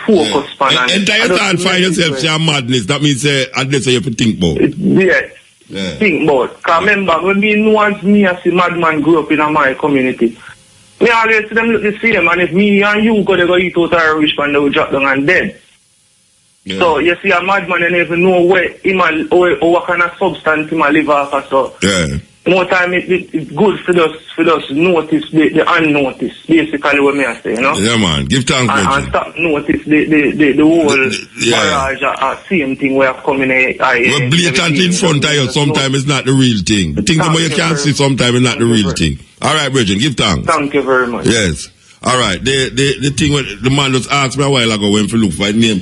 focus on. And you can't find yourself say madness. That means unless you have to think about. Yes. Yeah. Think about. Because remember, when me know as me as a madman grew up in my community, me always see them look the same, and if me and you go eat out a rich man, they will drop down and dead. Yeah. So you see a madman and even know where what kind of substance he might live off of. So yeah. More time it's good for us notice the unnoticed, basically what me I say, you know? Yeah, man. Give thanks, and stop notice the whole barrage same thing where coming we're blatant in front of you, sometimes it's not the real thing. The thing that you can't see sometimes is not the real thing. All right, Bridget, give thanks. Thank you very much. Yes. All right. The thing the man just asked me a while ago when we look for it name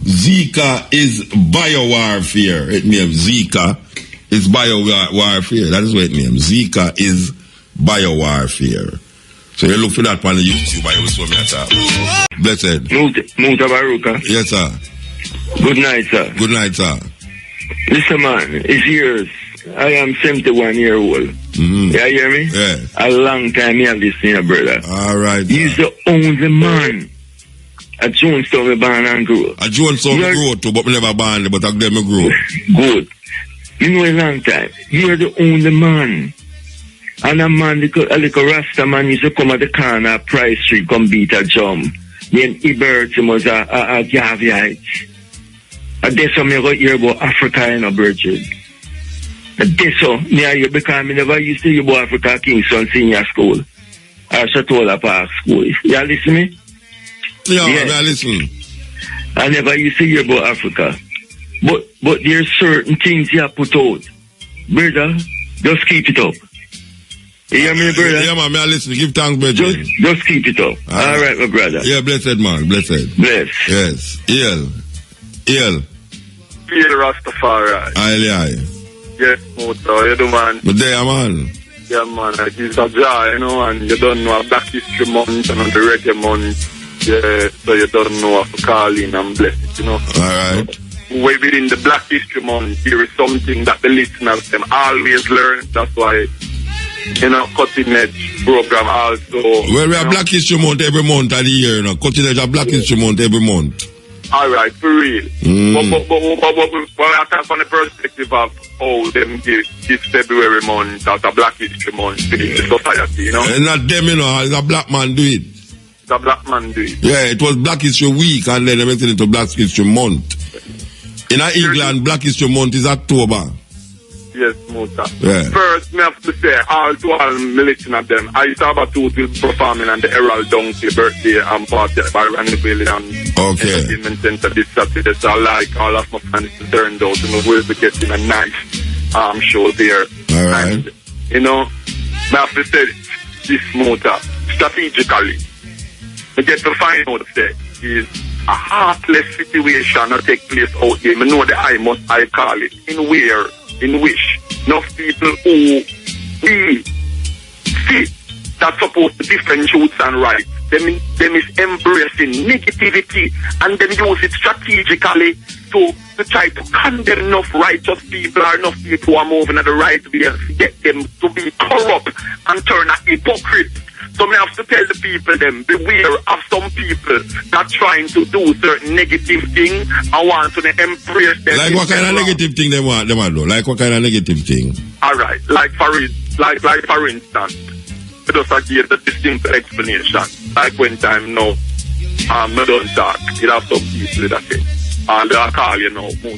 Zika is biowarfare. It named Zika. It's biowarfare. That is what it means. Zika is biowarfare. So you look for that on the YouTube. I will show me a top. Blessed. Muta Baruka. Yes, sir. Good night, sir. Good night, sir. Listen, man. It's years. I am 71 years old. Mm-hmm. You hear me? Yeah. A long time you have this thing, brother. All right. He's the only man. At Jonestown, me born and grow. At Jonestown, me grow too, but me never born, but at them me grow. Good. You know a long time. You're the only man. And a man, a little Rasta man used to come at the corner of Price Street, come beat a drum. Then he birds him was a Gaviite. And that's how me go hear about Africa, you know, Bridget. And that's how me I hear, because me never used to hear about Africa Kingston Senior School. Or Chatola Park School. You listen me? Yeah, I listen. I never used to hear about Africa. But there's certain things you have put out. Brother, just keep it up. You hear me, brother? Yeah, man, I listen. Give thanks, brother. Just keep it up. All right, my brother. Yeah, blessed, man. Blessed. Bless. Yes. Ill. Ill Rastafari. Aye. Yes, Moto. You do, man. But there, man. Yeah, man. It's a joy, you know, and you don't know a Black History Month and on the Reggae Month. Yeah, so you don't know how to call in and bless it, you know. All right. Way within the Black History Month, there is something that the listeners them always learn. That's why, you know, Cutting Edge program also. Well, we have Black History Month every month of the year, you know. Cutting Edge have Black History Month every month. All right, for real. But I talk from the perspective of how them give this February month as a Black History Month to the society, you know. And not them, you know, it's a black man do it. The black man do it. Yeah, it was Black History Week and then they made it into Black History Month. In England, Black History Month is October. Yes, Mota. Yeah. First, me have to say, all listeners of them, I saw about two will performing on the Herald Donkey birthday and party by Randy Bailey and Entertainment Center this Saturday. So I like all of my fans to turn out and we'll be getting a nice show there. All right. And, you know, me have to say this, Mota, strategically, I get to find out that is a heartless situation that take place out there. I know the I call it, in which enough people who we see that's supposed to defend truths and rights, them is embracing negativity and then use it strategically to try to condemn enough righteous people or enough people who are moving at the right way and get them to be corrupt and turn a hypocrite. So me have to tell the people them, beware of some people that trying to do certain negative thing and want to embrace them. Like what kind of negative thing they want do? Like what kind of negative thing? Alright, like for instance, I just give the distinct explanation. Like when time now, I don't talk, you have some people that say, and they'll call you now, who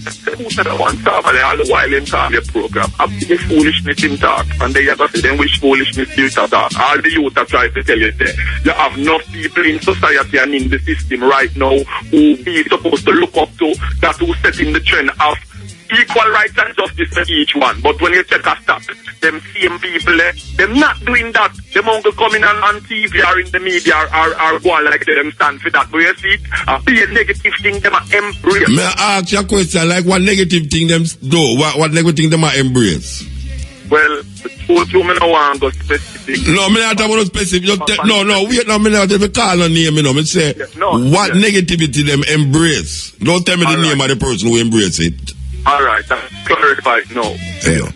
said I want to talk, and all the while in call your program. I'm the foolishness in talk, and they have to say, then which foolishness do you talk? All the youth are trying to tell you that you have enough people in society and in the system right now who be supposed to look up to, that who setting the trend of equal rights and justice for each one. But when you take a stop, them same people, them not doing that. Them only coming on TV or in the media or go on like them stand for that. But you see, be a negative thing them embrace. May I ask you a question, like what negative thing them do? What negative thing them embrace? Well, both you me no want to go specific. No, me not talk about specific. Wait, no, me not even call on name, me say, what negativity them embrace? Don't tell me the name of the person who embrace it. Alright, that's clarified now. Yeah.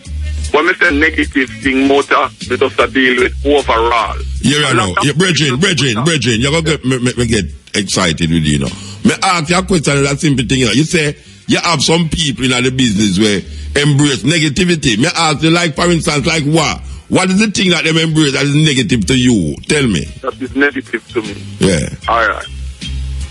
When we say negative thing, motor, we just deal with overall. Yeah, I know. Brethren, you're going to get excited with you, know. Me ask you a question, that simple thing, you know. You say, you have some people in the business where embrace negativity. Me ask you, like, for instance, like what? What is the thing that them embrace that is negative to you? Tell me. That is negative to me. Yeah. Alright.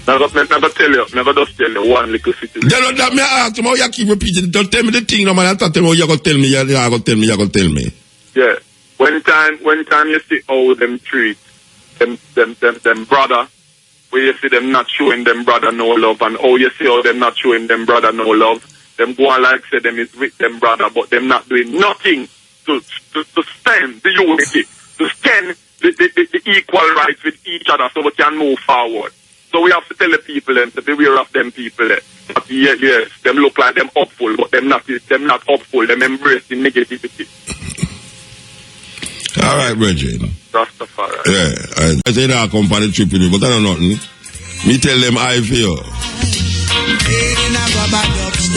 Never just tell you one little situation. That me ask you, how you keep repeating it. Don't tell me the thing, no man. I thought you going to tell me, you're going to tell me. Yeah. When time you see how them treat them brother, where you see them not showing them brother no love, and how you see how them not showing them brother no love, them go on like say them is with them brother, but them not doing nothing to stand the unity, to stand the equal rights with each other so we can move forward. So we have to tell the people to beware of them people. But yes, them look like them hopeful, but them not hopeful. Them embracing negativity. All right, Bridget. Rastafari. Yeah, I say that company trip with me, but I don't know nothing. Me tell them how I feel.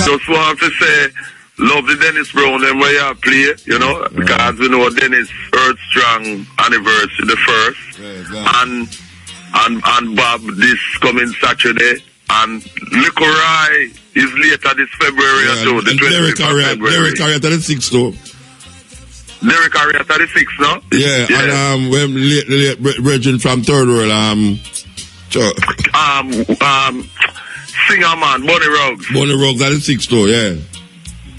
Just want to say, love the Dennis Brown them where you play, you know, because we know Dennis Earth Strong anniversary the first, and Bob this coming Saturday, and Liquorai is later this February too, the 25th of February. Derek Harriet at the 6th too. Derek Harriet at the 6th, no? Yeah, and when late Bridget from Third World, singer man, Bonnie Ruggs. Bonnie Ruggs at the 6th too, yeah.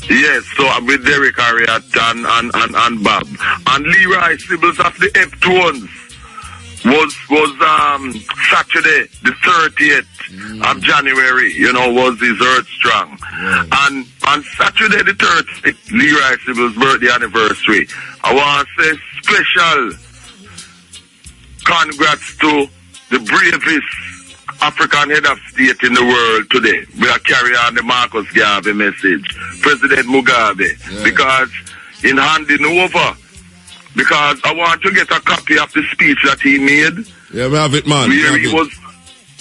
Yes, so I'm with Derek Harriet and Bob. And Leroy Sibbles of the F-Tones was Saturday, the 30th of January, you know, was his Earth Strong. And on Saturday the 30th, Leroy Sibbles' birthday anniversary, I want to say special congrats to the bravest African head of state in the world today. We are carrying on the Marcus Garvey message, President Mugabe, because in handing over, because I want to get a copy of the speech that he made. Yeah, we have it, man. Where he was,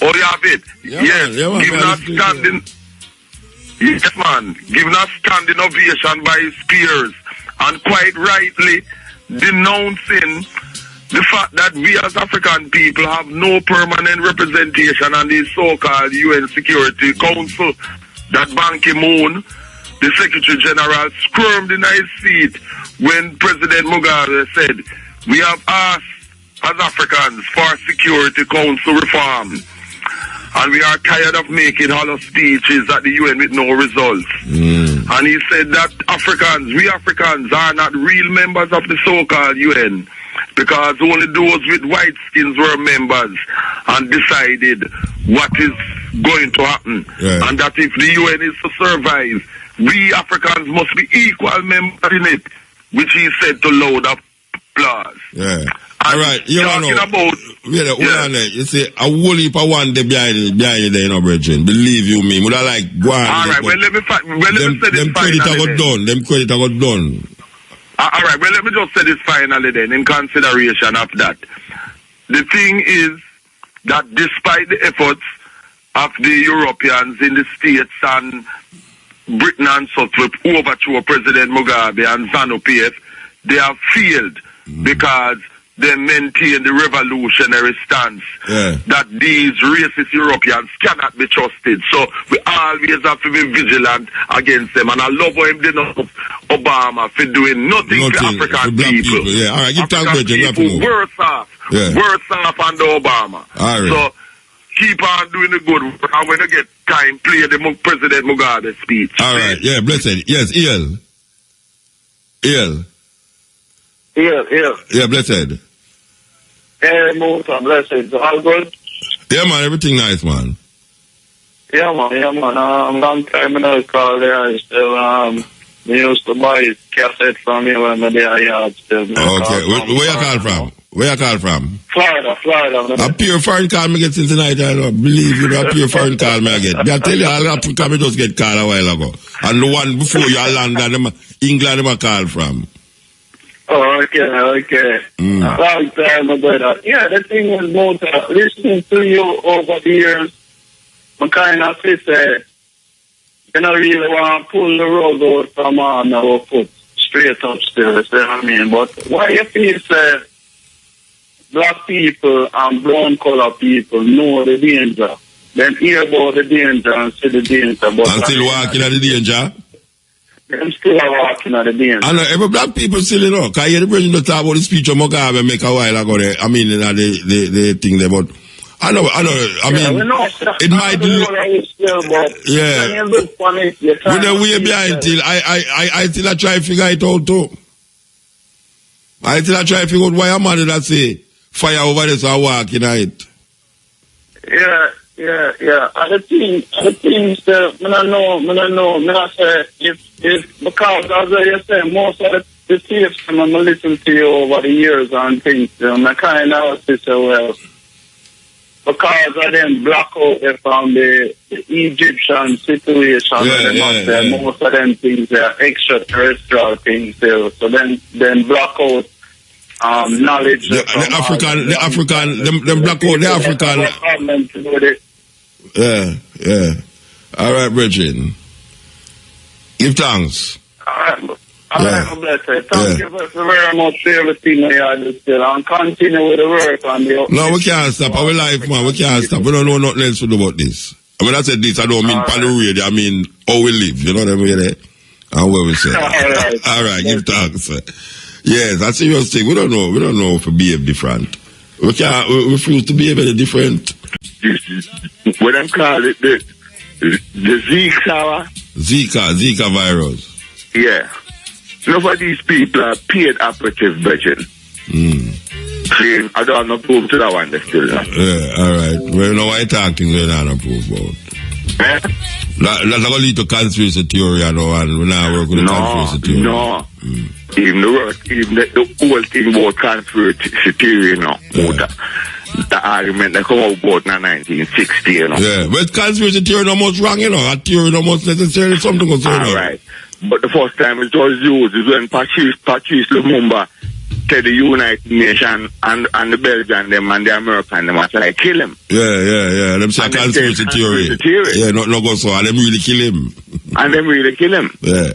oh, you have it? Yeah, yes, man. giving us standing, yes, man, giving us standing ovation by his peers, and quite rightly denouncing the fact that we as African people have no permanent representation on the so-called UN Security Council, that Ban Ki-moon, the Secretary General, squirmed in his seat when President Mugabe said, we have asked as Africans for Security Council reform, and we are tired of making hollow speeches at the UN with no results. And he said that we Africans are not real members of the so-called UN, because only those with white skins were members and decided what is going to happen. Yeah. And that if the UN is to survive, we Africans must be equal members in it, which he said to loud applause. Yeah. All right, you know, hold on there. You see, a whole heap of one day behind you there, you know, brethren. Believe you me. Would I like go on? All right, well, let me say this finally. Them credit I got done. All right, well, let me just say this finally then, in consideration of that. The thing is that despite the efforts of the Europeans in the States and Britain and such to overthrow President Mugabe and ZANU-PF, they have failed because they maintain the revolutionary stance that these racist Europeans cannot be trusted. So we always have to be vigilant against them. And I love how him did Obama for doing nothing to African people. Yeah, all right, give African people worse off under Obama. All right. So keep on doing the good work. And when you get time, play the President Mugabe speech. All right, yeah, blessed. Yes, EL. Yeah, blessed. Hey, Muta, blessed. All good? Yeah, man, everything nice, man. Yeah, man. Long time I call there. I still, we used to buy cassette from you when they are here. Okay, where you call from? Where you call from? Florida. A pure foreign call me get in tonight, I don't believe you, a pure foreign call me get. I tell you, all Africa me just get called a while ago. And the one before you land, England them a call from. Oh, okay. Long time ago. Yeah, the thing is, Mota, listening to you over the years, I kind of say, you don't really want to pull the rug out from on our foot straight up still, you know what I mean? But why you feel say black people and brown color people know the danger, then hear about the danger and see the danger. But and still walking at the danger? Them still are walking at the danger. I know every black people still, you know, because the president talk about the speech of Mugabe make a while ago there. I mean, the thing there, but I know, I mean, it might look, with the way behind till, I still try to figure it out too. I still try to figure out why a man that say, fire over this and walk in it. Yeah. And the things that, I know, I say, if, because as I say, most of the tapes I'm listening to you over the years and things, I kind of say, well, because of them black out from the Egyptian situation, most of them things are extraterrestrial things there. So then black out knowledge. The African, them black out the African. Yeah. All right, Bridget. Give thanks. All right, blessed. Thank you very much for everything I do still. And continue with the work on the... No, we can't stop. Our life, man, we can't stop. We don't know nothing else to do about this. I mean, I said this, I don't mean on the radio, I mean how we live. You know what I mean? And what we say. All right, give thanks. Yes, that's a serious thing. We don't know if we behave different. We refuse to behave any different. What I call it, the Zika virus. Yeah. Enough of these people are paid operative budget. See, I don't know proof to that one still. Yeah, all right. Well, no, I talk things we're not proof about. That's going to lead to conspiracy theory, you know, and we're not working with conspiracy theory. No. Even the whole thing about conspiracy theory, you know, the argument that come out about in 1960, you know. Yeah, but conspiracy theory no much wrong, you know. A theory no much necessarily something was going on. All right. But the first time it was used is when Patrice Lumumba tell the United Nations and the Belgian them and the American them was like kill him. Yeah. Them say conspiracy theory. Yeah, no go so. And them really kill him. Yeah.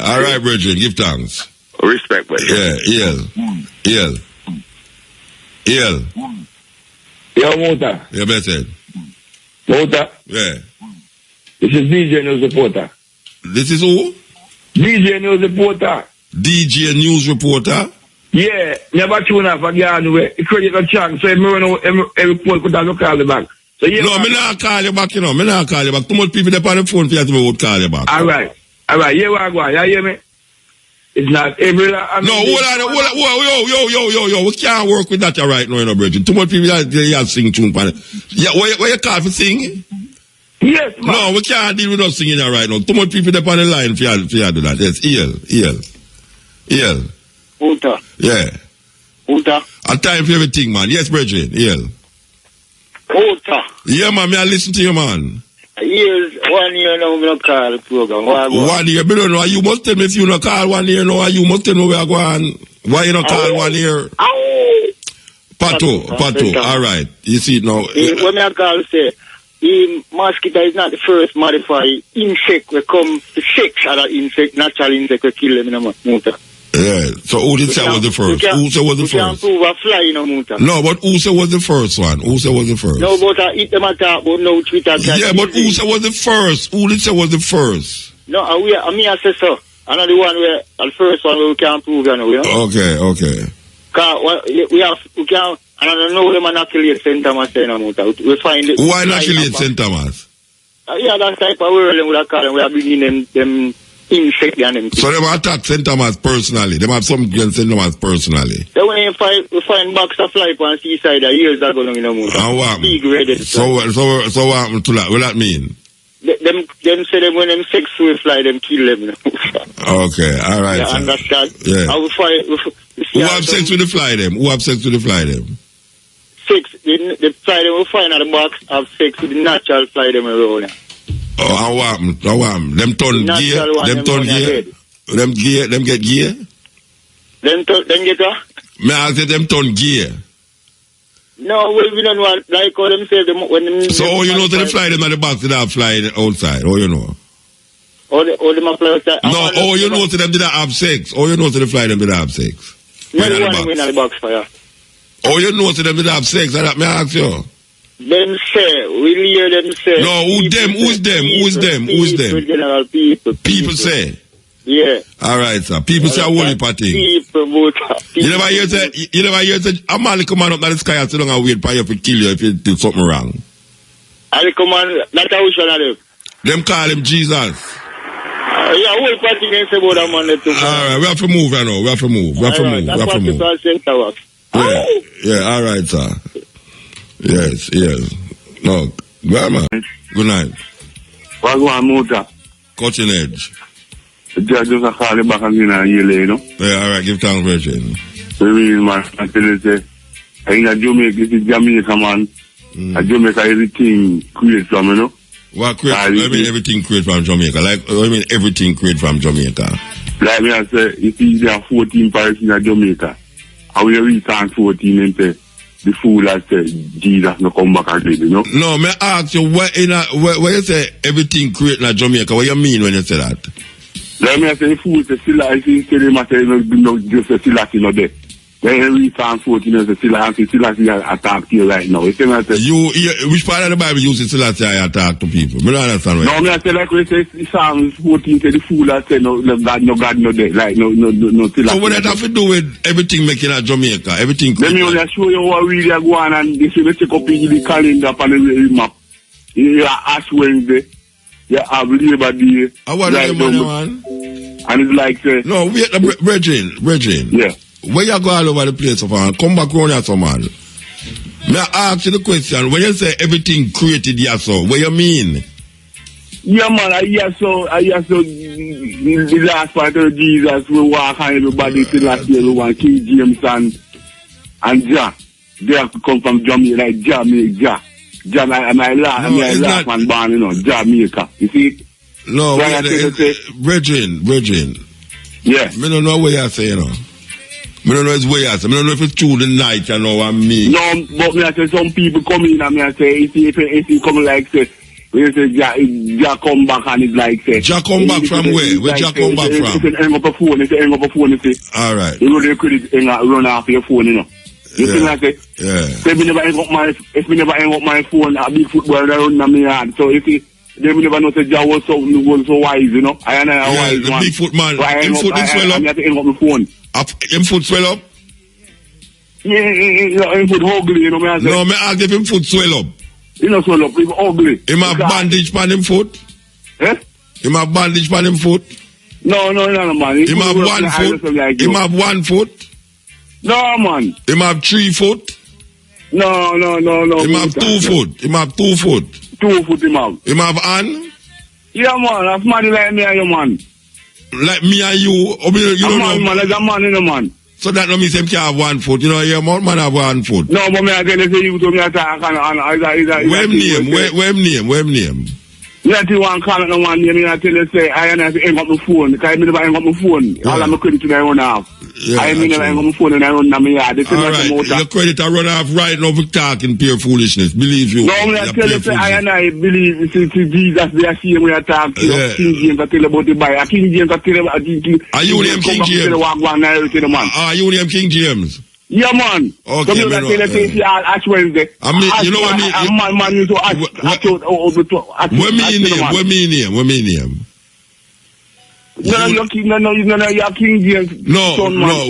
All right, Bridget, give thanks. Respect, brother. Yeah, EL. Yo, Mota. Yeah, better. Mota. Yeah. This is DJ News Reporter. This is who? DJ News Reporter. DJ News Reporter? Yeah, never tune off again. It create a chance, so every report could have call you back. So yeah, no, me not call you back, you know. Me not call you back. Too much people on the phone for you to would call you back. All right. Yeah, what I go. You hear me? It's not every... Yo. We can't work with that right now, you know, Bridget. Too much people that sing tune. Yeah, where you call for singing? Yes, man. No, we can't deal with us singing that right now. Too much people up on the line for you to do that. Yes, EL. Uta. Yeah. Uta. A time for everything, man. Yes, Bridget. EL. Uta. Yeah, man. I listen to you, man. Years, 1 year now, I'm going to call the program. 1 year? I don't know. You must tell me if you don't call 1 year now. You must tell me where I'm going. Why you don't call 1 year? Pato. All right. You see it now. When I call, say, the mosquito is not the first modified insect will come to sex other insect, natural insect will kill them in a motor. Yeah. So who did say was the first? Who said was the first? You can't prove a fly, you know, Muta. No, but who said was the first one? Who said was the first? No, but I eat them at talk, but no Twitter. Yeah, but who said was the first? Who did say was the first? No, me I say so. I'm not the one where the first one where we can't prove, you know. Okay. Cause we can't. I don't know them inoculate St. Thomas, you know, Muta. We find it. Why inoculate St. Thomas? Yeah, that type of world we are calling. We are bringing them insect and them. So they attack St. Thomas personally. They have something against St. Thomas personally. So when we find box of fly on seaside years ago, you know, Muta. And what? So what happened to that? What that mean? Them say them when them sex will fly, them kill them. You know? Okay, all right. Yeah, understand. Yeah. Who have sex with the fly them? Who have sex with the fly them? Sex, the fly them will find at the box have sex with the natural fly them around. Oh, how happened? Them turn gear? Them turn gear? Them get gear? Them get what? Me ask you, them turn gear? No, well, we don't want, like how them say, when them... So, you know, they fly them at the box, they have fly outside, you know? Or them fly outside? No, you know, them did have sex. You know, they fly them did have sex. No, the one win at the box for you. You know, them did have sex, that may I ask you? Them say, we hear them say... No, who's them? General people. People say? Yeah. All right, sir. People say a whole heap of things. You never hear say, a man come on up to the sky and sit down and wait for you to kill you if you do something wrong. And come on, that's how we shall have them. Them call him Jesus. Yeah, whole party can say about that man. All right, we have to move right now. We have to move. Yeah, all right, sir. Yes. No, Grandma. Good night. Wagwan Muta. Cutting edge. Just a call back again and you know. Yeah, all right, give thanks, Virgin. Man, I tell you, say, in Jamaica, this is Jamaica, man. Jamaica, everything created from, you know. What create? I mean, everything created from Jamaica. Everything created from Jamaica. Like me, I say, you see, there are 14 parishes in Jamaica. And we reach 14 and say, the fool has said, Jesus no come back again, you know? No, may I ask you, where you say everything created in Jamaica, what you mean when you say that? Like me, I say, the fool say, still, I think, just a still, you know, there. Then we found 14 years, still, attack you right now. Which part of the Bible uses still attack to people? I don't understand. No, me, I say, like we say, Psalms 14 say, the fool has said, no God, no day. Like, no, still. So what that have to do with everything making at Jamaica? Everything. Let me only show you what really are going and this will check up in the calendar on the map. You are Ash Wednesday. You have Labor Day. What are you, man? And it's like, no, wait, Regine. Yeah. Where you go all over the place, come back around here, man. May I ask you the question, when you say everything created here, so, what you mean? Yeah, man, I hear so the last part of Jesus, we walk and everybody till last year, we want King James and Jah. They have to come from Jamaica, like Jamaica. My last man born, you know, Jamaica. You see? No, Regine. Yeah. I don't know what you're saying, you know. I don't know it's way I don't know if it's true the night, you know what I mean. No, but me I say some people come in and me I say if he come like say we say Jah come back and it's like say Jah come back from where? Where Jah come back from? It's hang up a phone, you see. Alright. You know the credit run off your phone, you know. You see like say? Yeah. If me never hang up my phone, a big football around my yard. So if he they never know that Jah was so wise, you know. I am a wise the man. Big foot man. Him foot is swell up. I have to hang up my phone. Him foot swell up? Yeah, him foot ugly, you know me I say. No, me ask if him foot swell up. He no swell up, him ugly. Him have bandage on him foot? Eh? Him have bandage on him foot? No, man. Him have 1 foot? Him have 1 foot? No, man. Him have 3 foot? No. Him have 2 foot? Him have 2 foot? 2 foot him have. Him have hand? Yeah, man. That's man like me and you, man. Like me and you? You don't know? Man, like a man in a man. So that don't mean him can have 1 foot. You know, your man have 1 foot. No, but me I tell you, say you to me attack and Where name? No, Let you one call it no one name, I tell you, say, I have to hang up my phone, because I never hang up my phone. All of my credit to I run off. I never hang up my phone and I run down my yard. All right, your credit I run off right now for talking pure foolishness. Believe you. No, I tell you, say, I believe, see Jesus, they are seeing when I talk to you. King James, I tell you about the Bible. King James, I tell you about the... Are you name King James? Are you name King James? Yeah, man. Okay, so man. Ash Wednesday. I mean, you know what I mean? Man, you to ask. What me name? No, you're King James. No.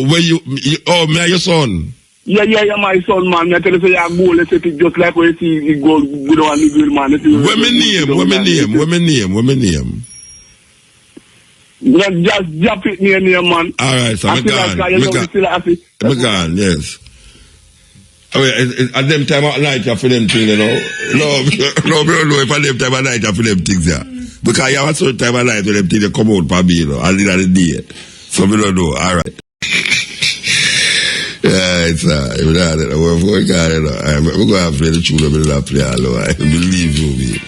Where you? Oh, me, your son. Yeah, my son, man. I tell you, say you go, let's say just like when you see you go on the grill, man. What me name? Just drop it near, man. All right, so I'm gone. Yes. Oh, yeah, at them time at night, you feel them things, you know. No, if at them time at night, you feel them things, yeah. Because you have a certain time at night when them things come out for me, you know, at the end of the day. So we don't know. All right. Yeah, it's we're going to play the tune, we're going to play all, I believe you, me.